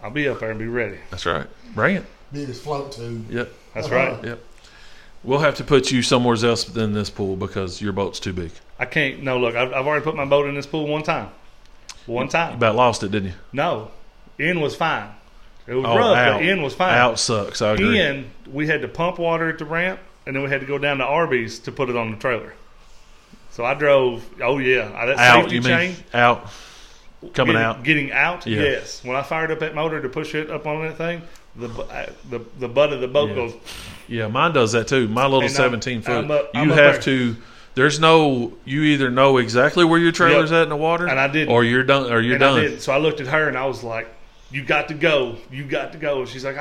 I'll be up there and be ready. That's right. Bring it. Being his float tube. Yep. That's right. Yep. We'll have to put you somewhere else than this pool because your boat's too big. I can't. No, look, I've already put my boat in this pool one time. You about lost it, didn't you? No, in was fine. It was Oh, rough, out. but in was fine. Out sucks. I agree. In, we had to pump water at the ramp, and then we had to go down to Arby's to put it on the trailer. So I drove. Oh yeah, that Out. safety You chain mean out? Coming out. getting out. Yeah. Yes, when I fired up that motor to push it up on that thing, the butt of the boat Yeah. goes. Yeah, mine does that too. My little And 17 foot. I'm up You have there. to. There's no. You either know exactly where your trailer's at in the water, And I didn't. or you're done. Or you're And done. I didn't. So I looked at her and I was like, "You got to go. You got to go." She's like,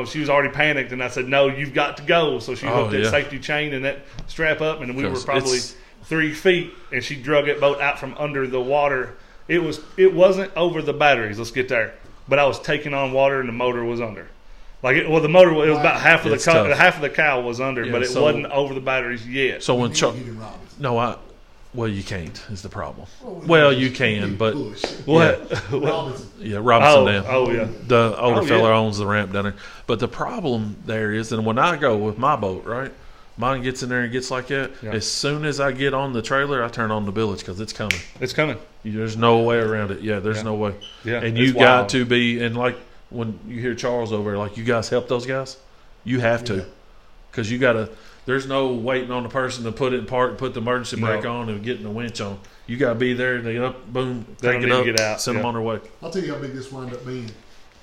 she was already panicked, and I said, "No, you've got to go." So she hooked that yeah. safety chain and that strap up, and we were 'Cause probably it's- 3 feet, and she drug that boat out from under the water. It wasn't over the batteries. Let's get there. But I was taking on water, and the motor was under. The motor it was about half of It's tough. half of the cow was under, Yeah, but it so- wasn't over the batteries yet. So when You Chuck, need to get in Robinson. no, well, you can't is the problem. Oh, Well, you can, but push. What? Robinson. yeah, Robinson Dam. Oh yeah. The older Oh, fella yeah. owns the ramp down there. But the problem there is that when I go with my boat, right, mine gets in there and gets like that. Yeah. As soon as I get on the trailer, I turn on the bilge because it's coming. It's coming. There's no way around it. Yeah, there's Yeah. no way. Yeah. And it's you got wild. to be, and like when you hear Charles over there, like you guys help those guys, you have Yeah. to, because you got to. There's no waiting on the person to put it in park, put the emergency No. brake on, and getting the winch on. You got to be there. They up, boom, They take don't it need up, to get out, send them yeah. on their way. I'll tell you how big this wound up being.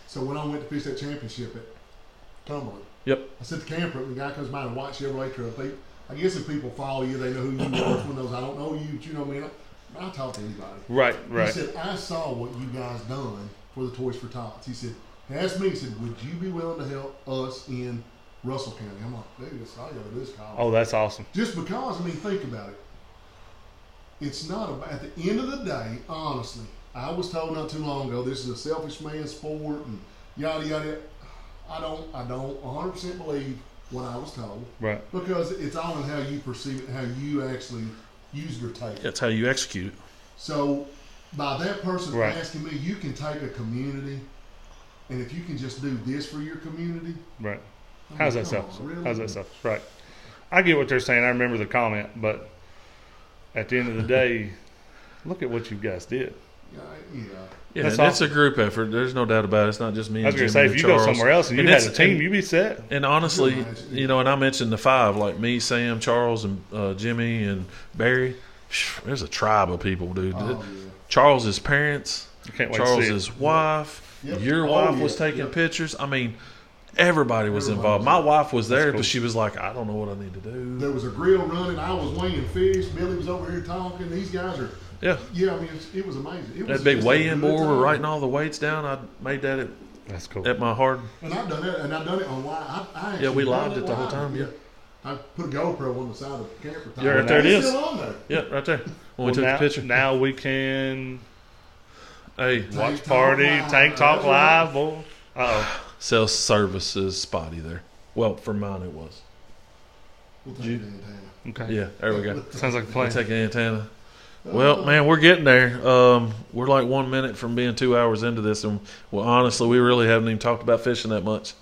So when I went to fish that championship at Cumberland, Yep. I set the camper up, and the guy comes by and white Chevrolet truck. I guess if people follow you, they know who you are. Someone knows I don't know you, but you know me. I talk to anybody. Right. He Right. said, I saw what you guys done for the Toys for Tots. He said, he asked me, he said, would you be willing to help us in Russell County? I'm like, dude, I got this call. Oh, that's awesome. Just because, think about it. It's not about, at the end of the day, honestly, I was told not too long ago, this is a selfish man's sport and yada, yada. I don't 100% believe what I was told. Right. Because it's all in how you perceive it, how you actually use your tape. That's how you execute it. So, by that person Right. asking me, you can take a community, and if you can just do this for your community, Right. I'm How's like, that come selfish? on, really? How's that selfish? Right. I get what they're saying. I remember the comment, but at the end of the day, look at what you guys did. Yeah. Yeah, That's and it's awesome. a group effort. There's no doubt about it. It's not just me I was and going to Jimmy say, and if you go Charles. somewhere else and you And had it's- a team, and- you'd be set. And honestly, Good match, yeah. you know, and I mentioned the five, like me, Sam, Charles, and Jimmy and Barry. There's a tribe of people, dude. Oh, yeah. Charles's parents, You can't wait to see it. Charles's wife, Yep. your Oh, wife yeah, was taking yeah. pictures. I mean, everybody was Everybody involved. was My there. wife was there, cool. but she was like, I don't know what I need to do. There was a grill running. I was weighing fish. Billy was over here talking. These guys are. Yeah. Yeah, it was amazing. It was That big just a weigh-in good board, we're time. writing all the weights down. I made that That's cool. at my hard. And I've done it. And I've done it on live. I actually we done lived it the whole time, yeah. I put a GoPro on the side of the camper. Yeah, right there it It's is. still on there. Yeah, right there. When we Well, took now, the picture. now we can Hey, watch Talk party, Live. tank talk That's right. live. Boy. Uh-oh. self-service is spotty there. Well, for mine it was. We'll take You- the antenna. Okay. Yeah, there we go. Sounds like a We'll plan. take an antenna. Well, man, we're getting there. We're like 1 minute from being 2 hours into this, and well, honestly, we really haven't even talked about fishing that much.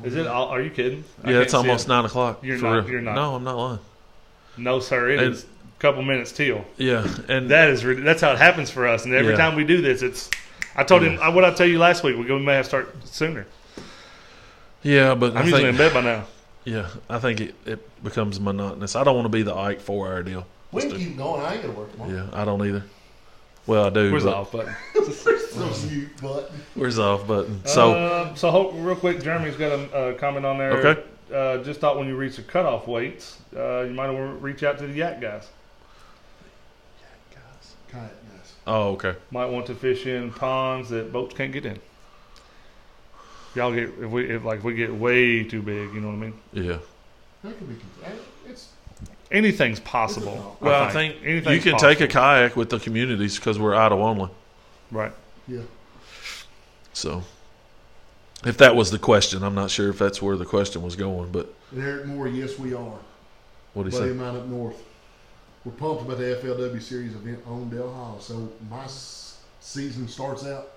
Is it? Are you kidding? I Yeah, can't it's see almost it. 9 o'clock. You're for not- real. you're not. No, I'm not lying. No, sir. It And- is a couple minutes till. Yeah, and That's how it happens for us. And every Yeah. time we do this, it's. I told him what I tell you last week. We may have to start sooner. yeah, but I'm I usually think, in bed by now. yeah, I think it becomes monotonous. I don't want to be the Ike 4-hour deal. We can keep going. I ain't gonna work tomorrow. Yeah, I don't either. Well, I do. Where's the but off button? So mute button. Where's the off button? So Real quick, Jeremy's got a comment on there. Okay. Just thought when you reach the cutoff weights, you might want to reach out to the yak guys. Kayak guys. oh, okay. Might want to fish in ponds that boats can't get in. Y'all get if we get way too big, you know what I mean? Yeah. That could be. It's Anything's possible. It's Well, I think anything's you can possible. take a kayak with the communities because we're Idaho only. Right. yeah. So, if that was the question, I'm not sure if that's where the question was going, but And Eric Moore, yes, we are. what do you Buddy say? of mine up north. We're pumped about the FLW series event on Del Hall. So my season starts out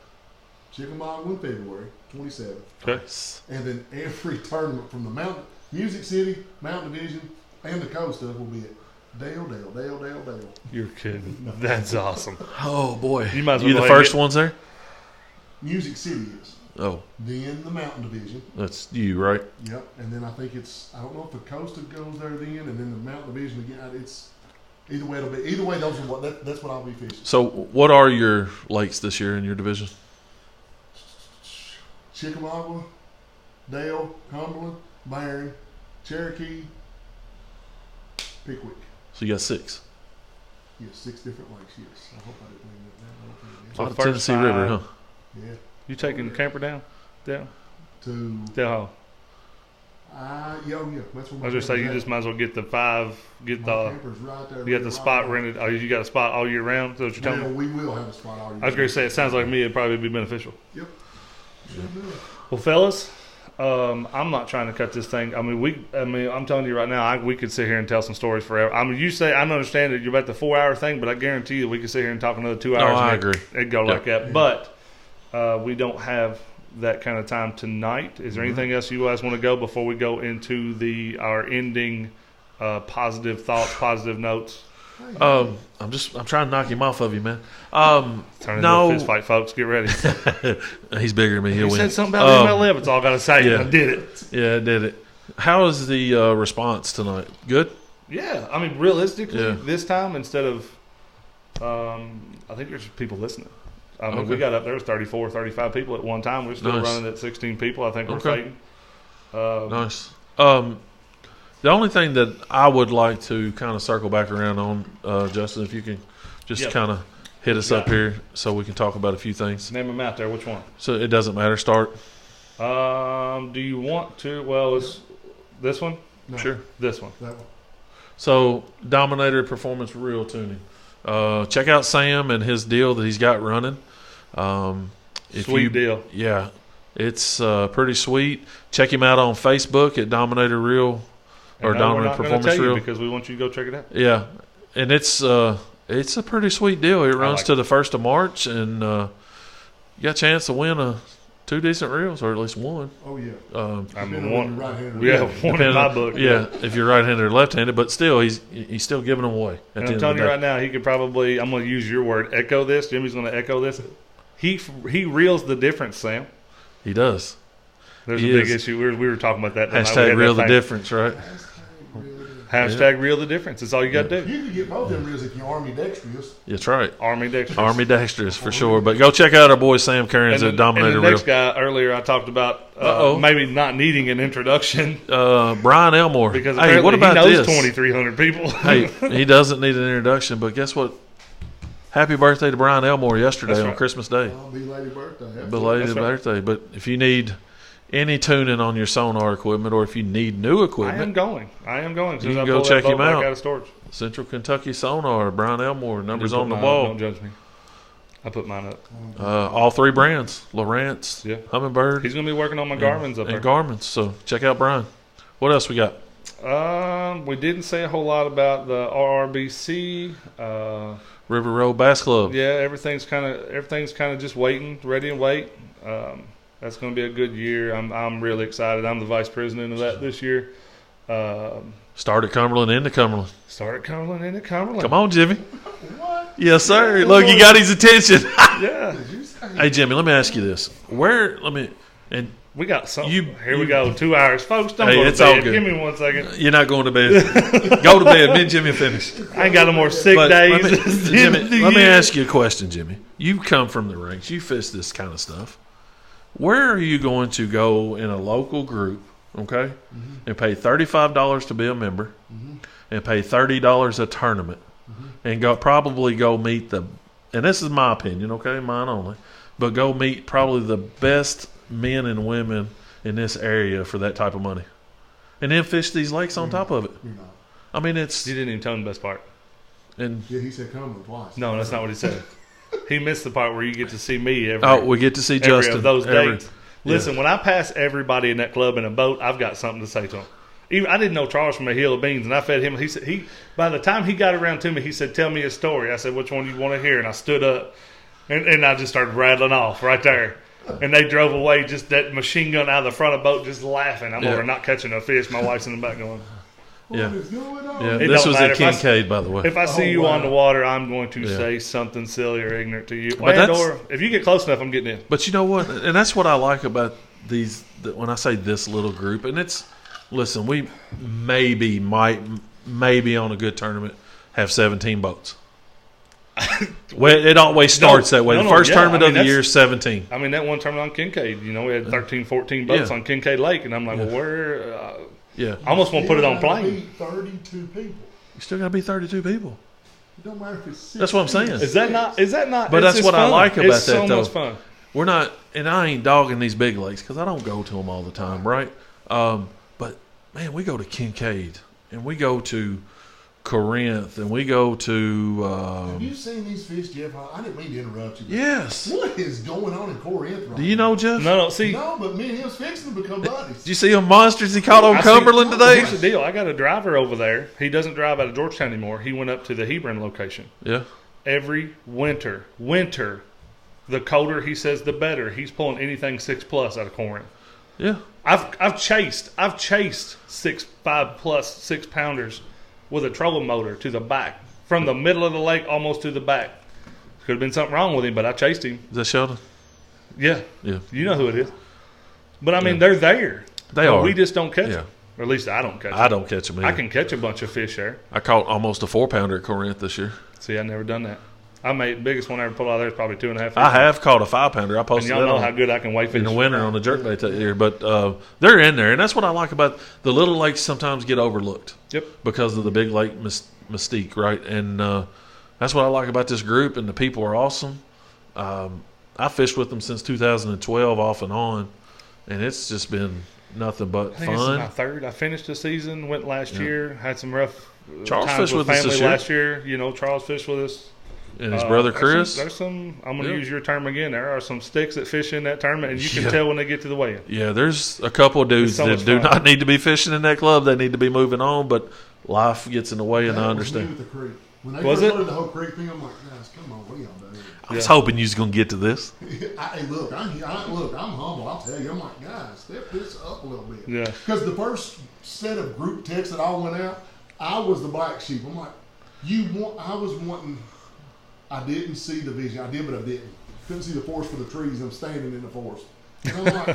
Chickamauga in February 27th. Okay. And then every tournament from the Music City, Mountain Division, and the coast stuff will be at Dale. You're kidding. That's awesome. Oh boy, You might as well you go the ahead and first ones there? Music City is. Oh, Then the Mountain Division. that's you, right? Yep. And then I think I don't know if the Costa goes there then, and then the Mountain Division again. It's either way. Those are that's what I'll be fishing. So, what are your lakes this year in your division? Chickamauga, Dale, Cumberland, Barron, Cherokee, Pickwick. So you got 6. Yes, 6 different lakes. Yes. I hope I didn't leave that So down. On the first Tennessee River, 5. huh? Yeah. You taking the camper down? Down? To Down. yeah. That's what I was just say you just might as well get the 5. Get my the. camper's right there. You got the spot rented. Oh, you got a spot all year round. Is that what you're telling Yeah, me? we will have a spot all year. I was going to say it sounds like me. It'd probably be beneficial. Yep. Sure do. Well, fellas, I'm not trying to cut this thing. I mean, I'm telling you right now, we could sit here and tell some stories forever. I mean, you say I understand that you're about the 4-hour thing, but I guarantee you we could sit here and talk another 2 hours. No, I and agree. It'd go like that. But we don't have that kind of time tonight. Is there anything else you guys want to go before we go into our ending positive thoughts, positive notes? I'm trying to knock him off of you, man. Turn into No. a fist fight, folks. Get ready. He's bigger than me. He'll You win. said something about MLF. It's all I got to say. yeah. I did it. Yeah, I did it. How is the response tonight? Good? Yeah, I mean, realistically, Yeah. this time instead of, I think there's just people listening. I mean, we Okay. got up there was 34, 35 people at one time. We're still Nice. running at 16 people. I think we're Okay. fighting. Nice. The only thing that I would like to kind of circle back around on, Justin, if you can just Yep. kind of hit us up here so we can talk about a few things. Name them out there. Which one? So it doesn't matter. Start. Do you want to? Well, it's this one. No, Sure. This one. that one. So Dominator Performance Reel Tuning. Check out Sam and his deal that he's got running. Sweet deal. Yeah, it's pretty sweet. Check him out on Facebook at Dominator Reel or And no, we're Dominator not gonna Performance tell you Reel. because we want you to go check it out. Yeah, and it's a pretty sweet deal. It runs like to the 1st of March, and you got a chance to win 2 decent reels, or at least one. Oh yeah. I Depending mean, on one. your right-hander. Yeah, one in Depending my on- book. Yeah, if you're right-handed or left-handed, but still, he's still giving them away. At And the I'm end telling of you the right now, he could probably. I'm going to use your word. Echo this. Jimmy's going to echo this. He reels the difference, Sam. He does. There's He a big is. issue. We were talking about that. tonight. We Hashtag had real that the thing. difference, right? Hashtag real the difference. That's all you got to do. You can get both them reels if you army dexterous. That's right. Army Dexter. Army Dexterous for sure. But go check out our boy Sam Cairns at Dominator and the Reel. next guy earlier I talked about Uh-oh. maybe not needing an introduction Brian Elmore. because Hey, apparently what about he knows this? 2,300 people. Hey, he doesn't need an introduction, but guess what? Happy birthday to Brian Elmore yesterday That's on right. Christmas Day. I'll be lady birthday. Absolutely. Belated That's right. birthday. But if you need any tuning on your sonar equipment, or if you need new I am equipment, going. As soon You as can I go pull that check boat him back out. out of storage. Central Kentucky Sonar, Brian Elmore, numbers Just put on the mine up. wall. Don't judge me. I put mine up. All 3 brands, Lowrance, Yeah. Humminbird, He's going to be working on my Garmin's up and there. Garmin's. So check out Brian. What else we got? We didn't say a whole lot about the RRBC. River Road Bass Club. Yeah, everything's kind of just waiting, ready and wait. That's going to be a good year. I'm really excited. I'm the vice president of that this year. Start at Cumberland, into Cumberland. Start at Cumberland, into Cumberland. Come on, Jimmy. Yes, sir. Look, you got his attention. Yeah, Hey, Jimmy, let me ask you this. we got something. You- Here we go. 2 hours, folks. Don't Hey, go to it's all bed. good. Give me 1 second. You're not going to bed. Go to bed. Me and Jimmy finished. I ain't got no more sick But days. let me ask you a question, Jimmy. You come from the ranks. You fish this kind of stuff. Where are you going to go in a local group, okay, and pay $35 to be a member, and pay $30 a tournament, and probably go meet and this is my opinion, okay, mine only, but go meet probably the best men and women in this area for that type of money, and then fish these lakes on top of it. You're not. I mean, it's You didn't even tell him the best part. and Yeah, he said Cumberland twice. No, that's not what he said. He missed the part where you get to see me every we get to see every Justin of those every- dates. Listen, when I pass everybody in that club in a boat, I've got something to say to them. Even I didn't know Charles from a hill of beans, and I fed him. He said by the time he got around to me, he said, "Tell me a story." I said, "Which one do you want to hear?" And I stood up, and I just started rattling off right there. And they drove away, just that machine gun out of the front of the boat, just laughing. I'm Yeah. over not catching a fish. My wife's in the back going, Yeah. What is going on? Yeah, It this don't was matter at if I- Kincaid, by the way. if I see you wow. on the water, I'm going to Yeah. say something silly or ignorant to you. But that's- Or if you get close enough, I'm getting in. But you know what? And that's what I like about when I say this little group. And it's, listen, we maybe on a good tournament have 17 boats. Well, it always starts that way. No, The no, first yeah, tournament I of mean, the year is 17. I mean, that one tournament on Kincaid, we had 13, 14 boats Yeah. on Kincaid Lake. And I'm like, well, where? Yeah. I almost want to put it on Still gotta plane. beat 32 people. You still got to be 32 people. It don't matter if it's 6. That's what I'm saying. Is that not? But it's that's just what I fun. like about it's that, so though. much fun. We're not, and I ain't dogging these big lakes because I don't go to them all the time, right? But man, we go to Kincaid and we go to Corinth and we go to. Have you seen these fish, Jeff? I didn't mean to interrupt you. But Yes. what is going on in Corinth right Do you know, Jeff? No, see, No, but me and him's fixing to become buddies. Did you see them monsters he caught on I see- Cumberland today? here's the deal. I got a driver over there. He doesn't drive out of Georgetown anymore. He went up to the Hebron location. Yeah. Every winter, the colder he says, the better. He's pulling anything 6+ out of Corinth. Yeah. I've chased 5+ 6 pounders with a trolling motor to the back, from the middle of the lake almost to the back. Could have been something wrong with him, but I chased him. Is that Sheldon? Yeah, Yeah. you know who it is. But I mean, Yeah. they're there. They But are. We just don't catch Yeah. them. Or at least I don't catch them. I don't catch them either. I can catch a bunch of fish there. I caught almost a 4-pounder at Corinth this year. See, I've never done that. The biggest one I ever pulled out of there is probably 2.5 I have caught a 5-pounder. I And posted y'all that know on how good I can wait fish. in the winter on the jerkbait that year. But they're in there, and that's what I like about the little lakes. Sometimes get overlooked. Yep. Because of the big lake mystique, right? And that's what I like about this group, and the people are awesome. I fished with them since 2012, off and on, and it's just been nothing but I think this is fun. my third. I finished the season, went last year, had some rough Charles times fished with with us family this year. last year. Charles fished with us. And his brother Chris. There's some I'm going to Yeah. use your term again. There are some sticks that fish in that tournament, and you can Yeah. tell when they get to the weigh-in. Yeah, there's a couple of dudes It's so that much do fun. not need to be fishing in that club. They need to be moving on, but life gets in the way, and That I was understand. me with the creek. When they Was first it? started the whole creek thing, I'm like, guys, come on, what are y'all doing? I was hoping you was going to get to this. Hey, look, I'm humble. I'll tell you. I'm like, guys, step this up a little bit. Yeah. Because the first set of group texts that all went out, I was the black sheep. I'm like, I was wanting. I didn't see the vision. I did, but I didn't. Couldn't see the forest for the trees. I'm standing in the forest. And I'm like,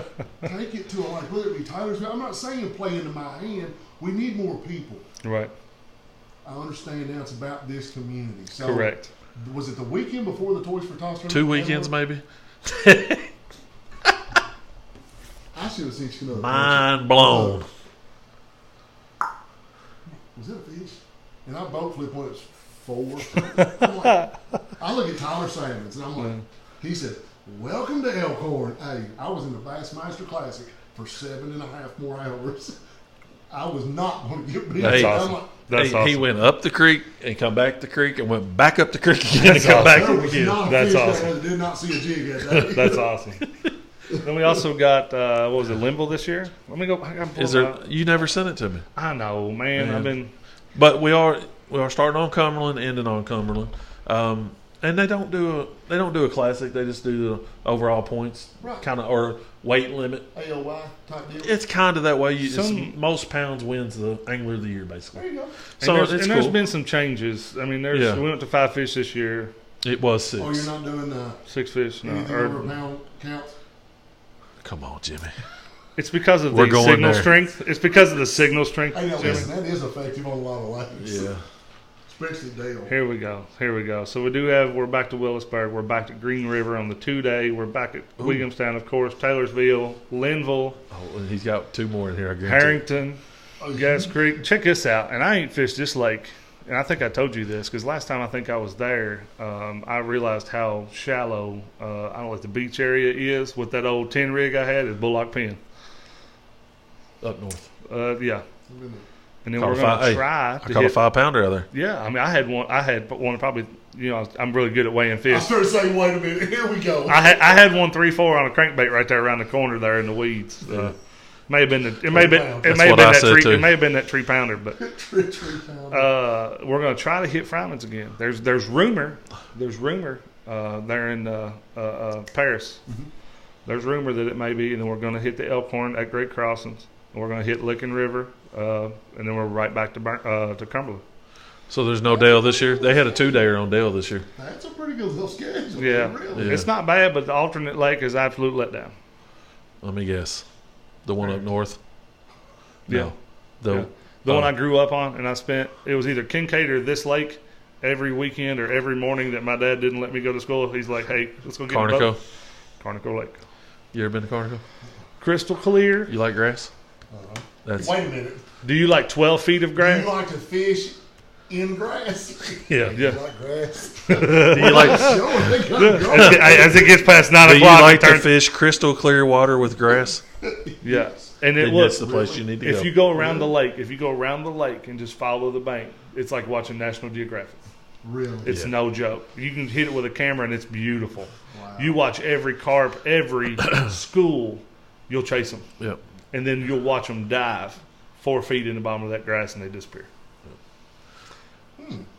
take it to whether it be Tyler's. I'm not saying play into my hand. We need more people. Right. I understand now it's about this community. So Correct. Was it the weekend before the Toys for Tots tournament? 2 weekends, maybe. I should have seen you another Mind blown. Was it a fish? And I boat flip when it's 4. I'm like, I look at Tyler Salmons and I'm like, he said, welcome to Elkhorn. Hey, I was in the Bassmaster Classic for 7.5 more hours. I was not going to get beat. That's awesome. I'm like, That's He awesome. went up the creek and come back the creek and went back up the creek again That's and come awesome. back there up was again. not a That's fish awesome. that did not see a jig that day. That's awesome. Then we also got what was it, Linville this year? Let me go. I gotta pull Is it there? out. You never sent it to me. I know, man. Man. I've been. But we are starting on Cumberland, ending on Cumberland, and they don't do a classic. They just do the overall points, Right. kind of, or weight limit. AOY type deal. It's kind of that way. Some- Most pounds wins the angler of the year, There basically. you go. So and it's there's cool. been some changes. I mean, Yeah. we went to 5 fish this year, It was 6. Oh, you're not doing 6 fish. No, anything over a pound counts? Come on, Jimmy. it's because of We're the going signal there. strength. It's because of the signal strength. Hey, now Jimmy. listen, that is effective on a lot of lakes. Yeah. Especially Dale. Here we go. So we're back to Willisburg. We're back to Green River on the 2-day. We're back at Williamstown, of course, Taylorsville, Linville, Oh, and he's got 2 more in here. I guarantee. Harrington, Gas Creek. Check this out. And I ain't fished this lake. And I think I told you this because last time I think I was there, I realized how shallow, I don't know what the beach area is with that old 10 rig I had at Bullock Pen. Up north. Yeah. And then Caught we're a going five- to try I to caught a hit. 5-pounder out there. Yeah. I mean, I had one probably, I'm really good at weighing I fish. started saying, wait a minute, here we go. I had one 3-4 on a crankbait right there around the corner there in the weeds. May have been that 3 pounder, but Tree pound. we're going to try to hit Fryman's again. There's rumor there in Paris There's rumor that it may be, and then we're going to hit the Elkhorn at Great Crossings. And we're going to hit Licking River, and then we're right back to Cumberland. So there's no Dale this year? They had a 2-dayer on Dale this year. That's a pretty good little schedule. Yeah. Really. Yeah. It's not bad, but the alternate lake is absolute letdown. Let me guess. The one up north? Yeah. No. Yeah. The one I grew up on, and it was either Kincaid or this lake every weekend or every morning that my dad didn't let me go to school. He's like, hey, let's go get a Carnico. boat. Carnico Lake. You ever been to Carnico? Crystal clear. You like grass? That's Wait a minute. Do you like 12 feet of Do grass? you like to fish in grass? Yeah. You like grass? Do you like Sure, they gotta go. As it gets past 9 Do you o'clock, like it to turns. fish crystal clear water with grass? Yeah. And it Then looks. that's the place you need to go. If you go around the lake, and just follow the bank, it's like watching National Geographic. Really? It's no joke. You can hit it with a camera, and it's beautiful. Wow. You watch every carp, every school, you'll chase them. Yep. And then you'll watch them dive 4 feet in the bottom of that grass, and they disappear.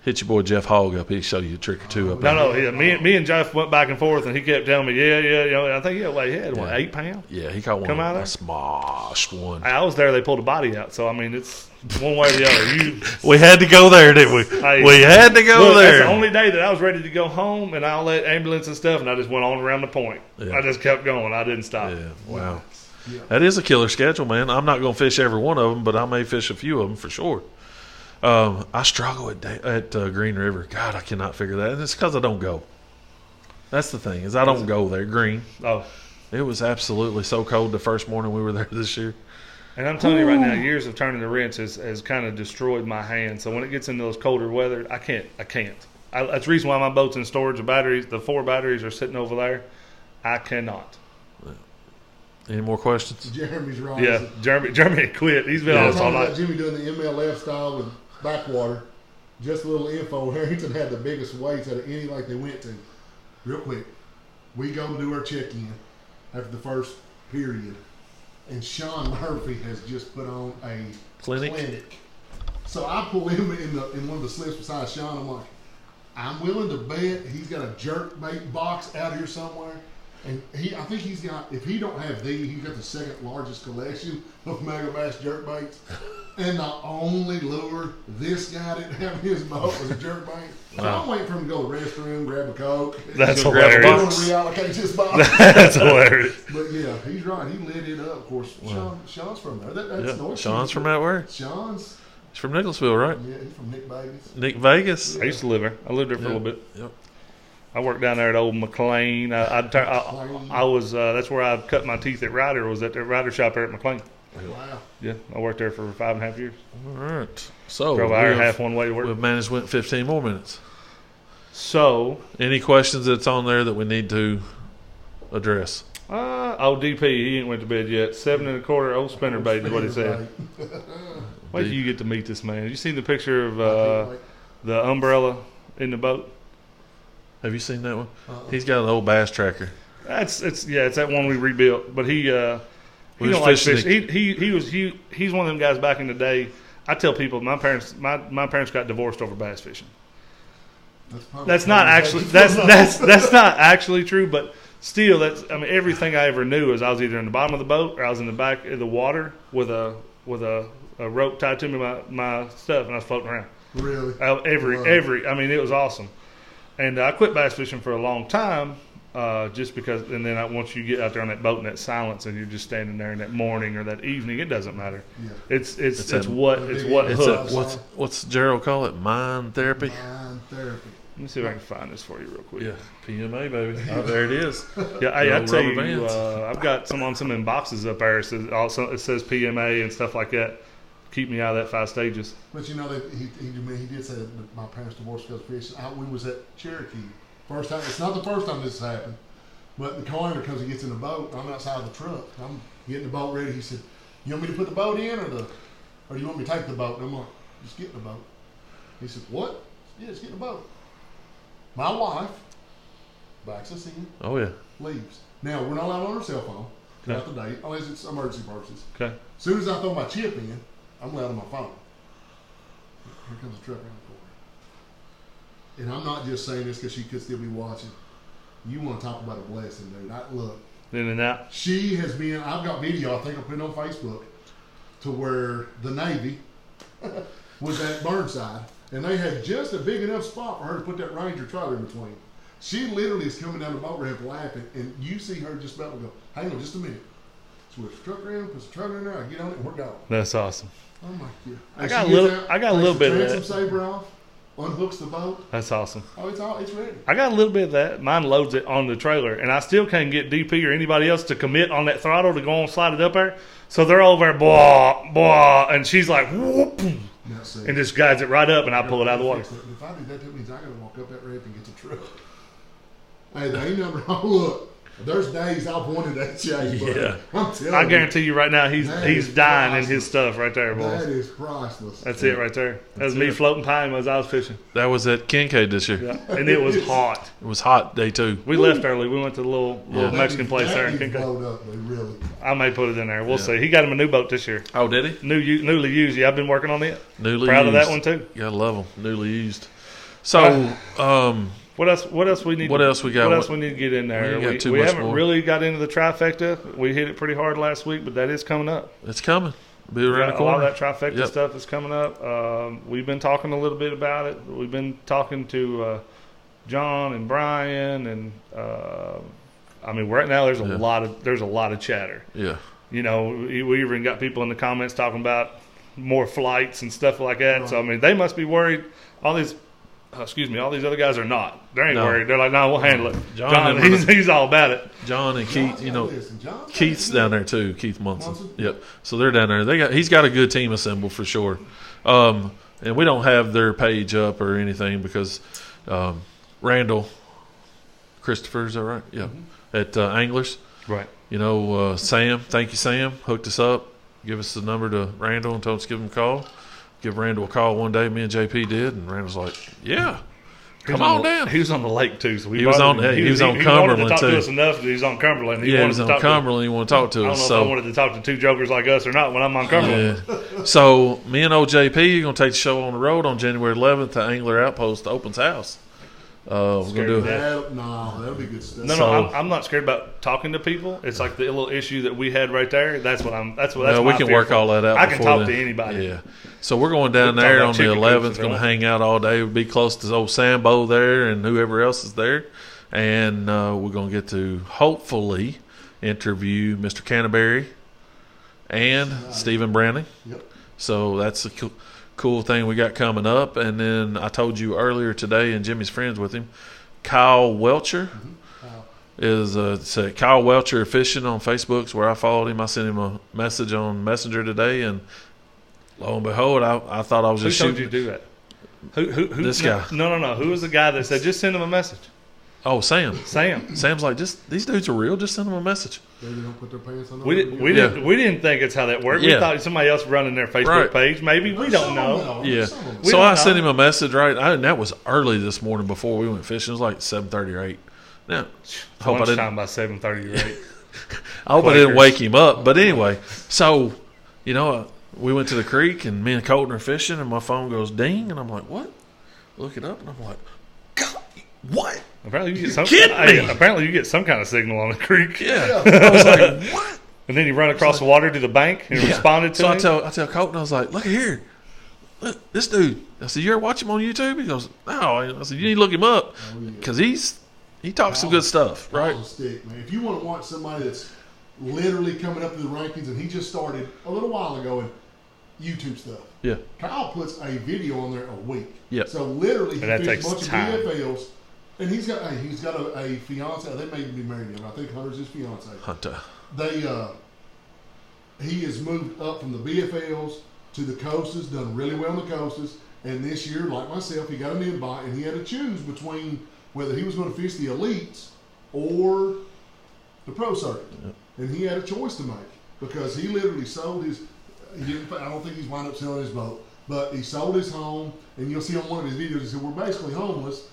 Hit your boy Jeff Hogg up. He'll show you a trick or two up No, there. yeah, me and Jeff went back and forth, and he kept telling me, I think he had, 8 pounds? Yeah, he caught one. Come out there? I smashed one. I was there, they pulled a body out, so, I mean, it's one way or the other. We had to go there, didn't we? Hey, We had to go Look, there. that's the only day that I was ready to go home, and I let ambulance and stuff, and I just went on around the point. Yeah. I just kept going. I didn't stop. Yeah, wow. Yeah. That is a killer schedule, man. I'm not going to fish every one of them, but I may fish a few of them for sure. I struggle at Green River. God, I cannot figure that. And it's because I don't go. That's the thing, is I don't go there. Green. Oh, It was absolutely so cold the first morning we were there this year. and I'm telling you right now, years of turning the wrench has kind of destroyed my hand. So when it gets into those colder weather, I can't. That's the reason why my boat's in storage. The 4 batteries are sitting over there. I cannot. Any more questions? Jeremy's right. Yeah, Jeremy had quit. He's been I on was us all talking about night. Jimmy doing the MLF style with backwater. Just a little info. Harrington had the biggest weights out of any lake they went to. Real quick. We go to do our check-in after the first period. And Sean Murphy has just put on a Clinic? So I pull him in one of the slips beside Sean. I'm like, I'm willing to bet he's got a jerk bait box out here somewhere. And I think he's got, if he don't have he's got the second largest collection of Mega Bass jerk baits. And the only lure this guy didn't have in his boat was a jerk bait. So I'm waiting for him to go to the restroom, grab a Coke. That's Go grab a hilarious. We're going to reallocate his box. That's hilarious. But yeah, he's right. He lit it up. Of course, Sean's from there. That's Yeah. North Sean's from Houston. out where? Sean's, He's from Nicholasville, right? yeah, he's from Nick Vegas. Nick Vegas? I used to live there. I lived there for a little bit. Yep. I worked down there at old McLean. I was that's where I cut my teeth at Ryder. Was at the Ryder shop there at McLean. Wow. Yeah, I worked there for 5.5 years. All right. So, Drove an hour and a half one way to work. we've managed went 15 more minutes. So, Any questions that's on there that we need to address? DP, he ain't went to bed yet. 7 1/4 old spinner bait is what he said. Wait till you get to meet this man. You seen the picture of the umbrella in the boat? Have you seen that one? He's got an old bass tracker. It's that one we rebuilt. But he We don't was like fishing fish. He's one of them guys back in the day. I tell people my parents got divorced over bass fishing. That's not actually that's not actually true, but still everything I ever knew is I was either in the bottom of the boat or I was in the back of the water with a rope tied to me my stuff and I was floating around. Really? It was awesome. And I quit bass fishing for a long time, just because. And then once you get out there on that boat in that silence, and you're just standing there in that morning or that evening, it doesn't matter. Yeah. It's a- what It's hooks. What's Gerald call it? Mind therapy? Mind therapy. Let me see if I can find this for you real quick. Yeah, PMA baby. Oh, there it is. Yeah, I No tell you, rubber bands. I've got some in boxes up there. It says PMA and stuff like that. Keep me out of that 5 stages. But you know that he did say that my parents divorced because of fishing. We was at Cherokee. First time. It's not the first time this has happened. But the coroner comes and gets in the boat. I'm outside the truck. I'm getting the boat ready. He said, "You want me to put the boat in, or do you want me to take the boat?" And I'm like, "Just get in the boat." He said, "What?" "Yeah, just get in the boat." My wife backs us in, Oh yeah. leaves. Now we're not allowed on our cell phone throughout the day, unless it's emergency purposes. Okay. As soon as I throw my chip in, I'm allowed on my phone. Here comes the truck around the corner. And I'm not just saying this because she could still be watching. You want to talk about a blessing, dude. Look, In and out. She has been. I've got video. I think I put it on Facebook to where the Navy was at Burnside, and they had just a big enough spot for her to put that Ranger trailer in between. She literally is coming down the boat ramp laughing, and you see her just about to go, hang on just a minute. Switch the truck around, put the trailer in there, I get on it, and we're going. That's awesome. Oh my God. I got a little bit of that. Transom saver off, unhooks the boat. That's awesome. Oh, it's ready. I got a little bit of that. Mine loads it on the trailer, and I still can't get DP or anybody else to commit on that throttle to go on slide it up there. So they're over there, blah, blah, and she's like, whoop, and just guides it right up, and I pull it out of the water. If I do that means I got to walk up that ramp and get the truck. Hey, the A number, oh, look. There's days I've wanted that chase, but Yeah. I'm telling you. I guarantee you right now he's dying priceless. in his stuff right there, boys. That is priceless. That's it right there. That was me floating pine as I was fishing. That was at Kincaid this year. Yeah. And it was hot. It was hot day 2. We left early. We went to the little Yeah. Mexican place there in That needs Kincaid. blowed up, but really. I may put it in there. We'll Yeah. see. He got him a new boat this year. Oh, did he? Newly used. Yeah, I've been working on it. Newly Proud used. of that one too. You gotta love them. Newly used. So, What else we need? What else we got? What else we need to get in there? We ain't got too We much haven't more. really got into the trifecta. We hit it pretty hard last week, but that is coming up. it's coming. Be around the A lot corner. of that trifecta Yep. stuff is coming up. We've been talking a little bit about it. We've been talking to John and Brian, and I mean, right now there's a lot of chatter. Yeah. You know, we even got people in the comments talking about more flights and stuff like that. So I mean, they must be worried. All these other guys are not. They ain't No. worried. They're like, no, we'll handle it. John and- he's all about it. John and Keith, you know, Listen, John's Keith's got down there too. Keith Munson. Munson? Yep. So they're down there. He's got a good team assembled for sure. And we don't have their page up or anything because Randall Christopher, is that right? Yeah. At Anglers. Right. You know, Sam, thank you, Sam, hooked us up. Give us the number to Randall and told us to give him a call. Give Randall a call one day. Me and JP did, and Randall's like, "Yeah, come on down." He was on the lake too, so He was on Cumberland He wanted to talk too. to us enough that he was on Cumberland. He was on Cumberland. He wanted to talk to I don't us. know if So I wanted to talk to two jokers like us or not when I'm on Cumberland. yeah. So me and old JP are gonna take the show on the road on January 11th to Angler Outpost to Opens House. We're gonna Scared do of that. that'll be good stuff. No, So- I'm not scared about talking to people. It's like the little issue that we had right there. That's what Well, we my can fear work for. all that out. I can before talk then. to anybody. Yeah. So we're going down We'll talk there about on the chicken coops 11th. if Going they to want. hang out all day. We'll be close to old Sambo there and whoever else is there. And we're going to get to hopefully interview Mr. Canterbury and Stephen Browning. Yep. So that's a cool thing we got coming up. And then I told you earlier today, and Jimmy's friends with him, Kyle Welcher is Kyle Welcher Fishing on Facebook. Is where I followed him. I sent him a message on Messenger today, and lo and behold, I thought I was Who just told you shooting. to do that? Who? This no, guy. No. Who was the guy that said just send him a message? Oh, Sam. Sam. Sam's like, these dudes are real. Just send them a message. They don't put their pants on. We didn't think it's how that worked. Yeah. We thought somebody else running their Facebook Right. page. Maybe we don't know. Yeah. Some of them. We So don't I know. sent him a message, right? And that was early this morning before we went fishing. It was like 7:30 or 8. Now, hope I didn't. Lunchtime by 7:30 or 8. I hope I didn't Quakers. wake him up. But anyway, so, you know, we went to the creek and me and Colton are fishing and my phone goes ding and I'm like, what? Look it up and I'm like, God, what? Apparently you get some. kidding me? Apparently you get some kind of signal on the creek. Yeah. I was like, what? And then you run across the water to the bank and responded to So him. I tell Colton, I was like, look here. Look, this dude. I said, you ever watch him on YouTube? He goes, no. I said, you need to look him up because he talks some good stuff, right? Kyle's a stick, man. If you want to watch somebody that's literally coming up to the rankings, and he just started a little while ago in YouTube stuff. Yeah. Kyle puts a video on there a week. Yep. So literally, he And that fished takes a bunch time. of BFLs, and he's got a fiance. They may be married now. I think Hunter's his fiance. Hunter. He has moved up from the BFLs to the coasters, done really well on the coasters, and this year, like myself, he got an invite, and he had to choose between whether he was going to fish the elites or the pro circuit, and he had a choice to make because he literally sold his. I don't think he's wound up selling his boat, but he sold his home, and you'll see on one of his videos, he said, we're basically homeless.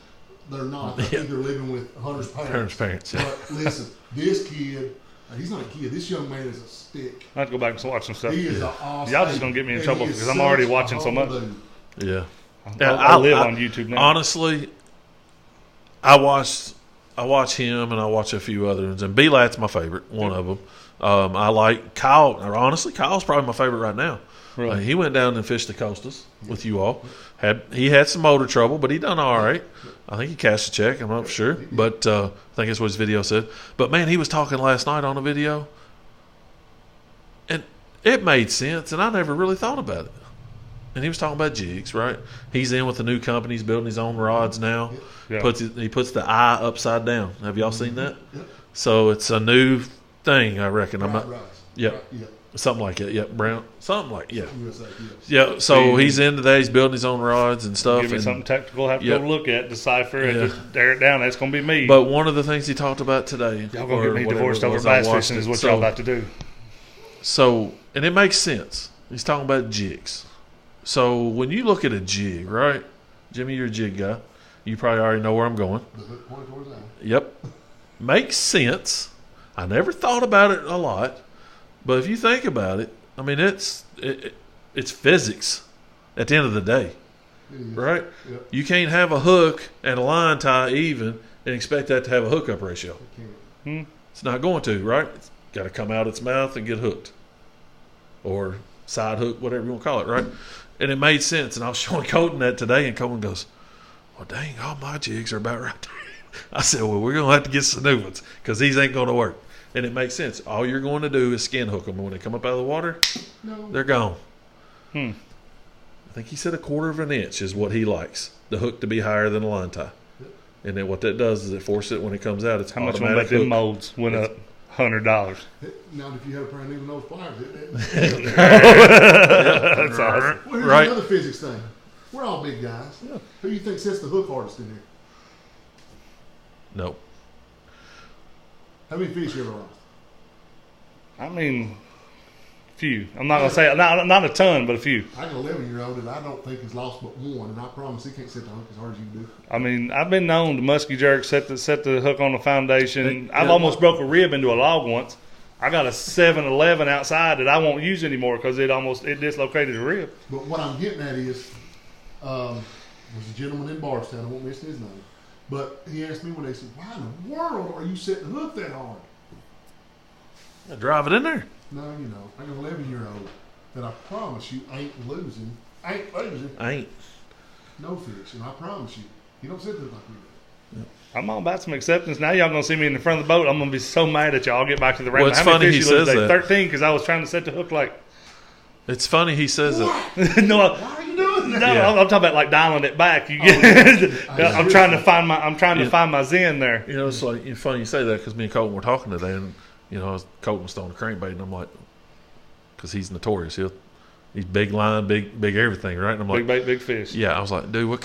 They're not. I think they're living with Hunter's parents. Yeah. But listen, this kid, he's not a kid. This young man is a stick. I have to go back and watch some stuff. He is an awesome. Y'all just gonna get me in and trouble he is because I'm already such watching a so much. humble dude. Yeah. I live on YouTube now. Honestly, I watched watch him and I watch a few other ones, and B-Lat's my favorite, one of them. I like Kyle. Honestly, Kyle's probably my favorite right now. Really? He went down and fished the Costas with you all. He had some motor trouble, but he done all right. I think he cashed a check. I'm not sure, but I think that's what his video said. But man, he was talking last night on a video, and it made sense, and I never really thought about it. And he was talking about jigs, right? He's in with a new company. He's building his own rods now. Yeah. He puts the eye upside down. Have y'all seen that? So it's a new thing, I reckon. I'm not. Yeah. Something like it. Yeah, brown. Something like yeah. So he's into that. He's building his own rods and stuff. Give me something technical. Have to go look at, decipher, and just tear it down. That's going to be me. But one of the things he talked about today, y'all going to get me divorced over bass fishing is what y'all about to do. So, and it makes sense. He's talking about jigs. So when you look at a jig, right, Jimmy, you're a jig guy. You probably already know where I'm going. Yep, makes sense. I never thought about it a lot. But if you think about it, I mean, it's physics at the end of the day, right? Yep. You can't have a hook and a line tie even and expect that to have a hookup ratio. It's not going to, right? It's got to come out its mouth and get hooked, or side hook, whatever you want to call it, right? And it made sense. And I was showing Colton that today, and Colton goes, "Well, dang, all my jigs are about right there." I said, "Well, we're going to have to get some new ones because these ain't going to work." And it makes sense. All you're going to do is skin hook them. And when they come up out of the water, they're gone. I think he said 1/4 of an inch is what he likes. The hook to be higher than a line tie. And then what that does is it forces it when it comes out. It's how much on them molds went up? $100. Now, if you had a pair of needle nose pliers, that's awesome. Well, here's another physics thing. We're all big guys. Who do you think sets the hook hardest in here? Nope. How many fish you ever lost? I mean, few. I'm not going to say, not a ton, but a few. I got an 11-year-old that I don't think has lost but one, and I promise he can't set the hook as hard as you do. I mean, I've been known to musky jerk, set the hook on the foundation. I've almost broke a rib into a log once. I got a 7-11 outside that I won't use anymore because it dislocated the rib. But what I'm getting at is, there's a gentleman in Barstown, I won't mention his name, but he asked me one day, he said, "Why in the world are you setting the hook that hard?" Drive it in there. No, you know, I got an 11-year-old that I promise you ain't losing. Ain't. No fish, and I promise you, he don't set the hook like we do. I'm all about some acceptance. Now y'all going to see me in the front of the boat. I'm going to be so mad at y'all. I'll get back to the round. Well, it's funny he says that. 13 because I was trying to set the hook like. It's funny he says that. No, why are you doing that? No, yeah. I'm talking about like dialing it back. You get, I'm trying to find my zen there. You know, it's like it's funny you say that because me and Colton were talking today, and you know, Colton was throwing a crankbait, and I'm like, because he's notorious, he's big line, big everything, right? And I'm like, big bait, big fish. Yeah, I was like, dude,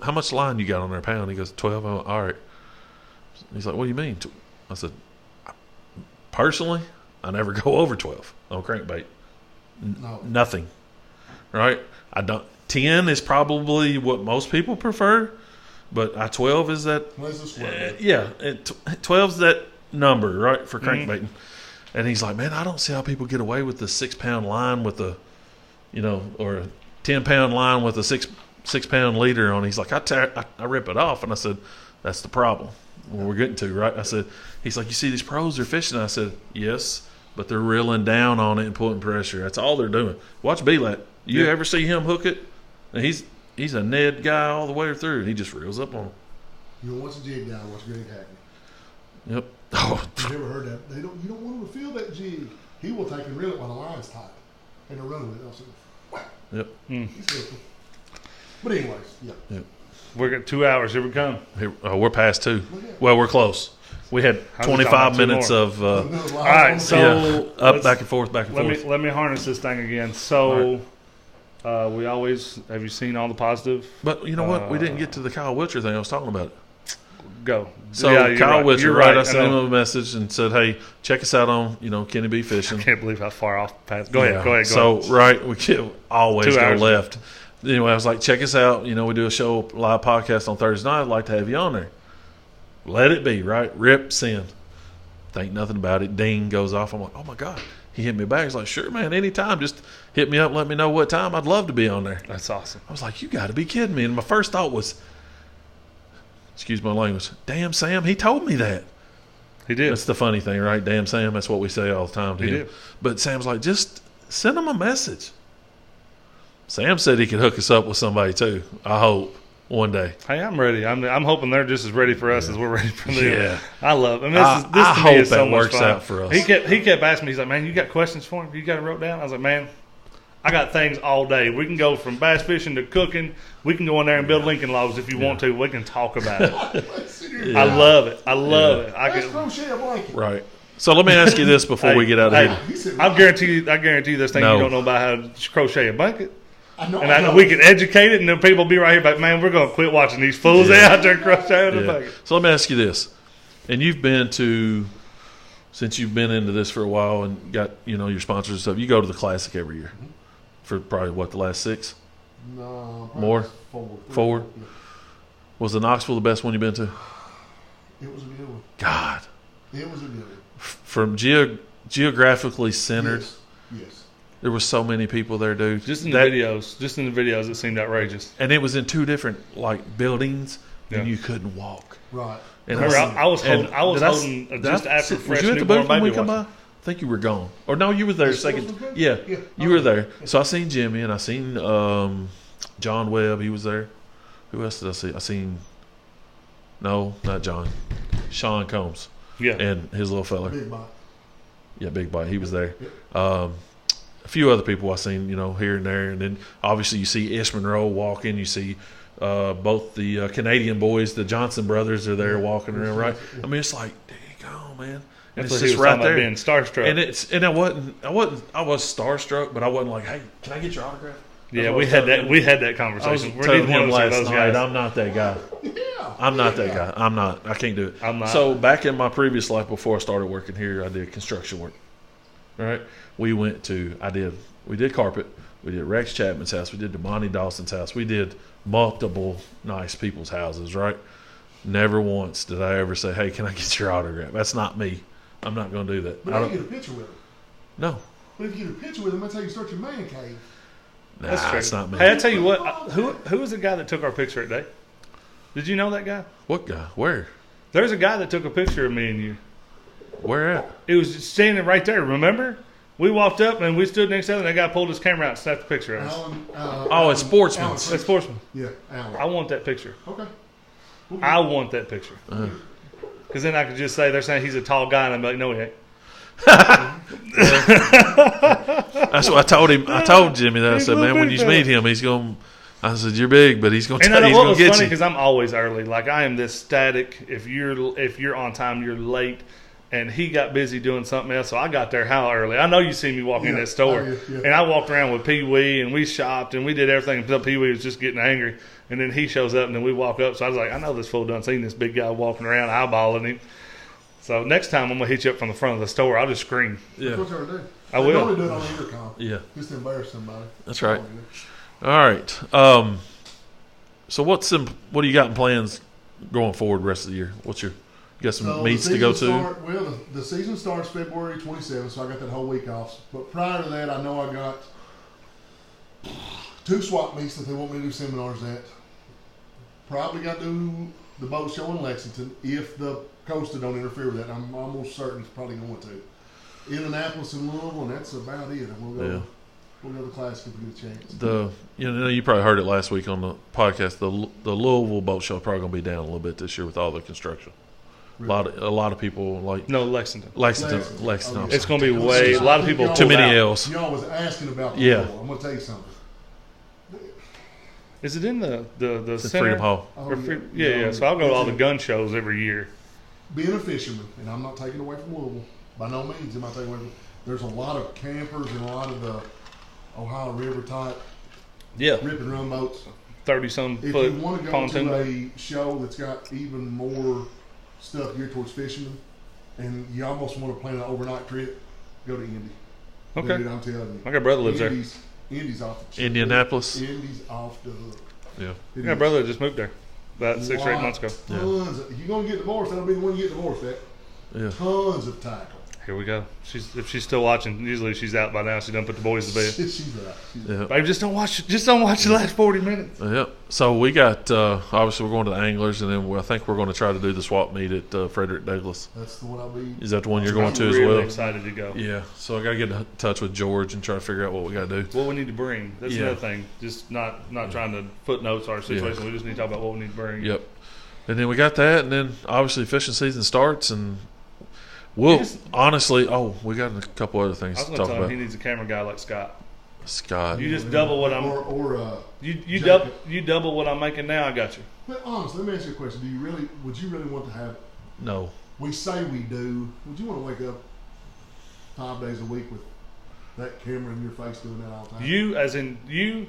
how much line you got on there a pound? He goes 12. I'm like, all right. He's like, what do you mean? I said, personally, I never go over 12 on crankbait. No. Nothing. Right? I don't. 10 is probably what most people prefer, but 12 is that. Yeah, 12 is that number, right, for crankbaiting. And he's like, man, I don't see how people get away with the 6-pound line with the, you know, or a 10-pound line with a 6-pound leader on. He's like, I rip it off, and I said, that's the problem. What we're getting to, right? I said, he's like, you see these pros are fishing. I said, yes. But they're reeling down on it and putting pressure. That's all they're doing. Watch B-Lat. You ever see him hook it? And he's a Ned guy all the way through. He just reels up on it. You know, watch a jig guy, watch Greg Hackney. Yep. Oh. You've never heard that? You don't want him to feel that jig. He will take and reel it when the line's tight. And they'll run with it. Also, yep. He's hooking. But anyways, Yep. We're at 2 hours. Here we come. We're past 2. Well, we're close. We had 25 minutes of. all right, so back and forth. Let me harness this thing again. So, we always have you seen all the positive? But you know what? We didn't get to the Kyle Wilcher thing. I was talking about it. Go. So Kyle Wilcher, right? I sent him a message and said, "Hey, check us out on Kenny B Fishing." I can't believe how far off past. Go ahead. So right, we can always go left. Anyway, I was like, check us out. You know, we do a show, live podcast on Thursday night. I'd like to have you on there. Let it be, right? Rip, send. Think nothing about it. Ding goes off. I'm like, oh, my God. He hit me back. He's like, sure, man, anytime. Just hit me up, let me know what time. I'd love to be on there. That's awesome. I was like, you got to be kidding me. And my first thought was, excuse my language, damn Sam, he told me that. He did. That's the funny thing, right? Damn Sam, that's what we say all the time to He him. did. But Sam's like, just send him a message. Sam said he could hook us up with somebody too, I hope, one day. Hey, I'm ready. I'm hoping they're just as ready for us as we're ready for them. Yeah. I love it. I mean, I this to me hope is so that much works fun. out for us. He kept asking me, he's like, man, you got questions for him? You got it wrote down? I was like, man, I got things all day. We can go from bass fishing to cooking. We can go in there and build Lincoln logs if you want to. We can talk about it. Yeah. I love it. I love it. Let's crochet a blanket. Right. So let me ask you this before we get out of here. He said, I guarantee you there's things No. you don't know about how to crochet a blanket. I know. And I know we can educate it, and then people will be right here like, man, we're going to quit watching these fools out there crocheting a Yeah. blanket. So let me ask you this. And you've been to, since you've been into this for a while and got, your sponsors and stuff, you go to the Classic every year for probably, the last 6? No, probably More? 4. 4? Yeah. Was the Knoxville the best one you've been to? It was a good one. God. It was a good one. From geographically centered, Yes. there were so many people there, dude. Just in the videos, it seemed outrageous. And it was in 2 different, buildings, and Yeah. you couldn't walk. Right. And Remember, I was and holding did just I- after was fresh you at the newborn booth when we baby come by? watching. I think you were gone. Or no, you were there This second. was good? Yeah, Yeah. you were there. So I seen Jimmy and I seen John Webb. He was there. Who else did I see? I seen, no, not John. Sean Combs Yeah. and his little fella. Big bite. Yeah, Big Bite. He was there. A few other people I seen, here and there. And then obviously you see Ish Monroe walking. You see both the Canadian boys, the Johnson brothers, are there walking around, right? I mean, it's like, dang on, man. And That's it's what he just was right talking about there. being starstruck. And I was starstruck, but I wasn't like, hey, can I get your autograph? Yeah, That's what we I was had telling that. We had that I was conversation. We're telling neither one him of us are last those night, guys. I'm not that guy. Yeah. I'm not that guy. I'm not. I can't do it. I'm not. So back in my previous life before I started working here, I did construction work. All right. We did carpet. We did Rex Chapman's house. We did Damani Dawson's house. We did multiple nice people's houses, right? Never once did I ever say, hey, can I get your autograph? That's not me. I'm not going to do that. But I get a picture with him. No. But if you get a picture with him, that's how you start your man cave. Nah, That's true. it's not me. Hey, I tell you what. Who was the guy that took our picture today? Did you know that guy? What guy? Where? There's a guy that took a picture of me and you. Where at? It was just standing right there. Remember? We walked up and we stood next to him, and that guy pulled his camera out and snapped a picture of us. Alan, It's Sportsman. Alan, That's sportsman. Yeah, Alan. I want that picture. Okay. I want that picture. Because then I could just say they're saying he's a tall guy, and I'm like, no, he ain't. That's what I told him. I told Jimmy that. I He's said, a little man, when big you fella. meet him, he's going to, I said, you're big, but he's going And I know to what was get funny you. because I'm always early. Like I am this static. If you're on time, you're late. And he got busy doing something else, so I got there how early? I know you see me walk in that store, yeah. and I walked around with Pee Wee, and we shopped, and we did everything until Pee Wee was just getting angry. And then he shows up, and then we walk up. So I was like, I know this fool done seen this big guy walking around eyeballing him. So next time I'm gonna hit you up from the front of the store. I'll just scream. Yeah. That's what I do. I will. Don't do it on the intercom. Yeah. Just to embarrass somebody. That's right. All right. So what do you got in plans going forward the rest of the year? You got some So meets the to go season to? Well, the season starts February 27th, so I got that whole week off. But prior to that, I know I got 2 swap meets that they want me to do seminars at. Probably got to do the boat show in Lexington if the Costa don't interfere with that. I'm almost certain it's probably going to. Indianapolis and Louisville, and that's about it. And we'll go. Yeah. We'll go to the Classic if we get a chance. You probably heard it last week on the podcast. The Louisville boat show probably going to be down a little bit this year with all the construction. A lot of people like No, Lexington. Lexington. Oh, It's going to be way. A lot of people. Too pulled many out. L's. Y'all was asking about the Yeah. Louisville. I'm going to tell you something. Is it in the It's center? Freedom Hall. Oh, Or yeah. So I'll go to all the gun shows every year. Being a fisherman, and I'm not taking away from Louisville. By no means am I taking away from. There's a lot of campers and a lot of the Ohio River type Yeah. rip and run boats. 30-some If foot you want to go pontoon. to a show that's got even more stuff geared towards fishermen, and you almost want to plan an overnight trip, go to Indy. Okay. Dude, I'm telling you. My brother lives there. Indy's off the Indianapolis. Indy's off the hook. Yeah. It My is. brother just moved there about 6 or 8 months ago. Tons. If you're going to get divorced, that'll be the one you get divorced at. Yeah. Tons of tackle. Here we go. If she's still watching, usually she's out by now. She done put the boys to bed. She's out. Yeah. Babe, just don't watch the last 40 minutes. Yep. So we got obviously we're going to the Anglers, and then I think we're going to try to do the swap meet at Frederick Douglass. That's the one I'll be. Is that the one you're going to I'm as really well? excited to go. Yeah. So I got to get in touch with George and try to figure out what we got to do. What we need to bring. That's Yeah. another thing. Just not trying to footnotes our situation. We just need to talk about what we need to bring. Yep. And then we got that, and then obviously fishing season starts, and we'll honestly. Oh, we got a couple other things I was to going to talk tell him about. he needs a camera guy like Scott. Scott. You just double what I'm. You double what I'm making now. I got you. But honestly, let me ask you a question. Would you really want to have, No. we say we do, would you want to wake up 5 days a week with that camera in your face doing that all the time? You, as in you.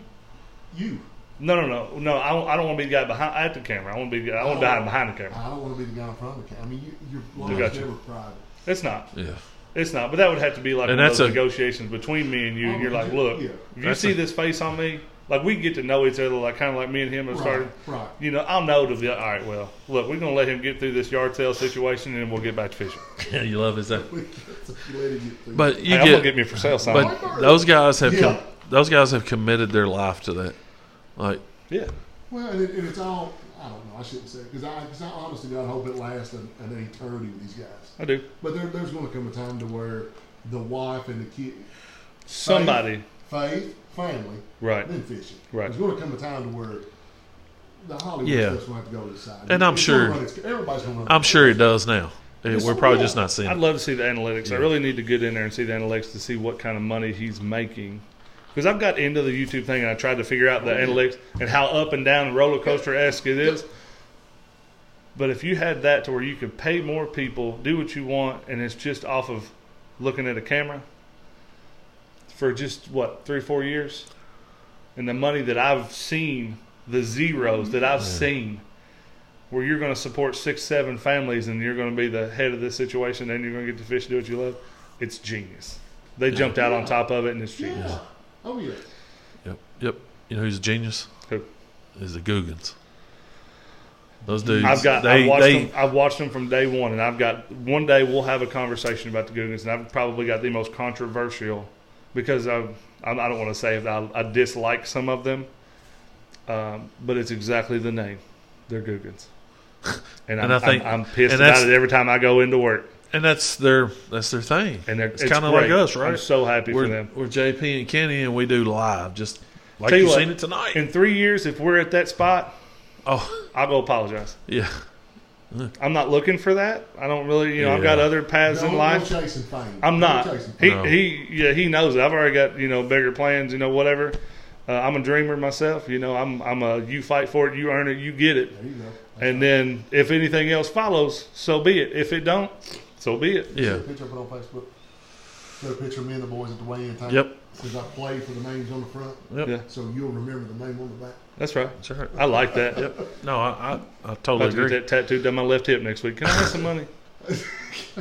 You. No. I don't want to be the guy at the camera. I want to be behind the camera. I don't want to be the guy in front of the camera. I mean, your I life's got you. never private. It's not. Yeah. It's not. But that would have to be like And one of that's those a- negotiations between me and you. And you're like, look, Yeah. if you That's see a- this face on me, like we get to know each other, like kind of like me and him have started. Right. You know, I'll know to be all right. Well, look, we're gonna let him get through this yard sale situation, and then we'll get back to fishing. Yeah, you love his that. But But you Hey, I'm gonna get. get me a for sale sign. But those guys have Yeah. those guys have committed their life to that. Like, Yeah. well, and it's all, I don't know, I shouldn't say it, because I honestly, God, hope it lasts an eternity with these guys. I do. But there's going to come a time to where the wife and the kid, Somebody. faith, family, Right. then fishing. Right. There's going to come a time to where the Hollywood Yeah. stuff's going to have to go to the side. And I'm It's sure- gonna run everybody's going to run. I'm sure it does now. Yes, We're it probably will. just not seeing I'd it. love to see the analytics. I Yeah. really need to get in there and see the analytics to see what kind of money he's making. Because I've got into the YouTube thing and I tried to figure out the analytics and how up and down and roller coaster esque it is. But if you had that to where you could pay more people, do what you want, and it's just off of looking at a camera for just 3 or 4 years, and the money that I've seen, the zeros that I've seen, where you're going to support 6, 7 families and you're going to be the head of this situation and you're going to get to fish and do what you love, it's genius. They jumped out on top of it and it's genius. Yeah. Oh, yeah. Yep. You know who's a genius? Who? Is the Googans. Those dudes. I've watched them from day one, and I've got one day we'll have a conversation about the Googans, and I've probably got the most controversial because I don't want to say it, I dislike some of them, but it's exactly the name. They're Googans, and I think- I'm pissed and about that's- it every time I go into work. And that's their thing. And it's kind of like great. us, right? I'm so happy for them. We're JP and Kenny, and we do live, just like Tell you you've what, seen it tonight. In 3 years, if we're at that spot, Oh, I'll go apologize. yeah. I'm not looking for that. I don't really, I've got Yeah. other paths in No life. chasing fame. I'm No not. chasing fame. He knows it. I've already got bigger plans. Whatever. I'm a dreamer myself. I'm a you fight for it, you earn it, you get it. There you go. And then if anything else follows, so be it. If it don't, so be it. Yeah. See a picture I put on Facebook. Got a picture of me and the boys at the weigh-in time. Yep. Since I played for the names on the front, Yep. Yeah, so you'll remember the name on the back. that's right. That's right. I like that. Yep. No, I totally About to agree. get that tattooed down my left hip next week. Can I have some money?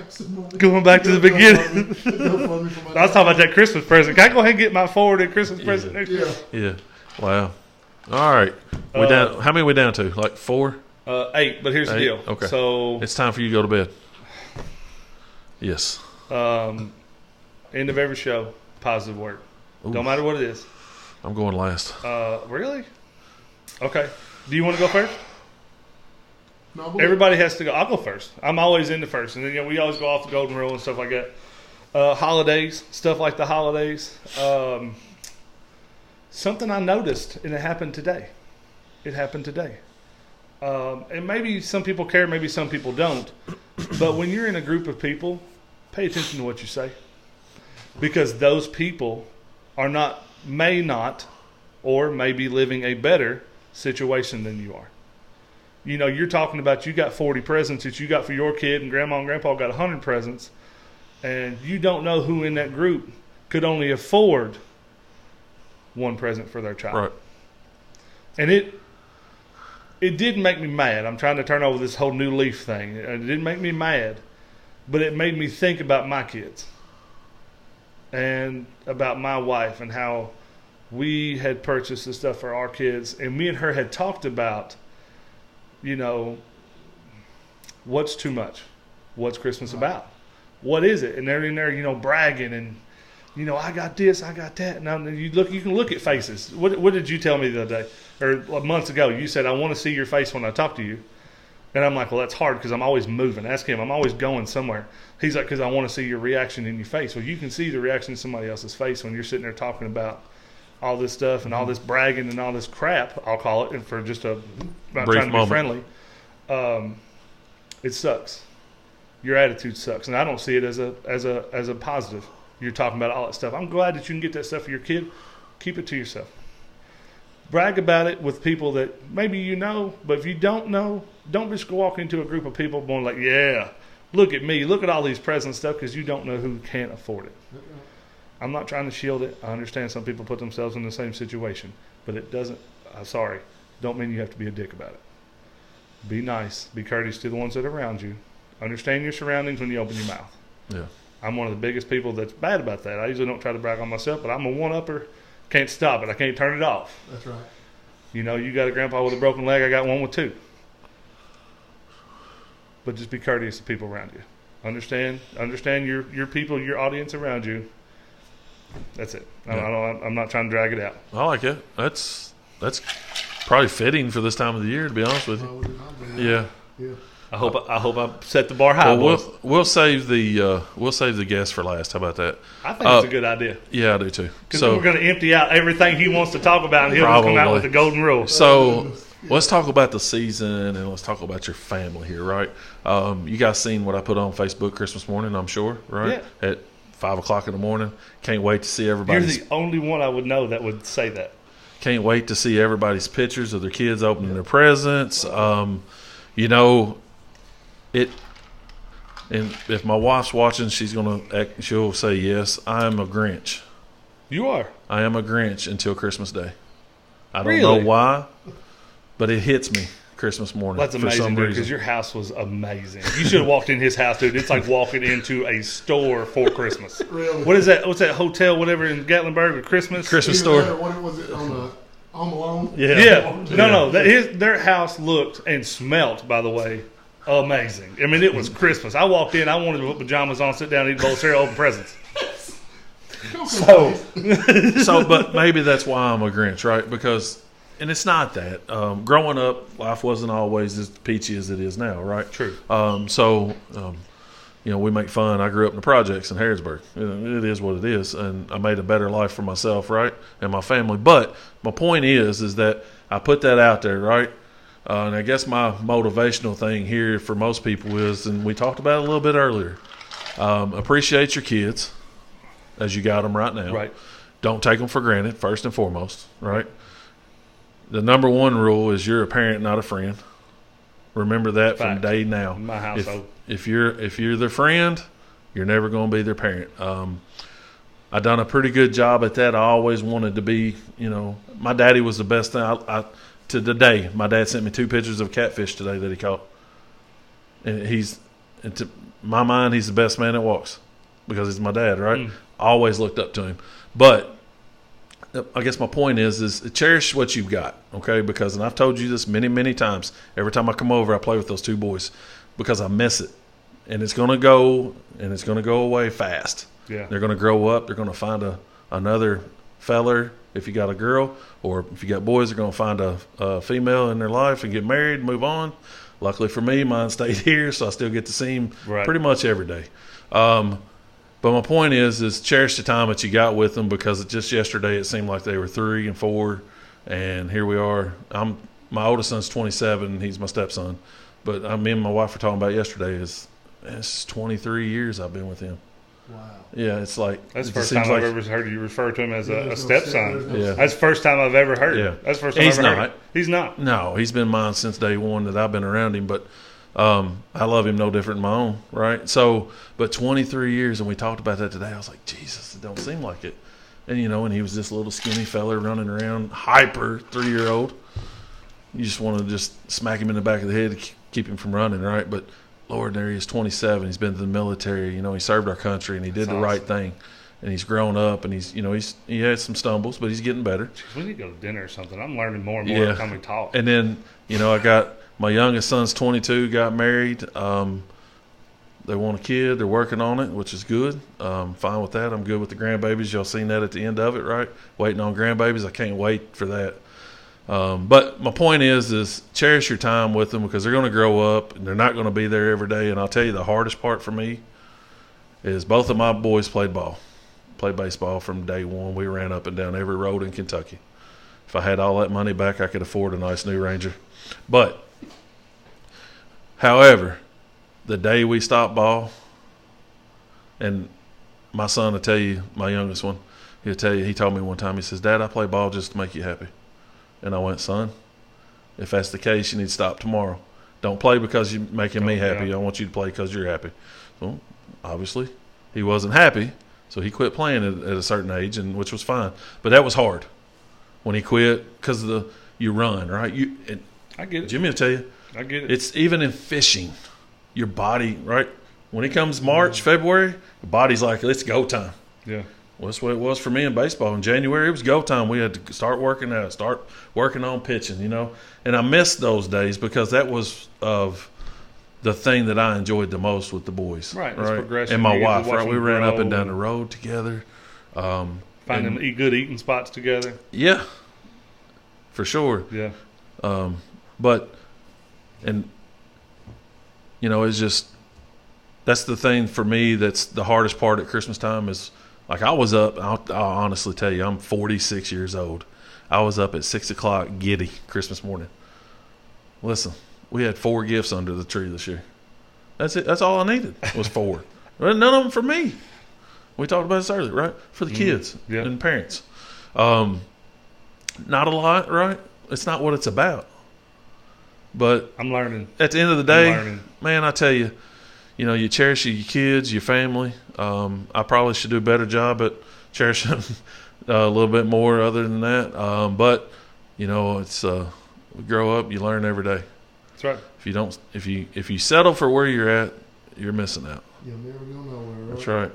Some money. Going back to the beginning. GoFundMe for my I was talking about that Christmas present. Can I go ahead and get my forwarded Christmas present next week? Yeah. Yeah. Wow. All right. We down. How many we down to? Like 4? 8, but here's the 8? deal. Okay. So It's time for you to go to bed. Yes. end of every show, positive word. Ooh. Don't matter what it is. I'm going last. Really? Okay. Do you want to go first? No, but Everybody has to go. I'll go first. I'm always in the first. And then we always go off the golden rule and stuff like that. Holidays, stuff like the holidays. Something I noticed, and it happened today. And maybe some people care, maybe some people don't. But when you're in a group of people, pay attention to what you say. Because those people may not, or may be living a better situation than you are. You're talking about you got 40 presents that you got for your kid, and grandma and grandpa got 100 presents, and you don't know who in that group could only afford one present for their child. Right. And it did make me mad. I'm trying to turn over this whole new leaf thing. It didn't make me mad, but it made me think about my kids and about my wife and how we had purchased the stuff for our kids, and me and her had talked about, what's too much? What's Christmas about? what is it? And they're in there, bragging and, I got this, I got that. Now you can look at faces. What did you tell me the other day or months ago? You said, I want to see your face when I talk to you. And I'm like, well, that's hard because I'm always moving. Ask him. I'm always going somewhere. He's like, because I want to see your reaction in your face. Well, you can see the reaction in somebody else's face when you're sitting there talking about all this stuff and all this bragging and all this crap, I'll call it, and for just not brief trying to be friendly. It sucks. Your attitude sucks, and I don't see it as a positive. You're talking about all that stuff. I'm glad that you can get that stuff for your kid. Keep it to yourself. Brag about it with people that maybe you know, but if you don't know, don't just go walk into a group of people going like, yeah, look at me, look at all these presents stuff, because you don't know who can't afford it. I'm not trying to shield it. I understand some people put themselves in the same situation, but it doesn't, don't mean you have to be a dick about it. Be nice. Be courteous to the ones that are around you. Understand your surroundings when you open your mouth. Yeah. I'm one of the biggest people that's bad about that. I usually don't try to brag on myself, but I'm a one-upper. Can't stop it. I can't turn it off. That's right. You got a grandpa with a broken leg. I got one with two. But just be courteous to people around you. Understand your people, your audience around you. That's it. Yeah. I'm not trying to drag it out. I like it. That's probably fitting for this time of the year, to be honest with you. Yeah. I hope I set the bar high. Well, we'll save the guest for last. How about that? I think it's a good idea. Yeah, I do too. Because we're going to empty out everything he wants to talk about, and he'll just come out with the golden rule. So let's talk about the season, and let's talk about your family here, right? You guys seen what I put on Facebook Christmas morning, I'm sure, right? Yeah. At 5:00 in the morning. Can't wait to see everybody. You're the only one I would know that would say that. Can't wait to see everybody's pictures of their kids opening their presents. And if my wife's watching, she'll say yes. I am a Grinch. You are. I am a Grinch until Christmas Day. I don't Really? know why, but it hits me Christmas morning. That's for amazing, some dude, reason. because your house was amazing. You should have walked in his house, dude. It's like walking into a store for Christmas. Really? What is that? What's that hotel, whatever, in Gatlinburg or Christmas? Christmas Even store. there, what was it on Malone? Yeah. No. Their house looked and smelt, by the way, amazing. I mean, it was Christmas. I walked in, I wanted to put pajamas on, sit down, eat a bowl of cereal, open presents. But maybe that's why I'm a Grinch, right? Because, and it's not that. Growing up, life wasn't always as peachy as it is now, right? True. We make fun. I grew up in the projects in Harrisburg. It is what it is, and I made a better life for myself, right, and my family. But my point is that I put that out there, right? And I guess my motivational thing here for most people is, and we talked about it a little bit earlier, appreciate your kids as you got them right now. Right. Don't take them for granted, first and foremost, right? The number one rule is you're a parent, not a friend. Remember that from day now. In my household. If you're their friend, you're never going to be their parent. I done a pretty good job at that. I always wanted to be, my daddy was the best thing. To the day, my dad sent me 2 pictures of catfish today that he caught. And to my mind, he's the best man that walks because he's my dad, right? I always looked up to him. But I guess my point is cherish what you've got, okay? Because, and I've told you this many, many times, every time I come over, I play with those 2 boys because I miss it. And it's going to go away fast. Yeah. They're going to grow up. They're going to find another feller if you got a girl, or if you got boys, they're going to find a female in their life and get married, move on. Luckily for me, mine stayed here, so I still get to see him pretty much every day. But my point is cherish the time that you got with them, because just yesterday it seemed like they were 3 and 4, and here we are. My oldest son's 27, he's my stepson. But me and my wife were talking about yesterday it's 23 years I've been with him. Wow. Yeah, it's like that's the first time I've ever heard you refer to him as a stepson. Yeah, that's the first time I've ever heard. Yeah, that's the first time I've ever heard. He's not. No, he's been mine since day one that I've been around him. But I love him no different than my own, right? So, but 23 years, and we talked about that today. I was like, Jesus, it don't seem like it. And and he was this little skinny fella running around, hyper 3-year-old. You just want to just smack him in the back of the head to keep him from running, right? But Lord, there he is, 27. He's been to the military. He served our country, and he did the right thing. And he's grown up, and he had some stumbles, but he's getting better. We need to go to dinner or something. I'm learning more and more every time we talk. And then, I got my youngest son's 22, got married. The They want a kid. They're working on it, which is good. Fine with that. I'm good with the grandbabies. Y'all seen that at the end of it, right? Waiting on grandbabies. I can't wait for that. But my point is cherish your time with them because they're going to grow up and they're not going to be there every day. And I'll tell you the hardest part for me is both of my boys played baseball from day one. We ran up and down every road in Kentucky. If I had all that money back, I could afford a nice new Ranger. But, however, the day we stopped ball, and my son will tell you, my youngest one, he'll tell you, he told me one time, he says, Dad, I play ball just to make you happy. And I went, son, if that's the case, you need to stop tomorrow. Don't play because you're making me happy. Yeah. I want you to play because you're happy. Well, obviously, he wasn't happy, so he quit playing at a certain age, and which was fine. But that was hard when he quit because you run, right? I get it. Jimmy will tell you. I get it. It's even in fishing. Your body, right? When it comes March, February, the body's like, it's go time. Yeah. Well, that's what it was for me in baseball. In January, it was go time. We had to start working out, start working on pitching, And I missed those days because that was of the thing that I enjoyed the most with the boys. Right. It's progression. And my You get to wife, watch right? them We ran up and grow down the road together. Find them good eating spots together. Yeah, for sure. Yeah. It's just that's the thing for me that's the hardest part at Christmas time is like I was up, I'll honestly tell you, I'm 46 years old. I was up at 6 o'clock giddy Christmas morning. Listen, we had 4 gifts under the tree this year. That's it. That's all I needed was 4. None of them for me. We talked about this earlier, right? For the kids and parents. Not a lot, right? It's not what it's about. But I'm learning. At the end of the day, man, I tell you, you cherish your kids, your family. I probably should do a better job at cherishing a little bit more other than that. But, it's we grow up, you learn every day. That's right. If you settle for where you're at, you're missing out. You'll never go nowhere, right? That's right.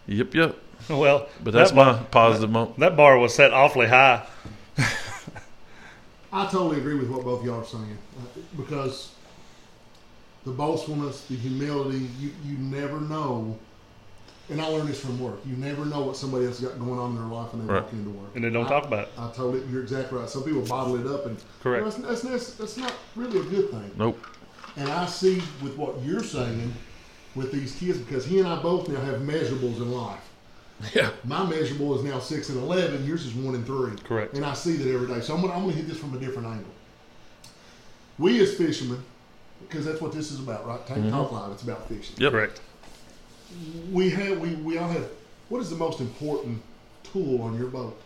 Yep. Well, but that's my positive moment. That bar was set awfully high. I totally agree with what both y'all are saying because the boastfulness, the humility, you never know. And I learned this from work. You never know what somebody else got going on in their life when they walk into work. And they don't talk about it. I totally, you're exactly right. Some people bottle it up, and correct. That's not really a good thing. Nope. And I see with what you're saying with these kids because he and I both now have measurables in life. Yeah. My measurable is now 6 and 11. Yours is 1 and 3. Correct. And I see that every day. So I'm gonna hit this from a different angle. We as fishermen, because that's what this is about, right? Talk live. It's about fishing. Yep. Correct. We all have. What is the most important tool on your boat?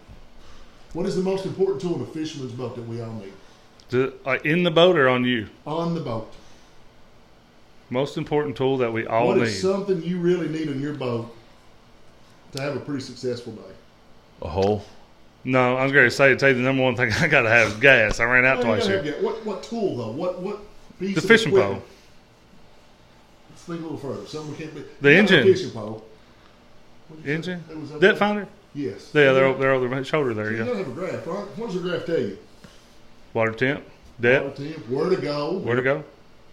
What is the most important tool in a fisherman's boat that we all need? In the boat or on you? On the boat. Most important tool that we all need. What is something you really need on your boat to have a pretty successful day? A hole. No, I was going to say the number one thing I got to have is gas. I ran out twice here. What tool though? What piece? The of fishing equipment? pole. Let's think a little further. Something we can't be. The engine. Fishing pole. Engine. Depth finder. Yes. Yeah, they're over the shoulder there. So you Yeah. gotta have a graph, right? What does the graph tell you? Water temp. Depth. Water temp, where to go. Where to go.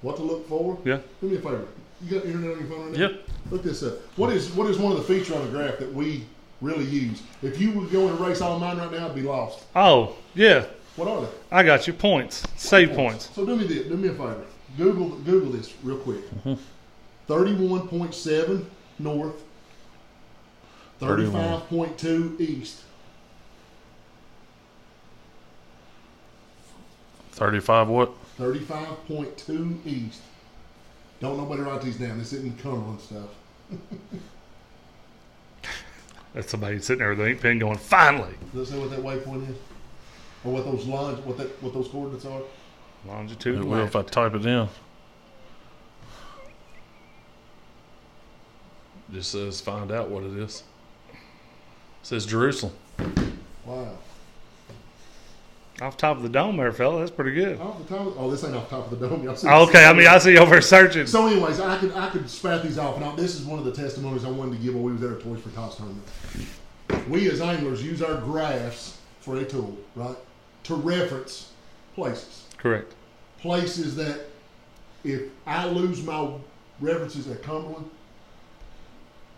What to look for. Yeah. Do me a favor. You got internet on your phone right now? Yep. Look this up. What is one of the features on the graph that we really use? If you would go in a race all mine right now, I'd be lost. Oh, yeah. What are they? I got you. Points. Save points. So do me a favor. Google this real quick. 31.7 north. 35.2 east. 35 what? 35.2 east. Don't nobody write these down. This isn't Cumberland stuff. That's somebody sitting there with an ink pen going, finally. Does it say what that waypoint is? Or what those lines, what those coordinates are? Longitude. It will if I type it in. Just says find out what it is. It says Jerusalem. Wow. Off top of the dome there, fella. That's pretty good. Off the top. Oh, this ain't off top of the dome. Y'all see Okay, I see you over searching. So, anyways, I could spat these off. Now, this is one of the testimonies I wanted to give when we was at our Toys for Tots tournament. We as anglers use our graphs for a tool, right, to reference places. Correct. Places that if I lose my references at Cumberland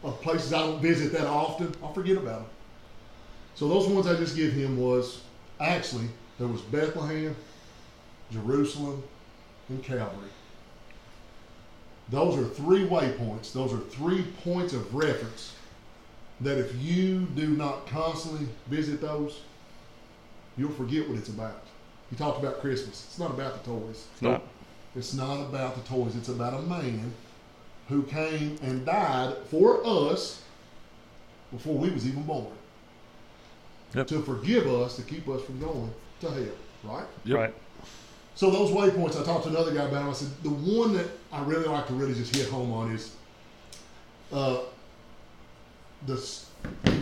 of places I don't visit that often, I'll forget about them. So those ones I just give him was, actually, there was Bethlehem, Jerusalem, and Calvary. Those are 3 waypoints. Those are 3 points of reference that if you do not constantly visit those, you'll forget what it's about. You talked about Christmas. It's not about the toys. Nope. It's not about the toys. It's about a man who came and died for us before we was even born. Yep. To forgive us, to keep us from going to hell, right? Yep. Right. So those waypoints, I talked to another guy about them. I said, the one that I really like to really just hit home on is you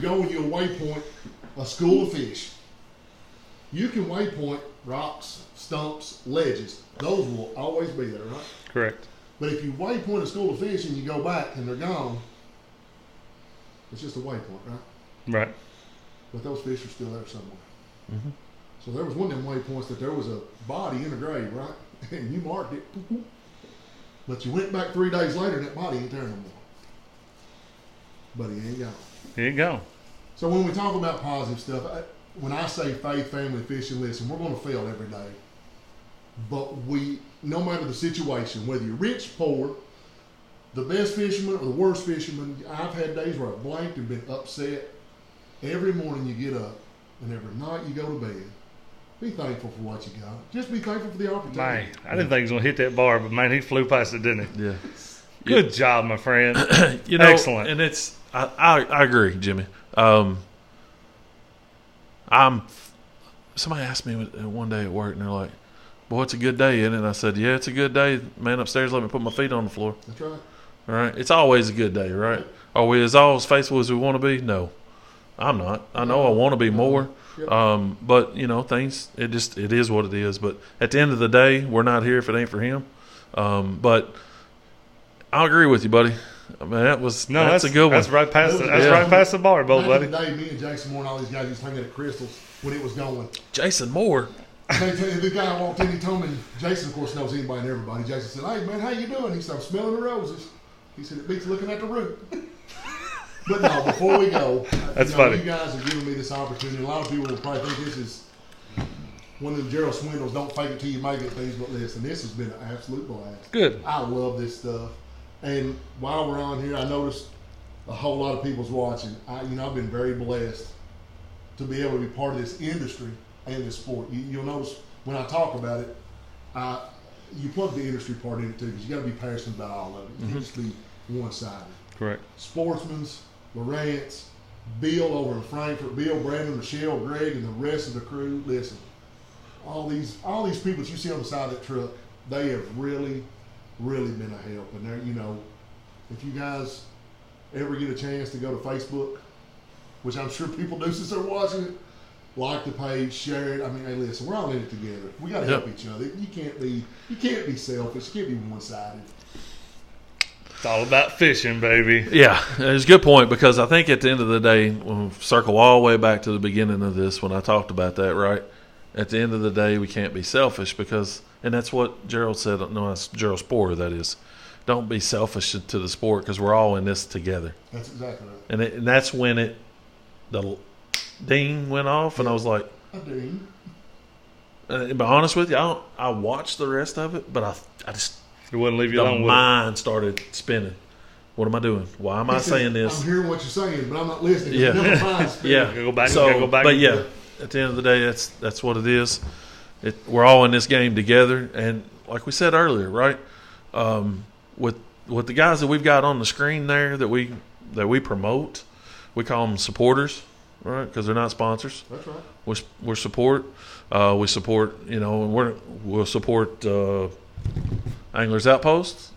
go and you'll waypoint a school of fish. You can waypoint rocks, stumps, ledges. Those will always be there, right? Correct. But if you waypoint a school of fish and you go back and they're gone, it's just a waypoint, right? Right. But those fish are still there somewhere. Mm-hmm. So there was one of them waypoints that there was a body in a grave, right? And you marked it. But you went back 3 days later and that body ain't there no more. But he ain't gone. Here you go. So when we talk about positive stuff, when I say faith, family, fishing, listen, we're going to fail every day. But no matter the situation, whether you're rich, poor, the best fisherman or the worst fisherman, I've had days where I've blanked and been upset. Every morning you get up and every night you go to bed. Be thankful for what you got. Just be thankful for the opportunity. Man, I didn't think he was going to hit that bar, but man, he flew past it, didn't he? Yeah. Good job, my friend. Excellent. And it's I agree, Jimmy. Somebody asked me one day at work, and they're like, "Boy, it's a good day, isn't it?" And I said, "Yeah, it's a good day. Man upstairs let me put my feet on the floor." That's right. All right, it's always a good day, right? Are we as faithful as we want to be? No, I'm not. I know I want to be more. Yep. But things. It is what it is. But at the end of the day, we're not here if it ain't for Him. But I agree with you, buddy. I mean, that's a good one. That's right past Yeah. right past the bar, Bo, buddy. Today, me and Jason Moore and all these guys used to hang at Crystals when it was going. Jason Moore. The guy walked in, he told me, Jason, of course, knows anybody and everybody. Jason said, "Hey, man, how you doing?" He said, "I'm smelling the roses." He said, "It beats looking at the root." But no, before we go, That's funny. You guys are giving me this opportunity. A lot of people will probably think this is one of them Gerald Swindles, don't fake it till you make it things, but listen, this has been an absolute blast. Good. I love this stuff. And while we're on here, I noticed a whole lot of people's watching. I've been very blessed to be able to be part of this industry and this sport. You'll notice when I talk about it, you plug the industry part in it too, because you got to be passionate about all of it. You can't just be one-sided. Correct. Sportsman's, Lawrence, Bill over in Frankfurt, Bill, Brandon, Michelle, Greg, and the rest of the crew. Listen, all these people that you see on the side of that truck, they have really, really been a help. And they're, if you guys ever get a chance to go to Facebook, which I'm sure people do since they're watching it, like the page, share it. I mean, hey, listen, we're all in it together. We got to help each other. You can't be selfish. You can't be one-sided. It's all about fishing, baby. Yeah, it's a good point, because I think at the end of the day, when we circle all the way back to the beginning of this, when I talked about that, right? At the end of the day, we can't be selfish and that's what Gerald said. No, that's Gerald Sporer, that is. Don't be selfish to the sport, because we're all in this together. That's exactly right. And that's when the ding went off, and I was like, A ding. to be honest with you, I watched the rest of it, but I just, It wouldn't leave you the alone with it. mind started spinning. What am I doing? Why am I saying this? I'm hearing what you're saying, but I'm not listening. Yeah. Never mind. Yeah. Gotta go back. So, gotta go back. but yeah, at the end of the day, that's what it is. We're all in this game together, and like we said earlier, right? With the guys that we've got on the screen there that we promote, we call them supporters, right? Because they're not sponsors. That's right. We support. We support. And we'll support Anglers Outpost.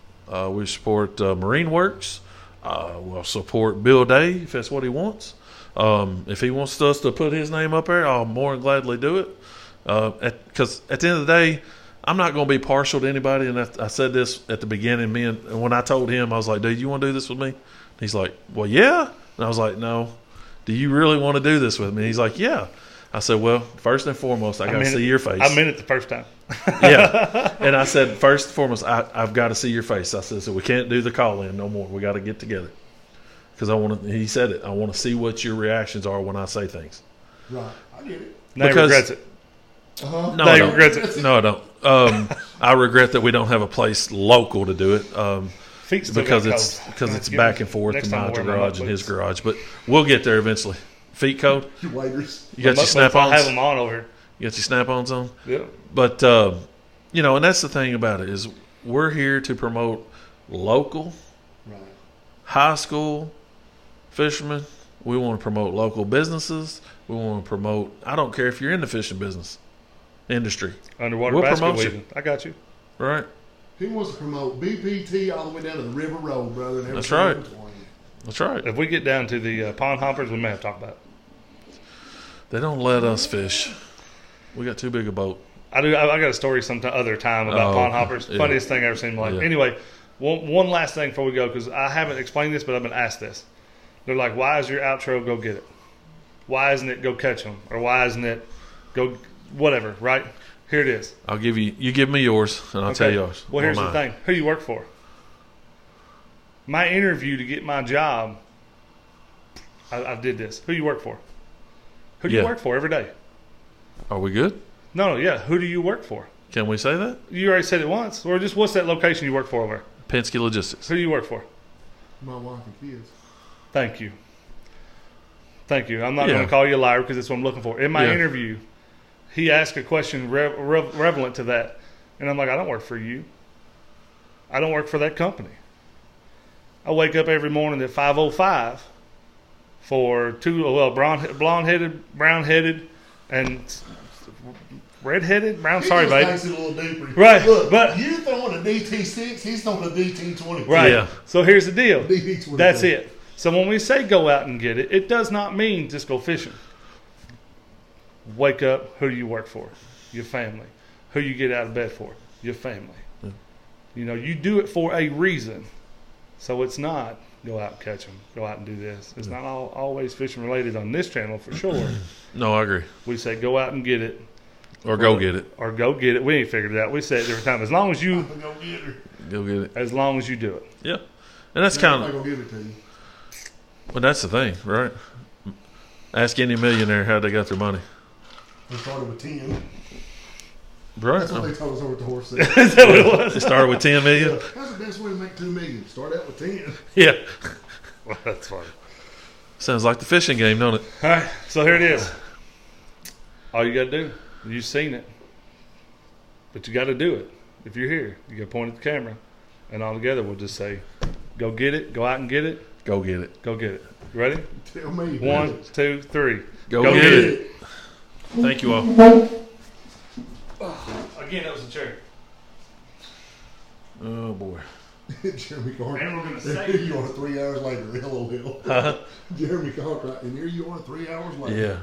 We support Marine Works. We'll support Bill Day if that's what he wants. If he wants us to put his name up there, I'll more than gladly do it. Because at the end of the day, I'm not going to be partial to anybody. And I said this at the beginning. And when I told him, I was like, "Dude, you want to do this with me?" And he's like, "Well, yeah." And I was like, "No. Do you really want to do this with me?" And he's like, "Yeah." I said, well, first and foremost, I got to see your face. I meant it the first time. Yeah. And I said, first and foremost, I've got to see your face. I said, so we can't do the call-in no more. We got to get together. Because he said it, I want to see what your reactions are when I say things. Right. I get it. Now he regrets it. Uh-huh. No, Now I he don't. regrets it. No, I don't. I regret that we don't have a place local to do it. Feet still Because got it's cold. because it's Get back me- and forth next to time my I'll wear my garage and boots. his garage. But we'll get there eventually. Feet cold? You waiters. You got your I have snap-ons? them on over here. You got your snap-ons on? Yeah. But, and that's the thing about it is we're here to promote local, Right. high school fishermen. We want to promote local businesses. We want to promote, I don't care if you're in the fishing business industry, Underwater We'll basket promote you. weaving. I got you. right? He wants to promote BPT all the way down to the River Road, brother. And That's everything right. in between. That's right. If we get down to the pond hoppers, we may have to talk about it. They don't let us fish. We got too big a boat. I do. I got a story other time about Oh, pond hoppers. yeah. Funniest thing I ever seen in my life. Yeah. Anyway, one last thing before we go, because I haven't explained this, but I've been asked this. They're like, why is your outro go get it? Why isn't it go catch them? Or why isn't it go whatever, right? Here it is. I'll give you give me yours, and I'll tell you yours. Well, or here's the mine. thing. Who you work for? My interview to get my job, I did this. Who you work for? Who do you Yeah. work for every day? Are we good? No, yeah. Who do you work for? Can we say that? You already said it once. Or just what's that location you work for over? Penske Logistics. Who do you work for? My wife and kids. Thank you. Thank you. I'm not Yeah. going to call you a liar because that's what I'm looking for. In my Yeah. interview, he asked a question relevant to that. And I'm like, I don't work for you. I don't work for that company. I wake up every morning at 5:05 for blonde-headed, brown-headed, and red-headed, brown. He Sorry, just baby. takes it a little deeper. Right, Look, but- you throwing a DT6, he's throwing a DT20. Right. Yeah. So here's the deal. DT20. That's it. So when we say go out and get it, it does not mean just go fishing. Wake up. Who do you work for? Your family. Who you get out of bed for? Your family. Yeah. You do it for a reason. So it's not go out and catch them. Go out and do this. It's not always fishing related on this channel for sure. No, I agree. We say go out and get it. Or go get it. Or go get it. We ain't figured it out. We say it every time. As long as you Go get her. Go get it. as long as you do it. Yeah. And that's I'm kind not of, gonna give it to you. but that's the thing, right? Ask any millionaire how they got their money. They started with 10. Right. That's what they told us over at the horse sale. Is that what it was? It started with 10 million. How's the best way to make $2 million? Start out with 10. Yeah. Well, that's funny. Sounds like the fishing game, don't it? All right, so here it is. All you got to do, you've seen it, but you got to do it. If you're here, you got to point at the camera, and all together we'll just say, "Go get it, go out and get it, Go get it. go get it." You ready? Tell me. 1, 2, 3. Go, Go get, get it. Thank you all. Again, that was a chair. Oh boy. Jeremy Carter. And we're gonna Here say you are 3 hours later. LOL. Jeremy Carter. And here you are 3 hours later. Yeah.